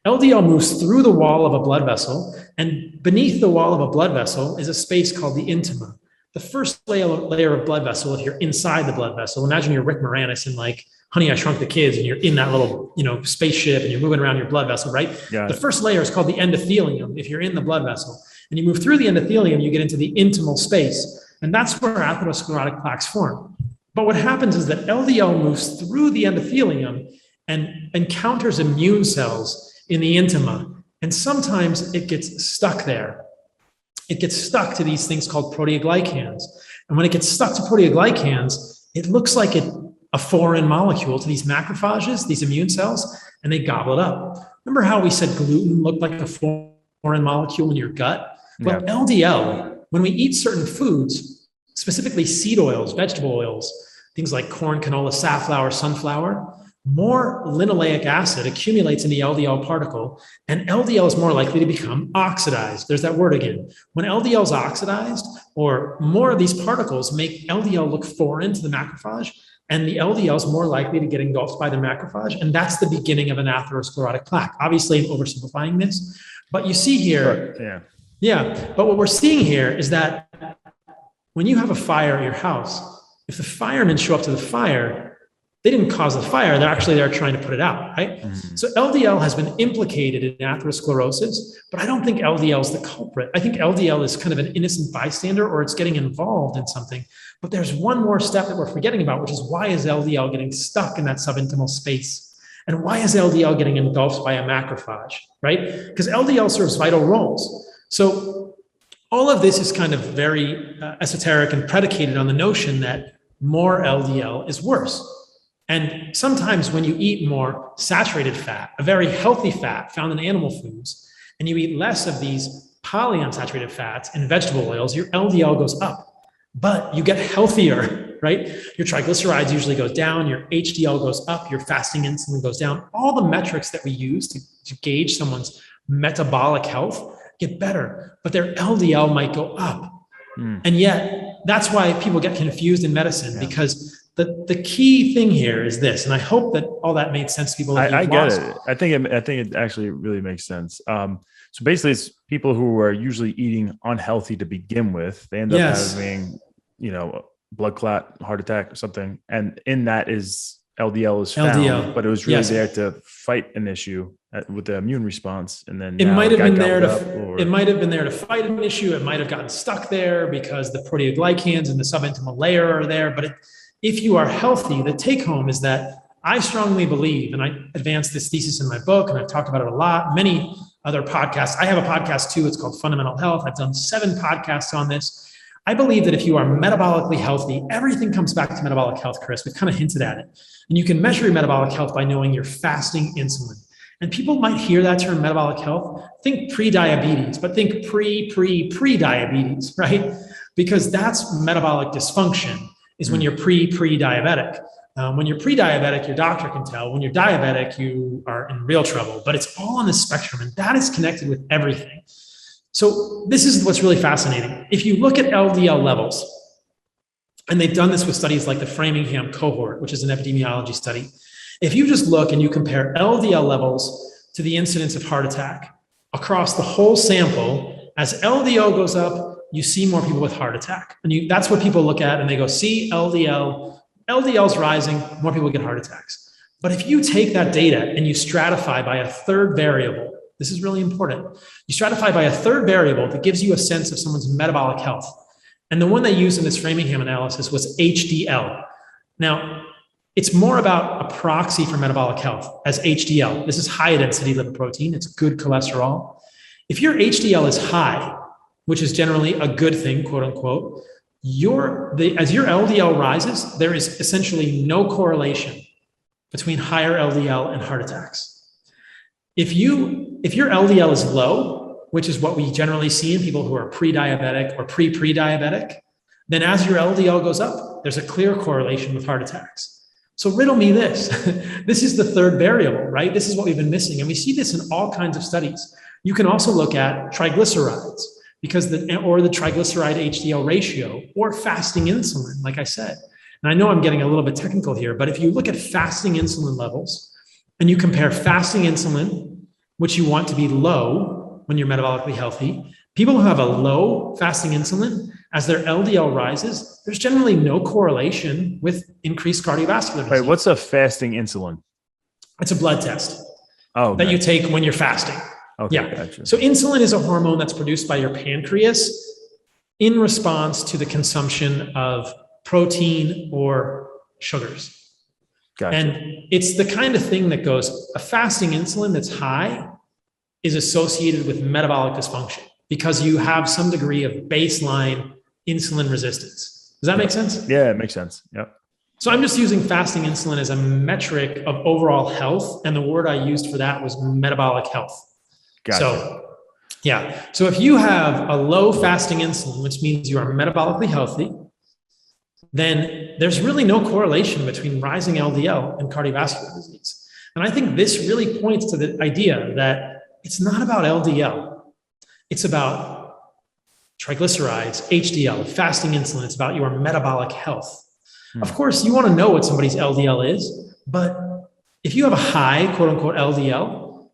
LDL moves through the wall of a blood vessel, and beneath the wall of a blood vessel is a space called the intima. The first layer of blood vessel, if you're inside the blood vessel, imagine you're Rick Moranis in like Honey, I Shrunk the Kids, and you're in that little, spaceship and you're moving around your blood vessel, right? The first layer is called the endothelium. If you're in the blood vessel and you move through the endothelium, you get into the intimal space, and that's where atherosclerotic plaques form. But what happens is that LDL moves through the endothelium and encounters immune cells in the intima, and sometimes it gets stuck there. It gets stuck to these things called proteoglycans. And when it gets stuck to proteoglycans, it looks like a foreign molecule to these macrophages, these immune cells, and they gobble it up. Remember how we said gluten looked like a foreign molecule in your gut? Well, LDL when we eat certain foods, specifically seed oils, vegetable oils, things like corn, canola, safflower, sunflower, more linoleic acid accumulates in the LDL particle, and LDL is more likely to become oxidized. There's that word again. When LDL is oxidized, or more of these particles make LDL look foreign to the macrophage, and the LDL is more likely to get engulfed by the macrophage, and that's the beginning of an atherosclerotic plaque. Obviously, I'm oversimplifying this, but you see here, but what we're seeing here is that when you have a fire at your house, if the firemen show up to the fire, they didn't cause the fire. They're actually there trying to put it out, right? Mm-hmm. So LDL has been implicated in atherosclerosis, but I don't think LDL is the culprit. I think LDL is kind of an innocent bystander, or it's getting involved in something. But there's one more step that we're forgetting about, which is why is LDL getting stuck in that subintimal space? And why is LDL getting engulfed by a macrophage, right? Because LDL serves vital roles. So all of this is kind of very esoteric and predicated on the notion that more LDL is worse. And sometimes when you eat more saturated fat, a very healthy fat found in animal foods, and you eat less of these polyunsaturated fats and vegetable oils, your LDL goes up, but you get healthier, right? Your triglycerides usually goes down, your HDL goes up, your fasting insulin goes down. All the metrics that we use to gauge someone's metabolic health get better, but their LDL might go up. And yet that's why people get confused in medicine, because the key thing here is this, and I hope that all that made sense to people. I get it. I think it actually really makes sense. So basically, it's people who are usually eating unhealthy to begin with. They end up having, blood clot, heart attack, or something, and in that is LDL is found, but it was really there to fight an issue with the immune response, and then it might have been there to fight an issue. It might have gotten stuck there because the proteoglycans and the subintimal layer are there, but if you are healthy, the take home is that I strongly believe, and I advanced this thesis in my book, and I've talked about it a lot, many other podcasts. I have a podcast too. It's called Fundamental Health. I've done 7 podcasts on this. I believe that if you are metabolically healthy, everything comes back to metabolic health, Chris. We've kind of hinted at it. And you can measure your metabolic health by knowing your fasting insulin. And people might hear that term metabolic health, think pre-diabetes, but think pre-diabetes, right? Because that's metabolic dysfunction. Is when you're pre-diabetic. When you're pre-diabetic, your doctor can tell. When you're diabetic, you are in real trouble. But it's all on the spectrum, and that is connected with everything. So this is what's really fascinating. If you look at LDL levels, and they've done this with studies like the Framingham cohort, which is an epidemiology study. If you just look and you compare LDL levels to the incidence of heart attack across the whole sample, as LDL goes up, you see more people with heart attack. And that's what people look at and they go, see LDL's rising, more people get heart attacks. But if you take that data and you stratify by a third variable, this is really important. You stratify by a third variable that gives you a sense of someone's metabolic health. And the one they used in this Framingham analysis was HDL. Now, it's more about a proxy for metabolic health as HDL. This is high density lipoprotein. It's good cholesterol. If your HDL is high, which is generally a good thing, quote unquote, as your LDL rises, there is essentially no correlation between higher LDL and heart attacks. If your LDL is low, which is what we generally see in people who are pre-diabetic or pre-diabetic, then as your LDL goes up, there's a clear correlation with heart attacks. So riddle me this. This is the third variable, right? This is what we've been missing. And we see this in all kinds of studies. You can also look at triglycerides, because the triglyceride HDL ratio, or fasting insulin, like I said. And I know I'm getting a little bit technical here, but if you look at fasting insulin levels and you compare fasting insulin, which you want to be low when you're metabolically healthy, people who have a low fasting insulin, as their LDL rises, there's generally no correlation with increased cardiovascular disease. Wait, what's a fasting insulin? It's a blood test that you take when you're fasting. Okay, yeah. Gotcha. So insulin is a hormone that's produced by your pancreas in response to the consumption of protein or sugars. Gotcha. And it's the kind of thing that goes, a fasting insulin that's high is associated with metabolic dysfunction because you have some degree of baseline insulin resistance. Does that make sense? Yeah, it makes sense. Yep. So I'm just using fasting insulin as a metric of overall health. And the word I used for that was metabolic health. Gotcha. So Yeah. So if you have a low fasting insulin, which means you are metabolically healthy, then there's really no correlation between rising LDL and cardiovascular disease. And I think this really points to the idea that it's not about LDL. It's about triglycerides, HDL, fasting insulin. It's about your metabolic health. Of course, you want to know what somebody's LDL is, but if you have a high, quote unquote, LDL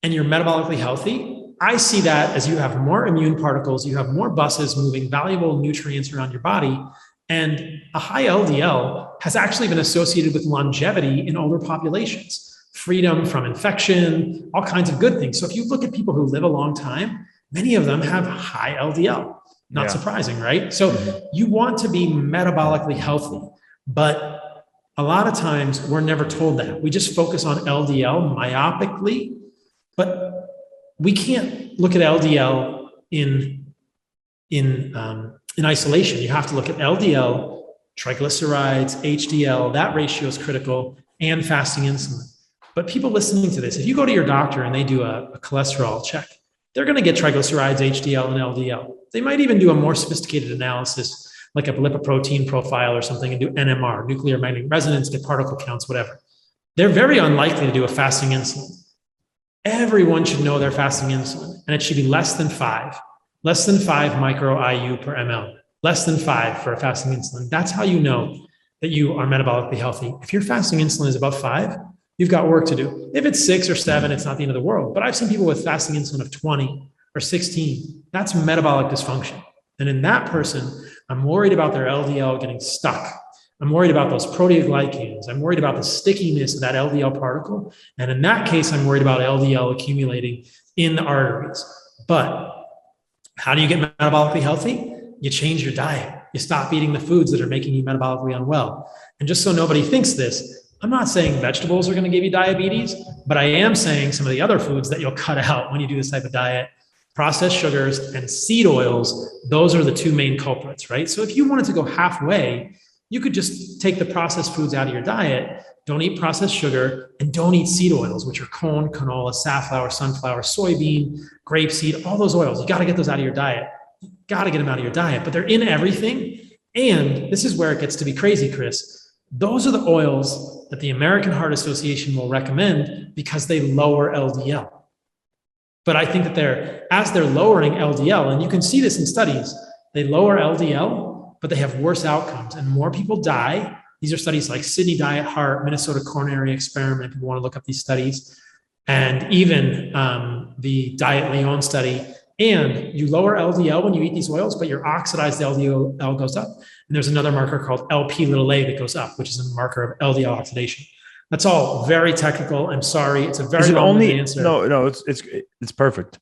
and you're metabolically healthy, I see that as you have more immune particles, you have more buses moving valuable nutrients around your body. And a high LDL has actually been associated with longevity in older populations, freedom from infection, all kinds of good things. So if you look at people who live a long time, many of them have high LDL. Not surprising, right? So you want to be metabolically healthy, but a lot of times we're never told that. We just focus on LDL myopically, but we can't look at LDL in isolation. You have to look at LDL, triglycerides, HDL. That ratio is critical, and fasting insulin. But people listening to this, if you go to your doctor and they do a cholesterol check, they're going to get triglycerides, HDL, and LDL. They might even do a more sophisticated analysis, like a lipoprotein profile or something, and do NMR, nuclear magnetic resonance, get particle counts, whatever. They're very unlikely to do a fasting insulin. Everyone should know their fasting insulin, and it should be less than 5 micro IU per ml, less than 5 for a fasting insulin. That's how you know that you are metabolically healthy. If your fasting insulin is above 5, you've got work to do. If it's 6 or 7, it's not the end of the world. But I've seen people with fasting insulin of 20 or 16. That's metabolic dysfunction. And in that person, I'm worried about their LDL getting stuck. I'm worried about those proteoglycans. I'm worried about the stickiness of that LDL particle. And in that case, I'm worried about LDL accumulating in the arteries. But how do you get metabolically healthy? You change your diet. You stop eating the foods that are making you metabolically unwell. And just so nobody thinks this, I'm not saying vegetables are going to give you diabetes, but I am saying some of the other foods that you'll cut out when you do this type of diet, processed sugars and seed oils, those are the two main culprits, right? So if you wanted to go halfway, you could just take the processed foods out of your diet, don't eat processed sugar, and don't eat seed oils, which are corn, canola, safflower, sunflower, soybean, grapeseed, all those oils. You got to get those out of your diet. You got to get them out of your diet, but they're in everything. And this is where it gets to be crazy, Chris. Those are the oils that the American Heart Association will recommend because they lower LDL. But I think that as they're lowering LDL, and you can see this in studies, they lower LDL, but they have worse outcomes and more people die. These are studies like Sydney Diet Heart, Minnesota Coronary Experiment, if you want to look up these studies, and even the Diet Lyon study. And you lower LDL when you eat these oils, but your oxidized LDL goes up. And there's another marker called LP(a) that goes up, which is a marker of LDL oxidation. That's all very technical. I'm sorry. It's a very long answer. No, it's perfect.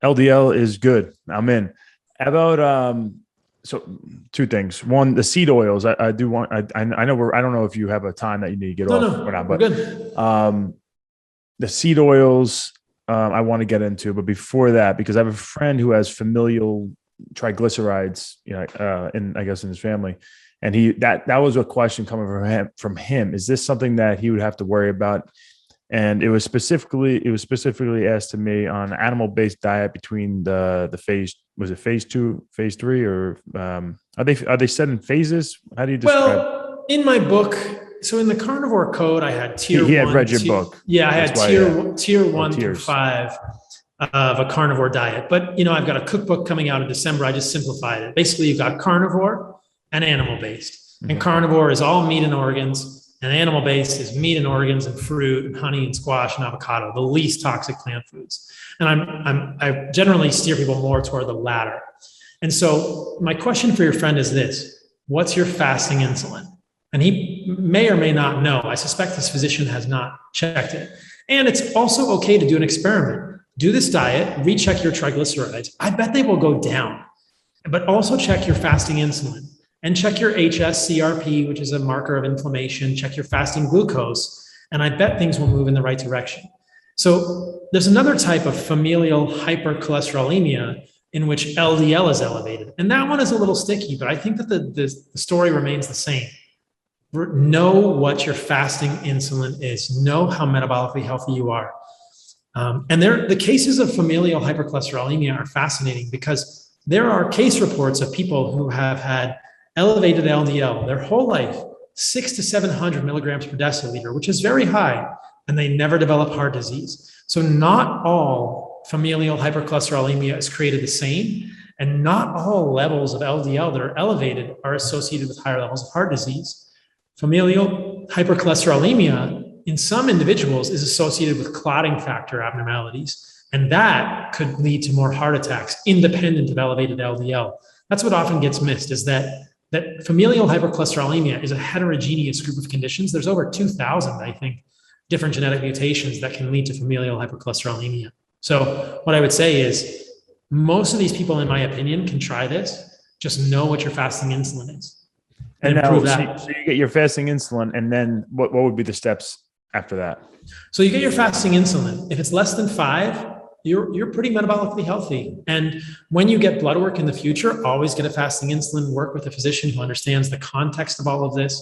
LDL is good. I'm in. How about so two things. One, the seed oils. I do want. I know I don't know if you have a time that you need to get off or not, but we're good. The seed oils I want to get into, but before that, because I have a friend who has familial triglycerides, in his family. And that was a question coming from him. Is this something that he would have to worry about? And it was specifically asked to me on an animal-based diet between the phase 2, phase 3, or are they set in phases? How do you describe? Well, in my book, so in the Carnivore Code, I had tier 1. He had read your book. Yeah, I had tier 1 through 5 of a carnivore diet. But I've got a cookbook coming out in December. I just simplified it. Basically, you've got carnivore and animal-based. And carnivore is all meat and organs, and animal-based is meat and organs and fruit and honey and squash and avocado, the least toxic plant foods. And I generally steer people more toward the latter. And so my question for your friend is this: what's your fasting insulin? And he may or may not know. I suspect his physician has not checked it. And it's also okay to do an experiment. Do this diet, recheck your triglycerides. I bet they will go down. But also check your fasting insulin. And check your HS-CRP, which is a marker of inflammation. Check your fasting glucose. And I bet things will move in the right direction. So there's another type of familial hypercholesterolemia in which LDL is elevated. And that one is a little sticky, but I think that the story remains the same. Know what your fasting insulin is. Know how metabolically healthy you are. And the cases of familial hypercholesterolemia are fascinating because there are case reports of people who have had elevated LDL their whole life, 600 to 700 milligrams per deciliter, which is very high, and they never develop heart disease. So not all familial hypercholesterolemia is created the same, and not all levels of LDL that are elevated are associated with higher levels of heart disease. Familial hypercholesterolemia in some individuals is associated with clotting factor abnormalities, and that could lead to more heart attacks independent of elevated LDL. That's what often gets missed, is that familial hypercholesterolemia is a heterogeneous group of conditions. There's over 2,000, I think, different genetic mutations that can lead to familial hypercholesterolemia. So what I would say is most of these people, in my opinion, can try this. Just know what your fasting insulin is. And now, so you get your fasting insulin, and then what would be the steps after that? So you get your fasting insulin. If it's less than 5, you're pretty metabolically healthy. And when you get blood work in the future, always get a fasting insulin, work with a physician who understands the context of all of this.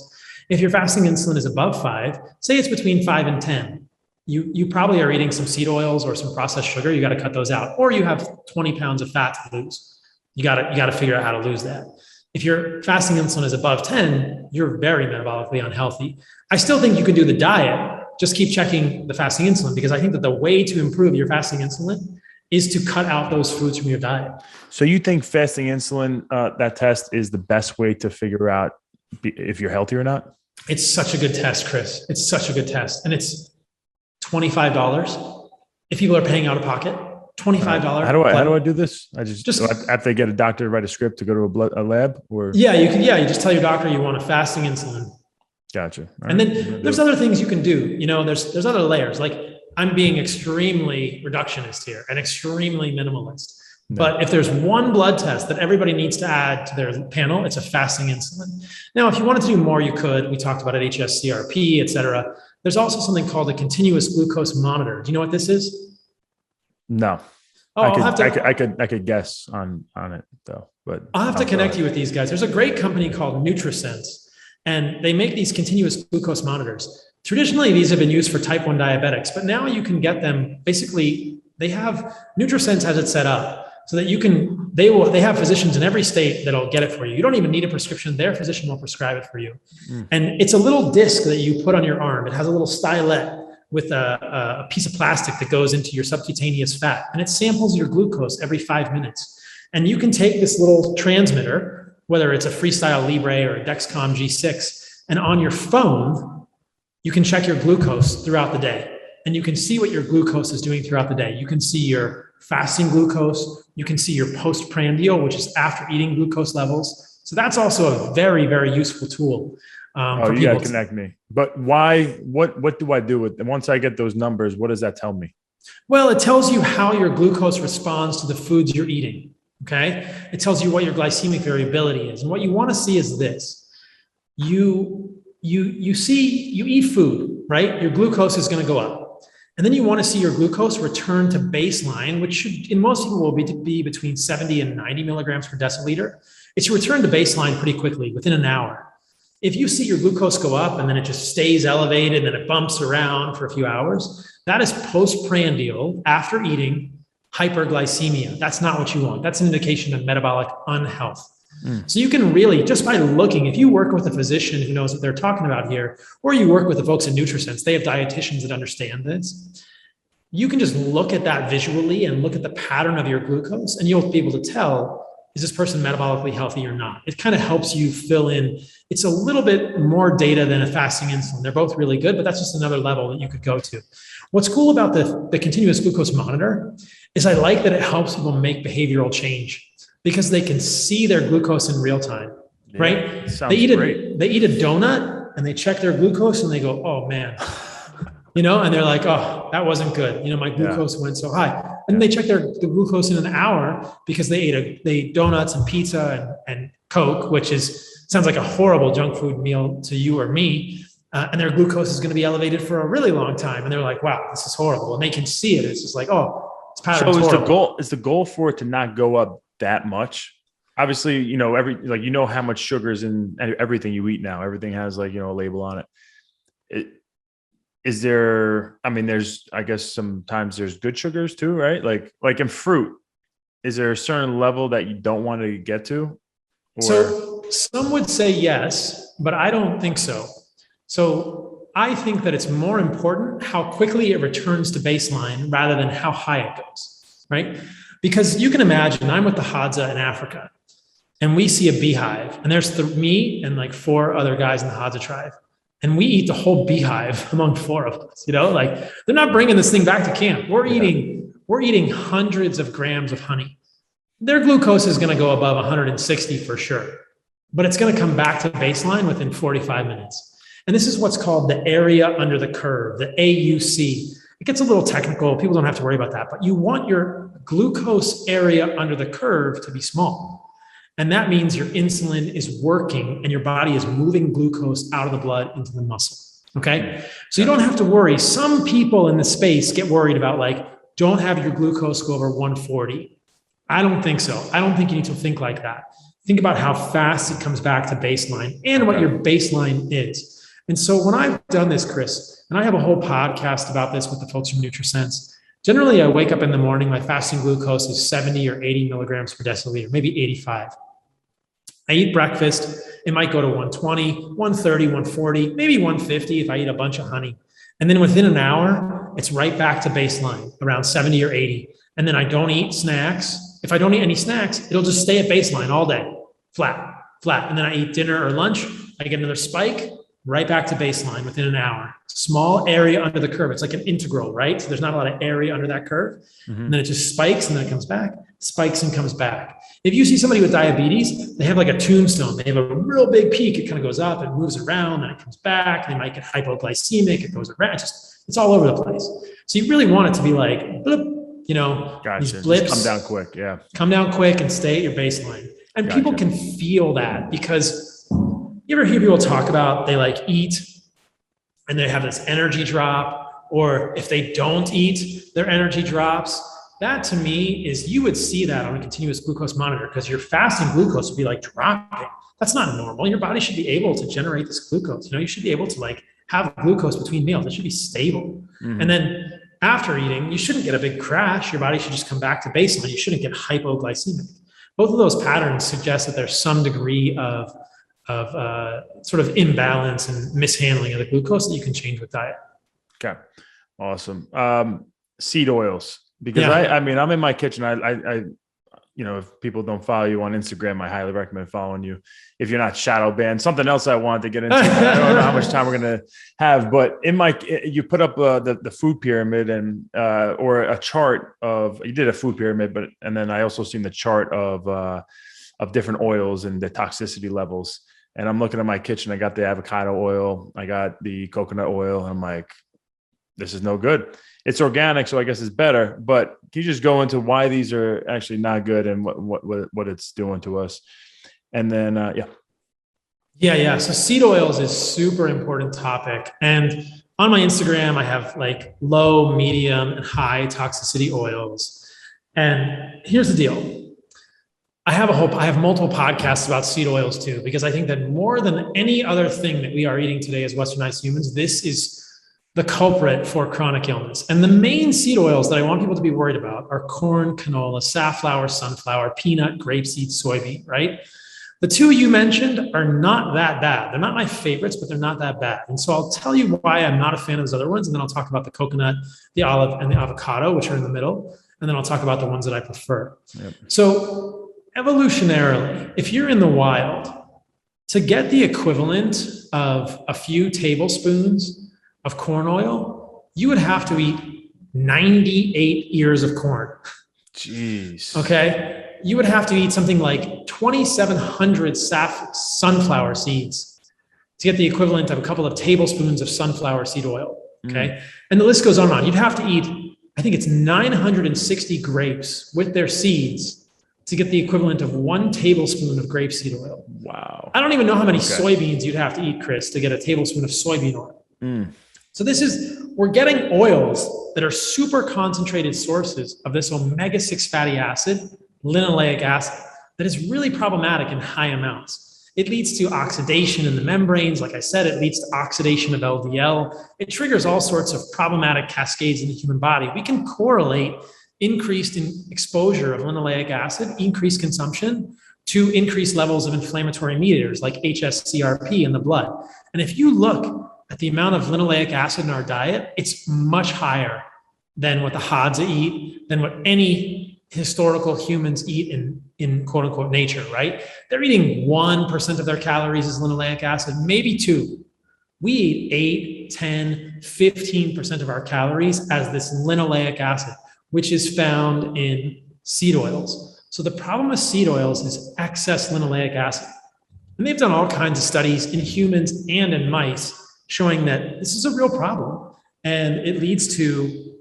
If your fasting insulin is above 5, say it's between 5 and 10, you probably are eating some seed oils or some processed sugar. You got to cut those out. Or you have 20 pounds of fat to lose. You got to figure out how to lose that. If your fasting insulin is above 10, you're very metabolically unhealthy. I still think you can do the diet. Just keep checking the fasting insulin, because I think that the way to improve your fasting insulin is to cut out those foods from your diet. So you think fasting insulin, that test is the best way to figure out if you're healthy or not? It's such a good test, Chris. It's such a good test. And it's $25 if people are paying out of pocket. $25. How do I do this? I just have to get a doctor to write a script to go to a lab, or you just tell your doctor you want a fasting insulin. Gotcha. And then there's other things you can do. There's other layers. Like, I'm being extremely reductionist here and extremely minimalist. No. But if there's one blood test that everybody needs to add to their panel, it's a fasting insulin. Now, if you wanted to do more, you could. We talked about it, HSCRP, et cetera. There's also something called a continuous glucose monitor. Do you know what this is? No. I could guess on it though, but I'll have to connect you with these guys. There's a great company called NutriSense, and they make these continuous glucose monitors. Traditionally, these have been used for type 1 diabetics, but now you can get them. Basically, NutriSense has it set up so that they have physicians in every state that'll get it for you. You don't even need a prescription. Their physician will prescribe it for you. And it's a little disc that you put on your arm. It has a little stylet with a piece of plastic that goes into your subcutaneous fat, and it samples your glucose every 5 minutes. And you can take this little transmitter, whether it's a Freestyle Libre or a Dexcom G6, and on your phone, you can check your glucose throughout the day. And you can see what your glucose is doing throughout the day. You can see your fasting glucose. You can see your postprandial, which is after eating glucose levels. So that's also a very, very useful tool. You got to connect me. But why? What do I do with them? Once I get those numbers, what does that tell me? Well, it tells you how your glucose responds to the foods you're eating. Okay. It tells you what your glycemic variability is. And what you want to see is this. You eat food, right? Your glucose is going to go up. And then you want to see your glucose return to baseline, which should, in most people, will be between 70 and 90 milligrams per deciliter. It should return to baseline pretty quickly, within an hour. If you see your glucose go up and then it just stays elevated and then it bumps around for a few hours, that is postprandial, after eating, hyperglycemia. That's not what you want. That's an indication of metabolic unhealth. So you can really, just by looking, if you work with a physician who knows what they're talking about here, or you work with the folks at NutriSense, they have dietitians that understand this. You can just look at that visually and look at the pattern of your glucose, and you'll be able to tell, is this person metabolically healthy or not? It kind of helps you fill in. It's a little bit more data than a fasting insulin. They're both really good, but that's just another level that you could go to. What's cool about the continuous glucose monitor is I like that it helps people make behavioral change, because they can see their glucose in real time, right? They eat a donut and they check their glucose and they go, oh man, and they're like, oh, that wasn't good. My glucose went so high. And they check the glucose in an hour because they ate donuts and pizza and Coke, which sounds like a horrible junk food meal to you or me. And their glucose is going to be elevated for a really long time. And they're like, wow, this is horrible. And they can see it. It's just like, oh, it's pattern. So is the goal for it to not go up that much? Obviously, how much sugar is in everything you eat now. Everything has a label on it. is there, I mean, there's, I guess sometimes there's good sugars too, right? Like in fruit, is there a certain level that you don't want to get to? Or So some would say yes, but I don't think so. So I think that it's more important how quickly it returns to baseline rather than how high it goes, right? Because you can imagine I'm with the Hadza in Africa and we see a beehive and there's me and like 4 other guys in the Hadza tribe. And we eat the whole beehive among 4 of us, like they're not bringing this thing back to camp. We're eating hundreds of grams of honey. Their glucose is going to go above 160 for sure, but it's going to come back to baseline within 45 minutes. And this is what's called the area under the curve, the AUC. It gets a little technical. People don't have to worry about that, but you want your glucose area under the curve to be small. And that means your insulin is working and your body is moving glucose out of the blood into the muscle. Okay. So you don't have to worry. Some people in the space get worried about like, don't have your glucose go over 140. I don't think so. I don't think you need to think like that. Think about how fast it comes back to baseline and what your baseline is. And so when I've done this, Chris, and I have a whole podcast about this with the folks from NutriSense, generally I wake up in the morning, my fasting glucose is 70 or 80 milligrams per deciliter, maybe 85. I eat breakfast. It might go to 120, 130, 140, maybe 150 if I eat a bunch of honey. And then within an hour, it's right back to baseline, around 70 or 80. And then I don't eat snacks. If I don't eat any snacks, it'll just stay at baseline all day, flat. And then I eat dinner or lunch. I get another spike, right back to baseline within an hour. Small area under the curve. It's like an integral, right? So there's not a lot of area under that curve. And then it just spikes and then it comes back, spikes and comes back. If you see somebody with diabetes, they have like a tombstone. They have a real big peak. It kind of goes up and moves around and it comes back. They might get hypoglycemic. It goes around. It's all over the place. So you really want it to be like, bloop, gotcha. These blips. Just come down quick. Yeah. Come down quick and stay at your baseline. And people can feel that because you ever hear people talk about they like eat and they have this energy drop, or if they don't eat, their energy drops. That to me is, you would see that on a continuous glucose monitor because your fasting glucose would be like dropping. That's not normal. Your body should be able to generate this glucose. You should be able to like have glucose between meals. It should be stable. And then after eating, you shouldn't get a big crash. Your body should just come back to baseline. You shouldn't get hypoglycemic. Both of those patterns suggest that there's some degree of sort of imbalance and mishandling of the glucose that you can change with diet. Okay. Awesome. Seed oils, because I mean, I'm in my kitchen. I if people don't follow you on Instagram, I highly recommend following you. If you're not shadow banned, something else I wanted to get into. I don't know how much time we're going to have, but you put up the food pyramid and, or a chart of, you did a food pyramid, and then I also seen the chart of different oils and the toxicity levels. And I'm looking at my kitchen. I got the avocado oil. I got the coconut oil. I'm like, this is no good. It's organic, so I guess it's better. But can you just go into why these are actually not good and what it's doing to us? And then, Yeah. So seed oils is super important topic. And on my Instagram, I have like low, medium, and high toxicity oils. And here's the deal. I have multiple podcasts about seed oils too, because I think that more than any other thing that we are eating today as Westernized humans, this is the culprit for chronic illness. And the main seed oils that I want people to be worried about are corn, canola, safflower, sunflower, peanut, grapeseed, soybean, right? The two you mentioned are not that bad. They're not my favorites, but they're not that bad. And so I'll tell you why I'm not a fan of those other ones. And then I'll talk about the coconut, the olive, and the avocado, which are in the middle. And then I'll talk about the ones that I prefer. Yep. So evolutionarily, if you're in the wild, to get the equivalent of a few tablespoons of corn oil, you would have to eat 98 ears of corn. Jeez. Okay. You would have to eat something like 2,700 sunflower seeds to get the equivalent of a couple of tablespoons of sunflower seed oil. Okay. And the list goes on and on. You'd have to eat, I think it's 960 grapes with their seeds to get the equivalent of 1 tablespoon of grapeseed oil. Wow. I don't even know how many soybeans you'd have to eat, Chris, to get a tablespoon of soybean oil. So we're getting oils that are super concentrated sources of this omega-6 fatty acid, linoleic acid, that is really problematic in high amounts. It leads to oxidation in the membranes. Like I said, it leads to oxidation of LDL. It triggers all sorts of problematic cascades in the human body. We can correlate increased exposure of linoleic acid, increased consumption, to increased levels of inflammatory mediators like hsCRP in the blood. And if you look at the amount of linoleic acid in our diet, it's much higher than what the Hadza eat, than what any historical humans eat in quote unquote nature, right? They're eating 1% of their calories as linoleic acid, maybe 2. We eat 8, 10, 15% of our calories as this linoleic acid, which is found in seed oils. So the problem with seed oils is excess linoleic acid. And they've done all kinds of studies in humans and in mice showing that this is a real problem. And it leads to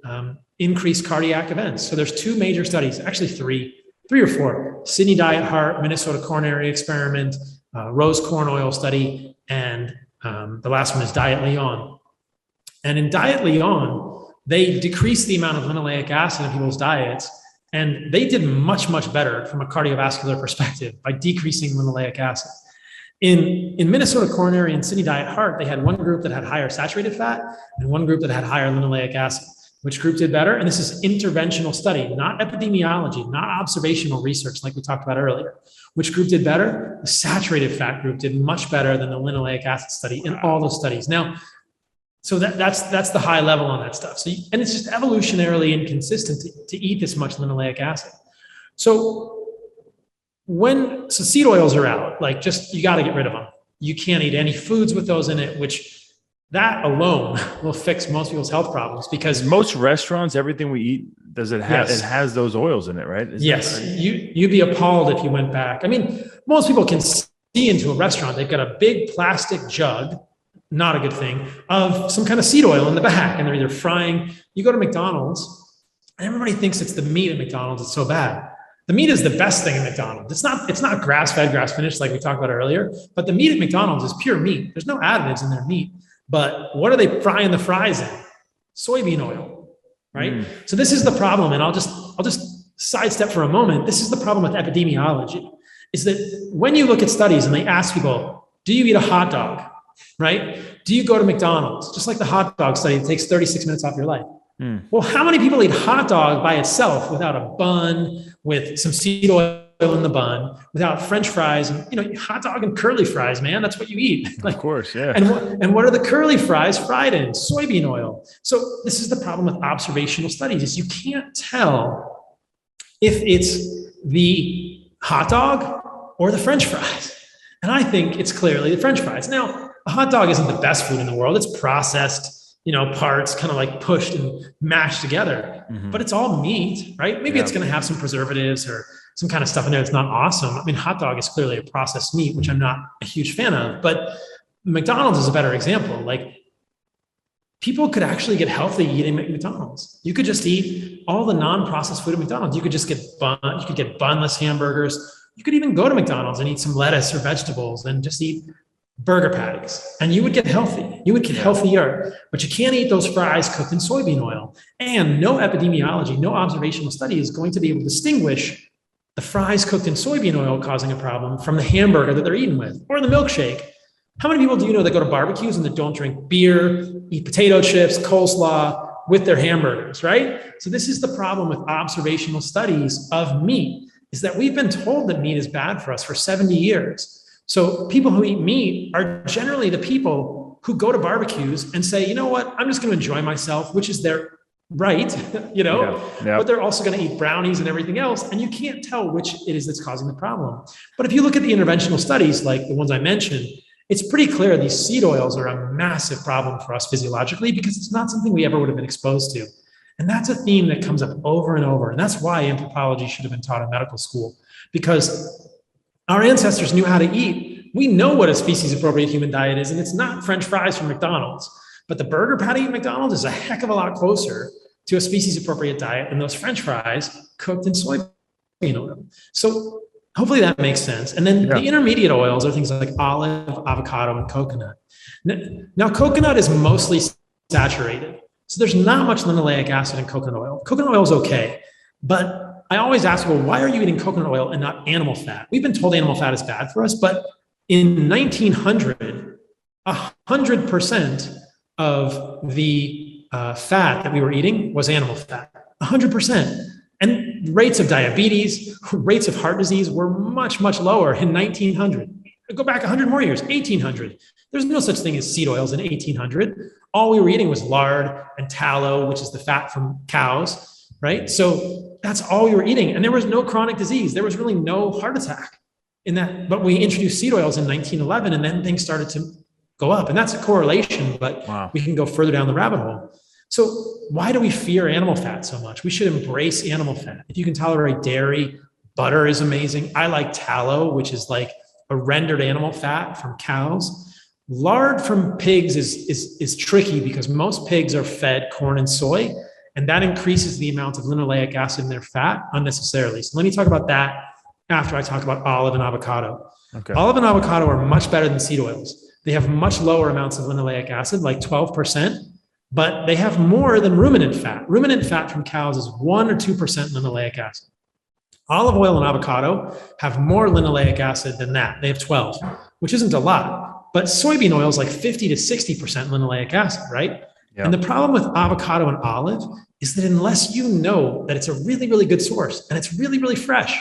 increased cardiac events. So there's 2 major studies, actually 3 or 4, Sydney Diet Heart, Minnesota Coronary Experiment, Rose Corn Oil Study, and the last one is Diet Lyon. And in Diet Lyon, they decreased the amount of linoleic acid in people's diets. And they did much, much better from a cardiovascular perspective by decreasing linoleic acid. In Minnesota Coronary and Sydney Diet Heart, they had one group that had higher saturated fat and one group that had higher linoleic acid. Which group did better? And this is interventional study, not epidemiology, not observational research like we talked about earlier. Which group did better? The saturated fat group did much better than the linoleic acid study in all those studies. Now, so that's the high level on that stuff. So, and it's just evolutionarily inconsistent to eat this much linoleic acid. So seed oils are out, like just, you got to get rid of them. You can't eat any foods with those in it, which that alone will fix most people's health problems because most restaurants, everything we eat, does it have, yes. It has those oils in it, right? Yes. You'd be appalled if you went back. I mean, most people can see into a restaurant, they've got a big plastic jug, not a good thing, of some kind of seed oil in the back, and they're either frying. You go to McDonald's, and everybody thinks it's the meat at McDonald's. It's so bad. The meat is the best thing at McDonald's. It's not grass-fed, grass-finished like we talked about earlier, but the meat at McDonald's is pure meat. There's no additives in their meat. But what are they frying the fries in? Soybean oil, right? So this is the problem, and I'll just sidestep for a moment. This is the problem with epidemiology, is that when you look at studies and they ask people, do you eat a hot dog, right? Do you go to McDonald's? Just like the hot dog study, it takes 36 minutes off your life. Well, how many people eat hot dog by itself without a bun, with some seed oil in the bun, without French fries, and hot dog and curly fries, man, that's what you eat. Of course, yeah. And what are the curly fries fried in? Soybean oil. So this is the problem with observational studies, is you can't tell if it's the hot dog or the French fries. And I think it's clearly the French fries. Now, a hot dog isn't the best food in the world. It's processed, parts kind of like pushed and mashed together, but it's all meat, right? Maybe it's going to have some preservatives or some kind of stuff in there that's not awesome. I mean, hot dog is clearly a processed meat, which I'm not a huge fan of, but McDonald's is a better example. Like, people could actually get healthy eating McDonald's. You could just eat all the non-processed food at McDonald's. You could just get bunless hamburgers. You could even go to McDonald's and eat some lettuce or vegetables and just eat burger patties, and you would get healthy. You would get healthier, but you can't eat those fries cooked in soybean oil. And no epidemiology, no observational study is going to be able to distinguish the fries cooked in soybean oil causing a problem from the hamburger that they're eating with, or the milkshake. How many people do you know that go to barbecues and that don't drink beer, eat potato chips, coleslaw with their hamburgers, right? So this is the problem with observational studies of meat, is that we've been told that meat is bad for us for 70 years. So people who eat meat are generally the people who go to barbecues and say, you know what, I'm just going to enjoy myself, which is their right, but they're also going to eat brownies and everything else. And you can't tell which it is that's causing the problem. But if you look at the interventional studies, like the ones I mentioned, it's pretty clear these seed oils are a massive problem for us physiologically, because it's not something we ever would have been exposed to. And that's a theme that comes up over and over. And that's why anthropology should have been taught in medical school, because our ancestors knew how to eat. We know what a species appropriate human diet is, and it's not French fries from McDonald's, but the burger patty at McDonald's is a heck of a lot closer to a species appropriate diet than those French fries cooked in soybean oil. So hopefully that makes sense. And then the intermediate oils are things like olive, avocado, and coconut. Now, coconut is mostly saturated, so there's not much linoleic acid in coconut oil. Coconut oil is okay, but I always ask, well, why are you eating coconut oil and not animal fat? We've been told animal fat is bad for us, but In 1900, 100% of the fat that we were eating was animal fat, 100%. And rates of diabetes, rates of heart disease were much, much lower in 1900. Go back 100 more years, 1800. There's no such thing as seed oils in 1800. All we were eating was lard and tallow, which is the fat from cows, right? So that's all we were eating. And there was no chronic disease. There was really no heart attack in that. But we introduced seed oils in 1911, and then things started to go up. And that's a correlation, but we can go further down the rabbit hole. So why do we fear animal fat so much? We should embrace animal fat. If you can tolerate dairy, butter is amazing. I like tallow, which is like a rendered animal fat from cows. Lard from pigs is tricky because most pigs are fed corn and soy, and that increases the amount of linoleic acid in their fat unnecessarily. So let me talk about that after I talk about olive and avocado. Okay. Olive and avocado are much better than seed oils. They have much lower amounts of linoleic acid, like 12%, but they have more than ruminant fat. Ruminant fat from cows is 1 or 2% linoleic acid. Olive oil and avocado have more linoleic acid than that. They have 12, which isn't a lot. But soybean oil is like 50 to 60% linoleic acid, right? Yeah. And the problem with avocado and olive is that unless you know that it's a really, really good source and it's really, really fresh,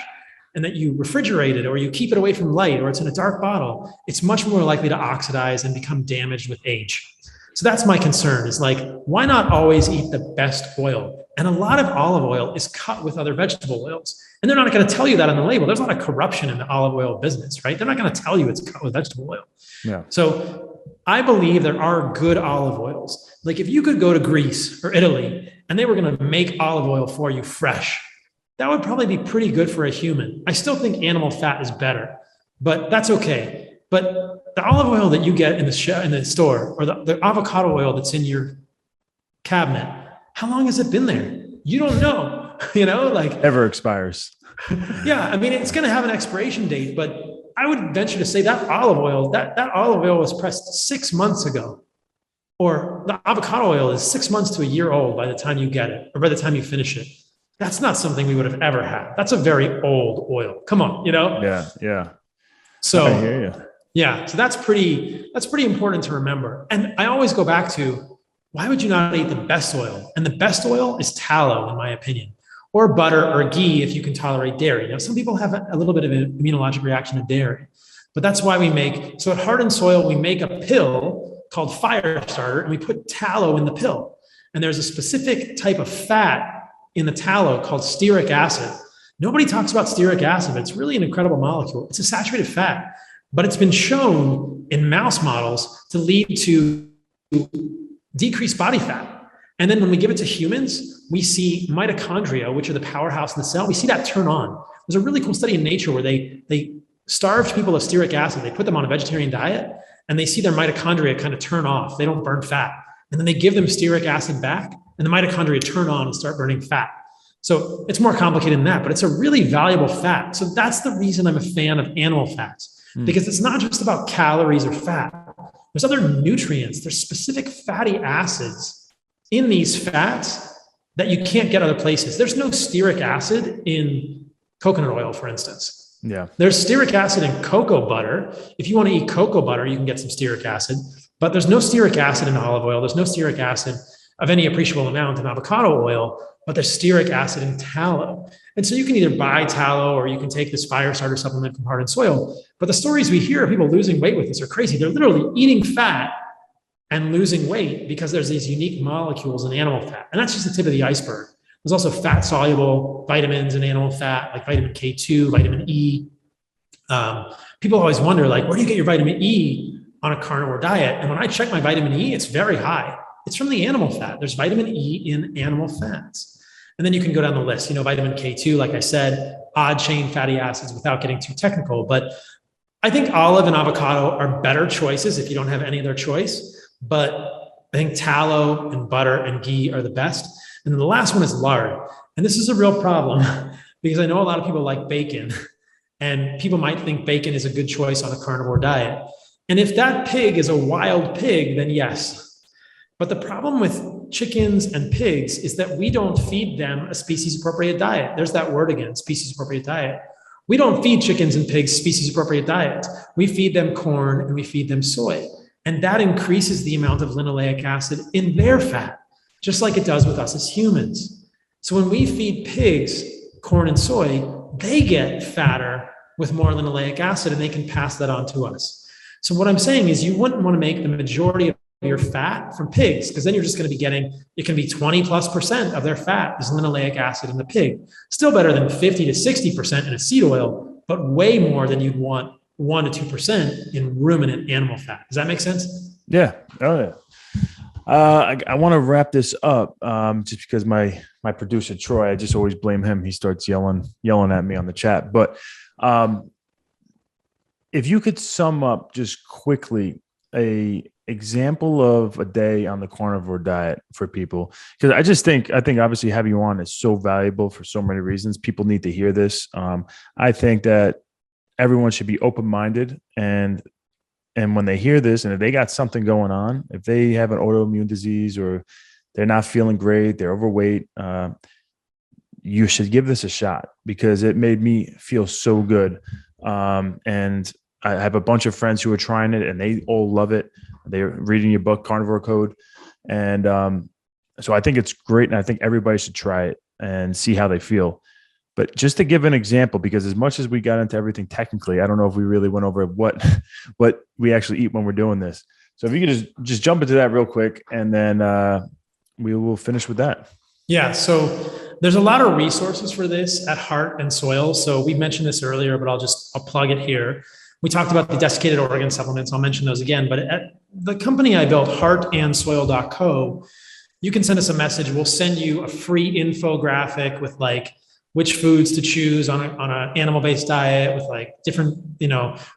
and that you refrigerate it or you keep it away from light or it's in a dark bottle, it's much more likely to oxidize and become damaged with age. So that's my concern, is like, why not always eat the best oil? And a lot of olive oil is cut with other vegetable oils. And they're not going to tell you that on the label. There's a lot of corruption in the olive oil business, right? They're not going to tell you it's cut with vegetable oil. Yeah. So I believe there are good olive oils. Like if you could go to Greece or Italy and they were going to make olive oil for you fresh, that would probably be pretty good for a human. I still think animal fat is better, but that's okay. But the olive oil that you get in the store, or the avocado oil that's in your cabinet, how long has it been there? You don't know, like ever expires. Yeah. I mean, it's going to have an expiration date, but I would venture to say that olive oil, that olive oil was pressed 6 months ago, or the avocado oil is 6 months to a year old by the time you get it, or by the time you finish it. That's not something we would have ever had. That's a very old oil. Come on, Yeah, yeah. So I hear you. Yeah, so that's pretty important to remember. And I always go back to, why would you not eat the best oil? And the best oil is tallow, in my opinion, or butter or ghee if you can tolerate dairy. Now, some people have a little bit of an immunologic reaction to dairy, but that's why so at Heart and Soil, we make a pill called Fire Starter, and we put tallow in the pill. And there's a specific type of fat in the tallow called stearic acid. Nobody talks about stearic acid, but it's really an incredible molecule. It's a saturated fat, but it's been shown in mouse models to lead to decreased body fat. And then when we give it to humans, we see mitochondria, which are the powerhouse in the cell. We see that turn on. There's a really cool study in Nature where they starved people of stearic acid. They put them on a vegetarian diet, and they see their mitochondria kind of turn off. They don't burn fat. And then they give them stearic acid back, and the mitochondria turn on and start burning fat. So it's more complicated than that, but it's a really valuable fat. So that's the reason I'm a fan of animal fats, because it's not just about calories or fat. There's other nutrients. There's specific fatty acids in these fats that you can't get other places. There's no stearic acid in coconut oil, for instance. Yeah. There's stearic acid in cocoa butter. If you want to eat cocoa butter, you can get some stearic acid, but there's no stearic acid in olive oil. There's no stearic acid of any appreciable amount in avocado oil, but there's stearic acid in tallow. And so you can either buy tallow or you can take this Fire Starter supplement from Heart and Soil. But the stories we hear of people losing weight with this are crazy. They're literally eating fat and losing weight because there's these unique molecules in animal fat. And that's just the tip of the iceberg. There's also fat-soluble vitamins in animal fat, like vitamin K2, vitamin E. People always wonder, like, where do you get your vitamin E on a carnivore diet? And when I check my vitamin E, it's very high. It's from the animal fat. There's vitamin E in animal fats. And then you can go down the list, vitamin K2, like I said, odd chain fatty acids without getting too technical. But I think olive and avocado are better choices if you don't have any other choice. But I think tallow and butter and ghee are the best. And then the last one is lard. And this is a real problem because I know a lot of people like bacon, and people might think bacon is a good choice on a carnivore diet. And if that pig is a wild pig, then yes. But the problem with chickens and pigs is that we don't feed them a species appropriate diet. There's that word again, species appropriate diet. We don't feed chickens and pigs species appropriate diets. We feed them corn and we feed them soy. And that increases the amount of linoleic acid in their fat, just like it does with us as humans. So when we feed pigs corn and soy, they get fatter with more linoleic acid and they can pass that on to us. So what I'm saying is you wouldn't want to make the majority of your fat from pigs, because then you're just going to be getting, it can be 20+% of their fat is linoleic acid in the pig. Still better than 50 to 60% in a seed oil, but way more than you'd want 1 to 2% in ruminant animal fat. Does that make sense? Yeah. Oh yeah. I want to wrap this up just because my producer Troy, I just always blame him. He starts yelling at me on the chat. But if you could sum up just quickly a example of a day on the carnivore diet for people, because I think obviously having you on is so valuable for so many reasons. People need to hear this. I think that everyone should be open-minded, and when they hear this, and if they got something going on, if they have an autoimmune disease or they're not feeling great, they're overweight, you should give this a shot, because it made me feel so good. And I have a bunch of friends who are trying it and they all love it. They're reading your book, Carnivore Code. And so I think it's great. And I think everybody should try it and see how they feel. But just to give an example, because as much as we got into everything technically, I don't know if we really went over what we actually eat when we're doing this. So if you could just jump into that real quick, and then we will finish with that. Yeah. So there's a lot of resources for this at Heart and Soil. So we mentioned this earlier, but I'll plug it here. We talked about the desiccated organ supplements. I'll mention those again. But at the company I built, heartandsoil.co, you can send us a message. We'll send you a free infographic with like which foods to choose on an animal-based diet with like different,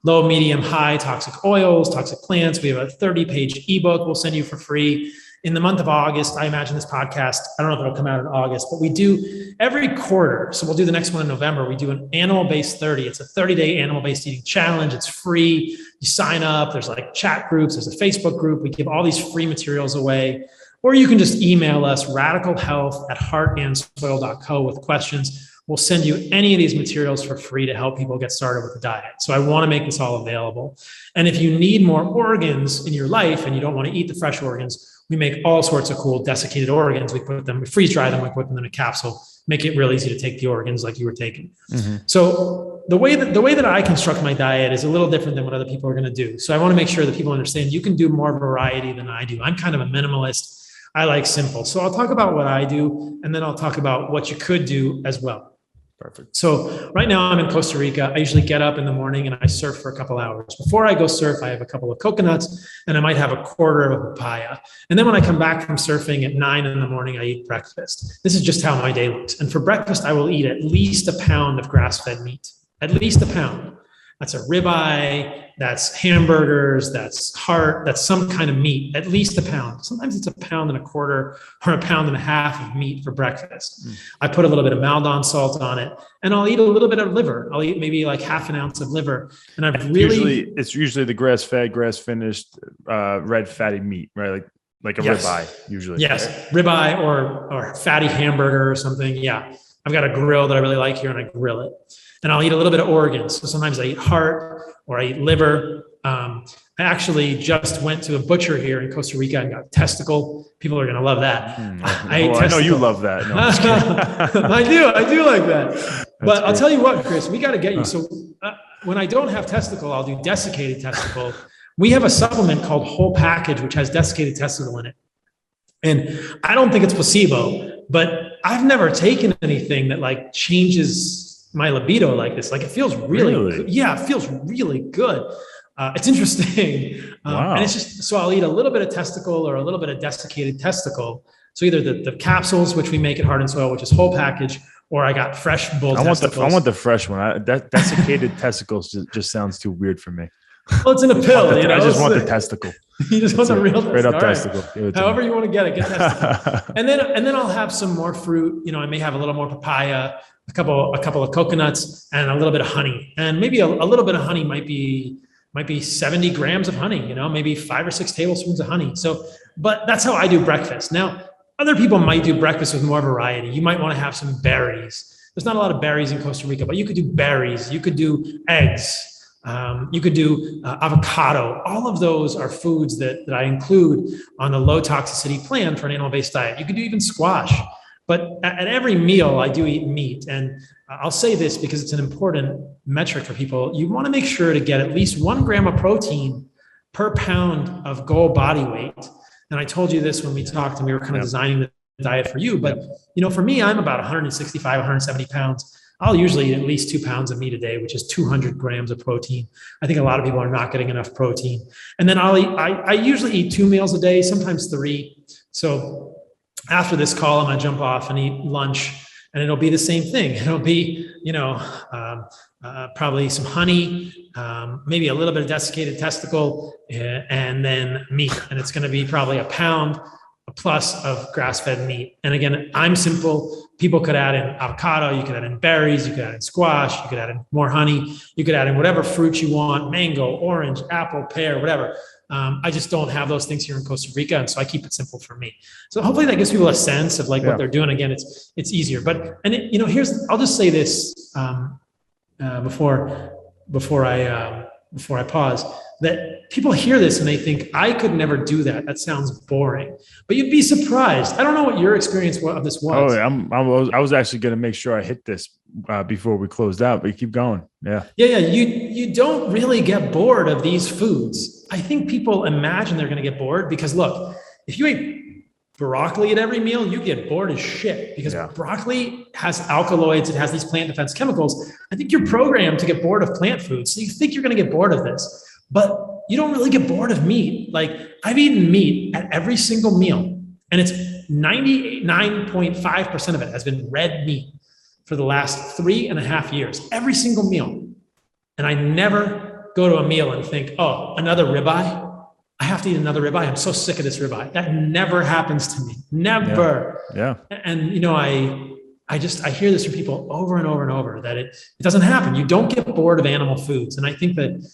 low, medium, high toxic oils, toxic plants. We have a 30-page ebook we'll send you for free. In the month of August, I imagine this podcast, I don't know if it'll come out in August, but we do every quarter. So we'll do the next one in November. We do an animal-based 30. It's a 30-day animal-based eating challenge. It's free. You sign up. There's like chat groups. There's a Facebook group. We give all these free materials away. Or you can just email us, radicalhealth@heartandsoil.co with questions. We'll send you any of these materials for free to help people get started with the diet. So I want to make this all available. And if you need more organs in your life and you don't want to eat the fresh organs, we make all sorts of cool desiccated organs. We freeze dry them, we put them in a capsule, make it real easy to take the organs like you were taking. Mm-hmm. So the way that I construct my diet is a little different than what other people are going to do. So I want to make sure that people understand you can do more variety than I do. I'm kind of a minimalist. I like simple. So I'll talk about what I do, and then I'll talk about what you could do as well. Perfect. So right now I'm in Costa Rica. I usually get up in the morning and I surf for a couple hours. Before I go surf, I have a couple of coconuts and I might have a quarter of a papaya. And then when I come back from surfing at 9 in the morning, I eat breakfast. This is just how my day looks. And for breakfast, I will eat at least a pound of grass-fed meat, at least a pound. That's a ribeye, that's hamburgers, that's heart, that's some kind of meat, at least a pound. Sometimes it's a pound and a quarter or a pound and a half of meat for breakfast. I put a little bit of Maldon salt on it, and I'll eat a little bit of liver. I'll eat maybe like half an ounce of liver. And it's usually the grass-fed, grass-finished, red fatty meat, right? Like a ribeye usually. Yes, ribeye or fatty hamburger or something. Yeah, I've got a grill that I really like here, and I grill it. And I'll eat a little bit of organs. So sometimes I eat heart or I eat liver. I actually just went to a butcher here in Costa Rica and got testicle. People are going to love that. I know you love that. No, I do like that. But I'll tell you what, Chris, we got to get you. So when I don't have testicle, I'll do desiccated testicle. We have a supplement called Whole Package, which has desiccated testicle in it. And I don't think it's placebo, but I've never taken anything that like changes my libido like this. Like it feels really good. Yeah, it feels really good. It's interesting. Wow. And it's just, so I'll eat a little bit of testicle or a little bit of desiccated testicle. So either the capsules, which we make at Heart and Soil, which is whole package, or I got fresh bull testicles. I want the fresh one. Desiccated testicles just sounds too weird for me. Well, it's in a pill. I just want the testicle. You just want the real testicle. Straight up testicle. Right. However you want to get testicle. and then I'll have some more fruit. I may have a little more papaya, a couple of coconuts, and a little bit of honey. And maybe a little bit of honey might be 70 grams of honey, maybe 5 or 6 tablespoons of honey. So, but that's how I do breakfast. Now, other people might do breakfast with more variety. You might want to have some berries. there's not a lot of berries in Costa Rica, but you could do berries, you could do eggs, you could do avocado. All of those are foods that I include on the low toxicity plan for an animal-based diet. You could do even squash. But at every meal, I do eat meat. And I'll say this because it's an important metric for people. You want to make sure to get at least 1 gram of protein per pound of goal body weight. And I told you this when we talked and we were kind of designing the diet for you. But, for me, I'm about 165, 170 pounds. I'll usually eat at least 2 pounds of meat a day, which is 200 grams of protein. I think a lot of people are not getting enough protein. And then I usually eat 2 meals a day, sometimes 3. So after this call, I'm going to jump off and eat lunch, and it'll be the same thing. It'll be, probably some honey, maybe a little bit of desiccated testicle, and then meat. And it's going to be probably a pound plus of grass-fed meat. And again, I'm simple. People could add in avocado, you could add in berries, you could add in squash, you could add in more honey, you could add in whatever fruit you want, mango, orange, apple, pear, whatever. I just don't have those things here in Costa Rica. And so I keep it simple for me. So hopefully that gives people a sense of what they're doing. Again, it's easier, but, I'll just say this, before I pause, that people hear this and they think, I could never do that. That sounds boring, but you'd be surprised. I don't know what your experience of this was. I was actually going to make sure I hit this before we closed out, but you keep going. Yeah. You don't really get bored of these foods. I think people imagine they're going to get bored because look, if you ate broccoli at every meal, you get bored as shit because broccoli has alkaloids. It has these plant defense chemicals. I think you're programmed to get bored of plant foods. So you think you're going to get bored of this, but you don't really get bored of meat. Like I've eaten meat at every single meal, and it's 99.5% of it has been red meat for the last 3.5 years, every single meal. And I never go to a meal and think, oh, another ribeye. I have to eat another ribeye. I'm so sick of this ribeye. That never happens to me. Never. Yeah. And I hear this from people over and over and over that it doesn't happen. You don't get bored of animal foods. And I think that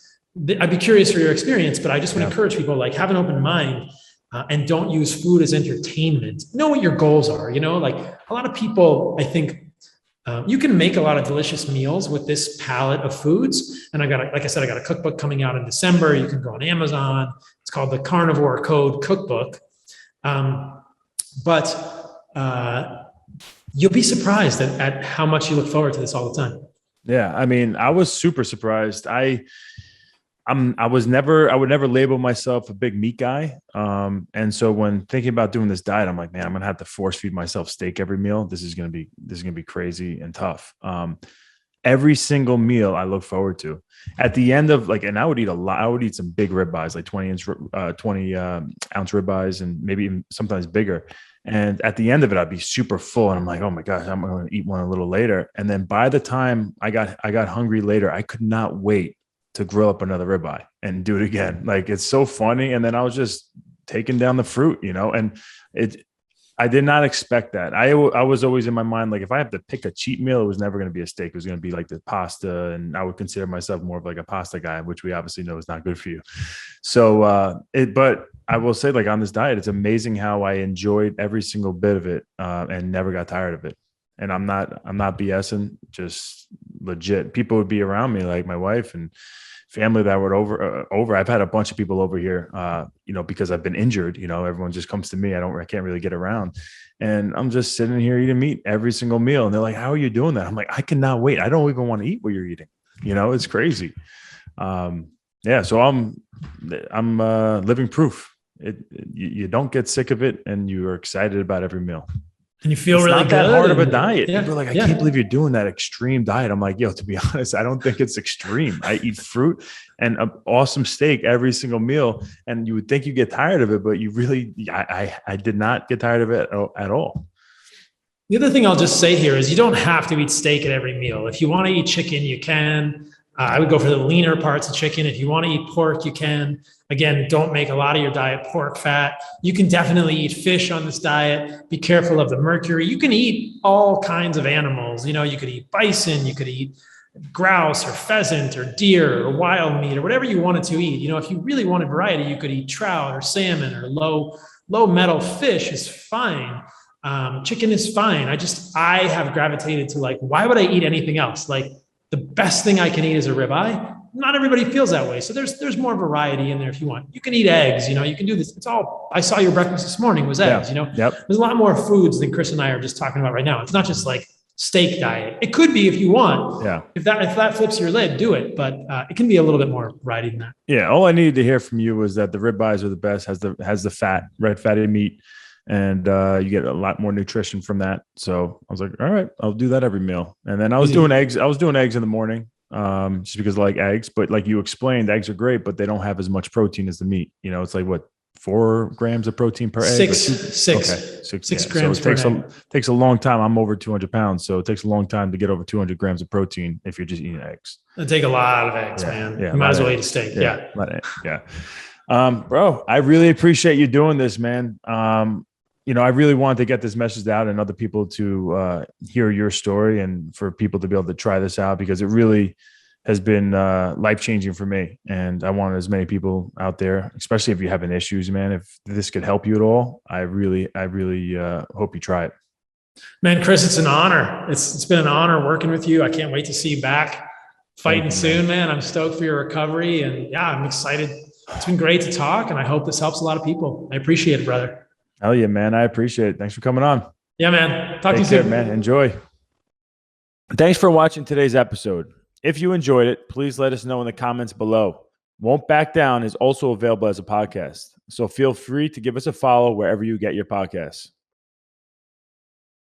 I'd be curious for your experience, but I just want to encourage people, have an open mind and don't use food as entertainment. Know what your goals are. A lot of people, I think, you can make a lot of delicious meals with this palette of foods. And like I said, I got a cookbook coming out in December. You can go on Amazon. It's called the Carnivore Code Cookbook. But you'll be surprised at how much you look forward to this all the time. Yeah. I mean, I was super surprised. I would never label myself a big meat guy. And so when thinking about doing this diet, I'm like, man, I'm going to have to force feed myself steak every meal. This is going to be crazy and tough. Every single meal I look forward to at the end of and I would eat a lot. I would eat some big ribeyes, like 20 ounce ribeyes, and maybe even sometimes bigger. And at the end of it, I'd be super full. And I'm like, oh my gosh, I'm going to eat one a little later. And then by the time I got hungry later, I could not wait to grill up another ribeye and do it again. It's so funny. And then I was just taking down the fruit, and I did not expect that. I was always in my mind, if I have to pick a cheat meal, it was never going to be a steak. It was going to be the pasta. And I would consider myself more of a pasta guy, which we obviously know is not good for you. So, but I will say on this diet, it's amazing how I enjoyed every single bit of it and never got tired of it. And I'm not BSing, just legit. People would be around me, like my wife and family that were over. I've had a bunch of people over here, because I've been injured. Everyone just comes to me. I can't really get around, and I'm just sitting here eating meat every single meal. And they're like, "How are you doing that?" I'm like, "I cannot wait. I don't even want to eat what you're eating." It's crazy. So I'm living proof. You don't get sick of it, and you are excited about every meal. And you feel it's really not that good. hard of a diet. Yeah. People are like, I can't believe you're doing that extreme diet. I'm like, to be honest, I don't think it's extreme. I eat fruit and an awesome steak every single meal. And you would think you get tired of it, but you really, I did not get tired of it at all. The other thing I'll just say here is you don't have to eat steak at every meal. If you want to eat chicken, you can. I would go for the leaner parts of chicken. If you want to eat pork, you can. Again, don't make a lot of your diet pork fat. You can definitely eat fish on this diet. Be careful of the mercury. You can eat all kinds of animals. You could eat bison, you could eat grouse or pheasant or deer or wild meat or whatever you wanted to eat. If you really wanted variety, you could eat trout or salmon or low metal fish is fine. Chicken is fine. I have gravitated to like, why would I eat anything else? Like the best thing I can eat is a ribeye. Not everybody feels that way. So there's more variety in there if you want. You can eat eggs, you can do this. It's all, I saw your breakfast this morning was eggs, Yep. There's a lot more foods than Chris and I are just talking about right now. It's not just like steak diet. It could be if you want. Yeah. If that flips your lid, do it. But it can be a little bit more variety than that. Yeah. All I needed to hear from you was that the ribeyes are the best, has the fat, red fatty meat. And you get a lot more nutrition from that. So I was like, all right, I'll do that every meal. And then I was doing eggs. I was doing eggs in the morning just because I like eggs. But like you explained, eggs are great, but they don't have as much protein as the meat. It's like what, 4 grams of protein per egg? Six Okay. grams So per takes a long time. I'm over 200 pounds. So it takes a long time to get over 200 grams of protein if you're just eating eggs. It'll take a lot of eggs, man. You might as well eat a steak. Yeah. Bro, I really appreciate you doing this, man. I really wanted to get this message out and other people to hear your story and for people to be able to try this out because it really has been life-changing for me. And I want as many people out there, especially if you're having issues, man, if this could help you at all, I really hope you try it. Man, Chris, it's an honor. It's been an honor working with you. I can't wait to see you back fighting soon, man. I'm stoked for your recovery. And I'm excited. It's been great to talk. And I hope this helps a lot of people. I appreciate it, brother. Hell yeah, man. I appreciate it. Thanks for coming on. Yeah, man. Talk to you soon, soon, man. Enjoy. Thanks for watching today's episode. If you enjoyed it, please let us know in the comments below. Won't Back Down is also available as a podcast, so feel free to give us a follow wherever you get your podcasts.